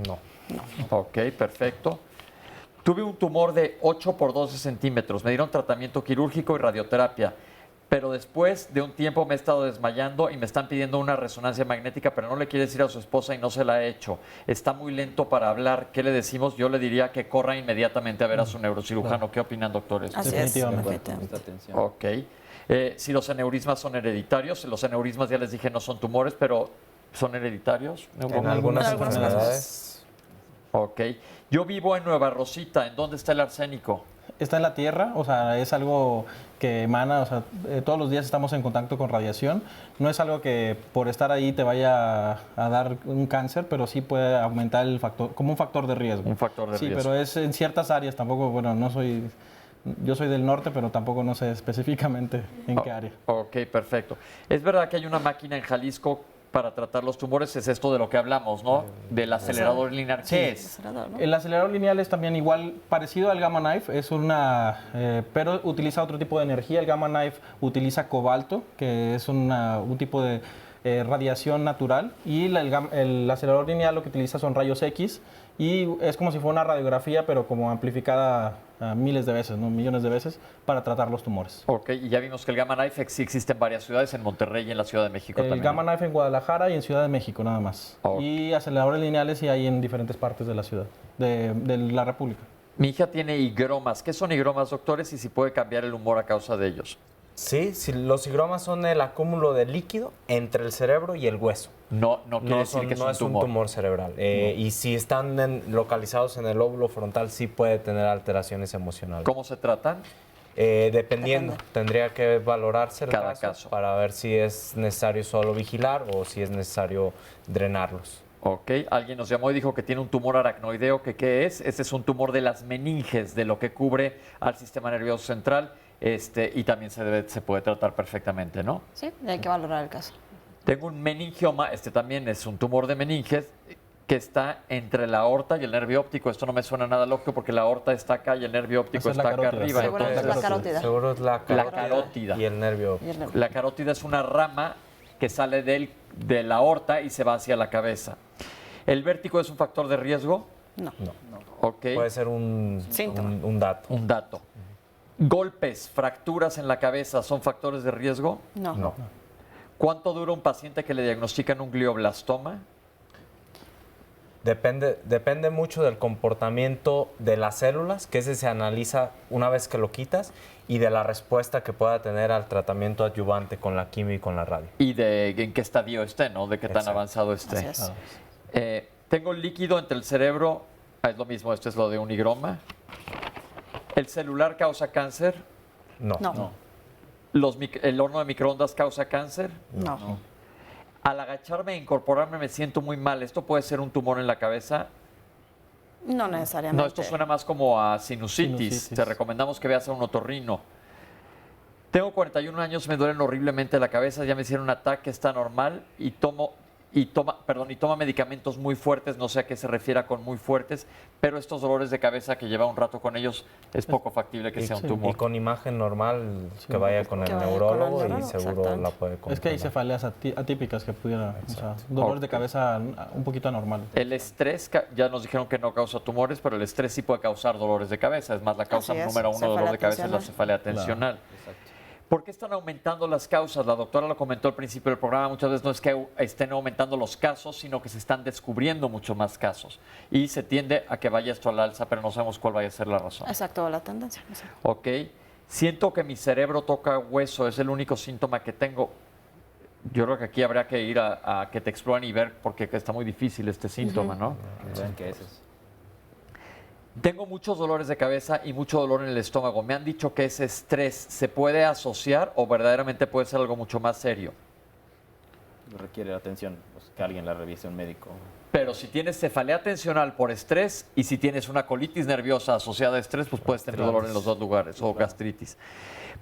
S5: No.
S2: Ok, perfecto. Tuve un tumor de 8 por 12 centímetros, me dieron tratamiento quirúrgico y radioterapia, pero después de un tiempo me he estado desmayando y me están pidiendo una resonancia magnética, pero no le quiere decir a su esposa y no se la ha hecho. Está muy lento para hablar. ¿Qué le decimos? Yo le diría que corra inmediatamente a ver a su neurocirujano. ¿Qué opinan, doctores?
S6: Así
S2: Definitivamente. Ok. Si los aneurismas son hereditarios, los aneurismas ya les dije no son tumores, pero ¿son hereditarios?
S5: En algunas enfermedades.
S2: Ok. Yo vivo en Nueva Rosita. ¿En dónde está el arsénico?
S8: Está en la tierra, o sea, es algo que emana, o sea, todos los días estamos en contacto con radiación. No es algo que por estar ahí te vaya a dar un cáncer, pero sí puede aumentar el factor, como un factor de riesgo.
S2: Un factor de riesgo.
S8: Sí, pero es en ciertas áreas, tampoco, bueno, yo soy del norte, pero tampoco no sé específicamente en qué área.
S2: Ok, perfecto. Es verdad que hay una máquina en Jalisco para tratar los tumores, es esto de lo que hablamos, ¿no? Del acelerador lineal. ¿Qué es?
S8: El acelerador lineal es también igual, parecido al Gamma Knife, es pero utiliza otro tipo de energía. El Gamma Knife utiliza cobalto, que es un tipo de radiación natural y el acelerador lineal lo que utiliza son rayos X y es como si fuera una radiografía, pero como amplificada miles de veces, ¿no? Millones de veces, para tratar los tumores.
S2: Ok, y ya vimos que el Gamma Knife sí existe en varias ciudades, en Monterrey y en la Ciudad de México
S8: El
S2: también.
S8: Gamma Knife en Guadalajara y en Ciudad de México nada más. Y aceleradores lineales sí hay en diferentes partes de la ciudad, de la República.
S2: Mi hija tiene higromas. ¿Qué son higromas, doctores? Y si puede cambiar el humor a causa de ellos.
S5: Sí, los higromas son el acúmulo de líquido entre el cerebro y el hueso.
S2: No quiere decir que es un tumor.
S5: un tumor cerebral. Y si están localizados en el lóbulo frontal, sí puede tener alteraciones emocionales.
S2: ¿Cómo se tratan?
S5: Dependiendo. Tendría que valorarse el
S2: Cada caso
S5: para ver si es necesario solo vigilar o si es necesario drenarlos.
S2: Ok, alguien nos llamó y dijo que tiene un tumor aracnoideo. ¿Qué es? Este es un tumor de las meninges, de lo que cubre al sistema nervioso central. Y también se puede tratar perfectamente, ¿no?
S6: Sí, hay que valorar el caso.
S2: Tengo un meningioma, también es un tumor de meninges que está entre la aorta y el nervio óptico. Esto no me suena nada lógico porque la aorta está acá y el nervio óptico está acá arriba.
S6: Seguro es la carótida.
S5: Seguro es la
S2: carótida.
S5: Y el nervio óptico.
S2: La carótida es una rama que sale de la aorta y se va hacia la cabeza. ¿El vértigo es un factor de riesgo?
S6: No.
S2: Okay.
S5: Puede ser un dato.
S2: Un dato. ¿Golpes, fracturas en la cabeza son factores de riesgo?
S6: No.
S2: ¿Cuánto dura un paciente que le diagnostican un glioblastoma?
S5: Depende mucho del comportamiento de las células, que ese se analiza una vez que lo quitas, y de la respuesta que pueda tener al tratamiento adyuvante con la quimio y con la radio.
S2: Y de en qué estadio esté, ¿no? De qué tan avanzado esté. Tengo líquido entre el cerebro, es lo mismo, esto es lo de un higroma. ¿El celular causa cáncer?
S5: No.
S2: ¿El horno de microondas causa cáncer?
S6: No.
S2: Al agacharme e incorporarme me siento muy mal. ¿Esto puede ser un tumor en la cabeza?
S6: No necesariamente.
S2: No, esto suena más como a sinusitis. Te recomendamos que veas a un otorrino. Tengo 41 años, me duelen horriblemente la cabeza, ya me hicieron un ataque, está normal y toma medicamentos muy fuertes, no sé a qué se refiera con muy fuertes, pero estos dolores de cabeza que lleva un rato con ellos es poco factible que sea un tumor.
S5: Y con imagen normal que vaya con el neurólogo y seguro la puede controlar.
S8: Es que hay cefaleas atípicas que pudieran, dolores de cabeza un poquito anormales.
S2: El estrés, ya nos dijeron que no causa tumores, pero el estrés sí puede causar dolores de cabeza. Es más, la causa número uno de dolor de cabeza es la cefalea tensional. ¿Por qué están aumentando las causas? La doctora lo comentó al principio del programa, muchas veces no es que estén aumentando los casos, sino que se están descubriendo mucho más casos. Y se tiende a que vaya esto al alza, pero no sabemos cuál vaya a ser la razón.
S6: Exacto, la tendencia.
S2: Ok. Siento que mi cerebro toca hueso, es el único síntoma que tengo. Yo creo que aquí habría que ir a que te exploren y ver, porque está muy difícil este síntoma, ¿no?
S7: ¿Qué es?
S2: Tengo muchos dolores de cabeza y mucho dolor en el estómago. Me han dicho que es estrés. ¿Se puede asociar o verdaderamente puede ser algo mucho más serio?
S7: Requiere atención, que alguien la revise, un médico.
S2: Pero si tienes cefalea tensional por estrés y si tienes una colitis nerviosa asociada a estrés, pues puedes tener dolor en los dos lugares o gastritis.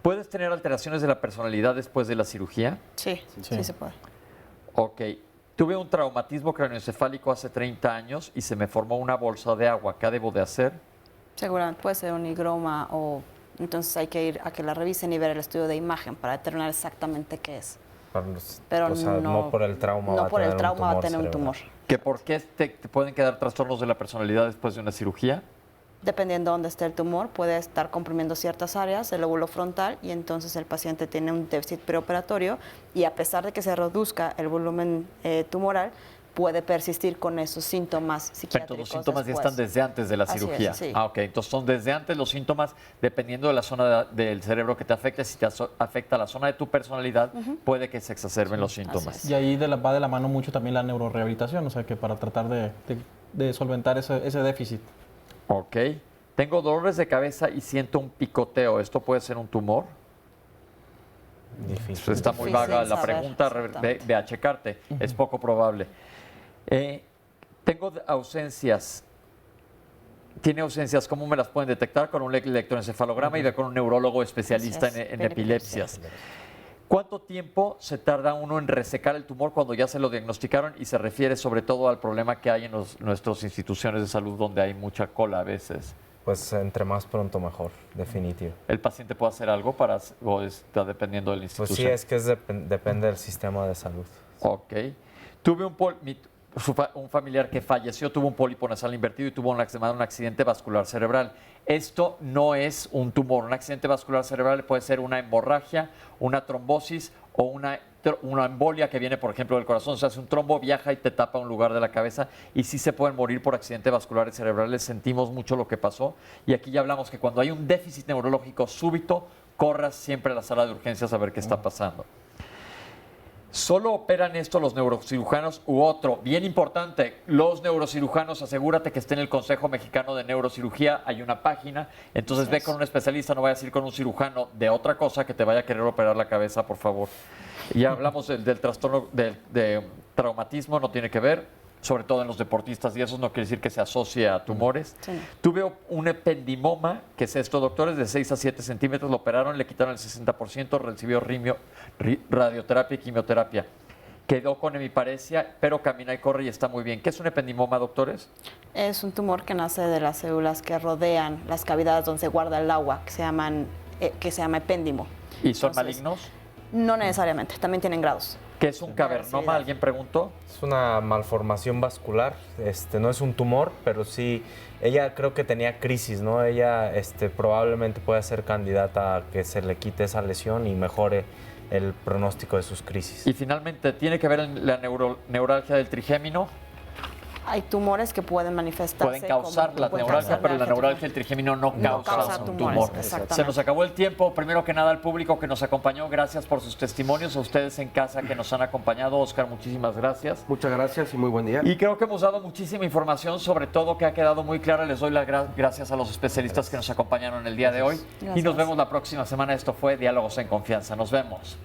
S2: ¿Puedes tener alteraciones de la personalidad después de la cirugía?
S6: Sí se puede.
S2: Ok. Tuve un traumatismo craneoencefálico hace 30 años y se me formó una bolsa de agua. ¿Qué debo de hacer?
S6: Seguramente puede ser un higroma o entonces hay que ir a que la revisen y ver el estudio de imagen para determinar exactamente qué es.
S5: Pero no por el trauma
S6: va a tener un tumor.
S2: ¿Que por qué te pueden quedar trastornos de la personalidad después de una cirugía?
S6: Dependiendo de dónde esté el tumor, puede estar comprimiendo ciertas áreas del lóbulo frontal y entonces el paciente tiene un déficit preoperatorio y a pesar de que se reduzca el volumen tumoral, puede persistir con esos síntomas psiquiátricos.
S2: Pero los síntomas ya están desde antes de la cirugía.
S6: Sí.
S2: Ok, entonces son desde antes los síntomas, dependiendo de la zona del cerebro que te afecte. Si te afecta la zona de tu personalidad, puede que se exacerben los síntomas.
S8: Y ahí va de la mano mucho también la neurorehabilitación, o sea que para tratar de solventar ese déficit.
S2: Ok. Tengo dolores de cabeza y siento un picoteo. ¿Esto puede ser un tumor?
S5: Difícil.
S2: Está muy vaga la pregunta. Ve a checarte. Es poco probable. Tengo ausencias. ¿Tiene ausencias? ¿Cómo me las pueden detectar? Con un electroencefalograma y con un neurólogo especialista en epilepsias. ¿Cuánto tiempo se tarda uno en resecar el tumor cuando ya se lo diagnosticaron? Y se refiere sobre todo al problema que hay en nuestras instituciones de salud donde hay mucha cola a veces.
S5: Pues entre más pronto mejor, definitivo.
S2: ¿El paciente puede hacer algo o está dependiendo de la institución?
S5: Pues sí, es que depende del sistema de salud.
S2: Ok. Tuve un familiar que falleció, tuvo un pólipo nasal invertido y tuvo un accidente vascular cerebral. Esto no es un tumor. Un accidente vascular cerebral puede ser una hemorragia, una trombosis o una embolia que viene, por ejemplo, del corazón. Se hace un trombo, viaja y te tapa un lugar de la cabeza y sí se pueden morir por accidentes vasculares cerebrales. Sentimos mucho lo que pasó y aquí ya hablamos que cuando hay un déficit neurológico súbito, corras siempre a la sala de urgencias a ver qué está pasando. Solo operan esto los neurocirujanos u otro. Bien importante, los neurocirujanos, asegúrate que esté en el Consejo Mexicano de Neurocirugía. Hay una página, entonces ve con un especialista, no vayas a ir con un cirujano de otra cosa que te vaya a querer operar la cabeza, por favor. Ya hablamos del trastorno de traumatismo, no tiene que ver, sobre todo en los deportistas, y eso no quiere decir que se asocie a tumores. Sí. Tuve un ependimoma, que es esto, doctores, de 6 a 7 centímetros, lo operaron, le quitaron el 60%, recibió radioterapia y quimioterapia. Quedó con hemiparesia, pero camina y corre y está muy bien. ¿Qué es un ependimoma, doctores?
S6: Es un tumor que nace de las células que rodean las cavidades donde se guarda el agua, que se llama epéndimo.
S2: ¿Y son malignos?
S6: No necesariamente, también tienen grados.
S2: ¿Qué es un cavernoma? ¿Alguien preguntó?
S5: Es una malformación vascular, no es un tumor, pero sí, ella creo que tenía crisis, ¿no? Ella probablemente puede ser candidata a que se le quite esa lesión y mejore el pronóstico de sus crisis.
S2: Y finalmente, ¿tiene que ver en la neuralgia del trigémino?
S6: Hay tumores que pueden manifestarse.
S2: Pueden causar la neuralgia, pero la neuralgia del trigémino no causa un tumor. Se nos acabó el tiempo. Primero que nada, al público que nos acompañó, gracias por sus testimonios. A ustedes en casa que nos han acompañado. Oscar, muchísimas gracias.
S3: Muchas gracias y muy buen día.
S2: Y creo que hemos dado muchísima información, sobre todo que ha quedado muy clara. Les doy las gracias a los especialistas que nos acompañaron el día de hoy. Gracias. Y nos vemos la próxima semana. Esto fue Diálogos en Confianza. Nos vemos.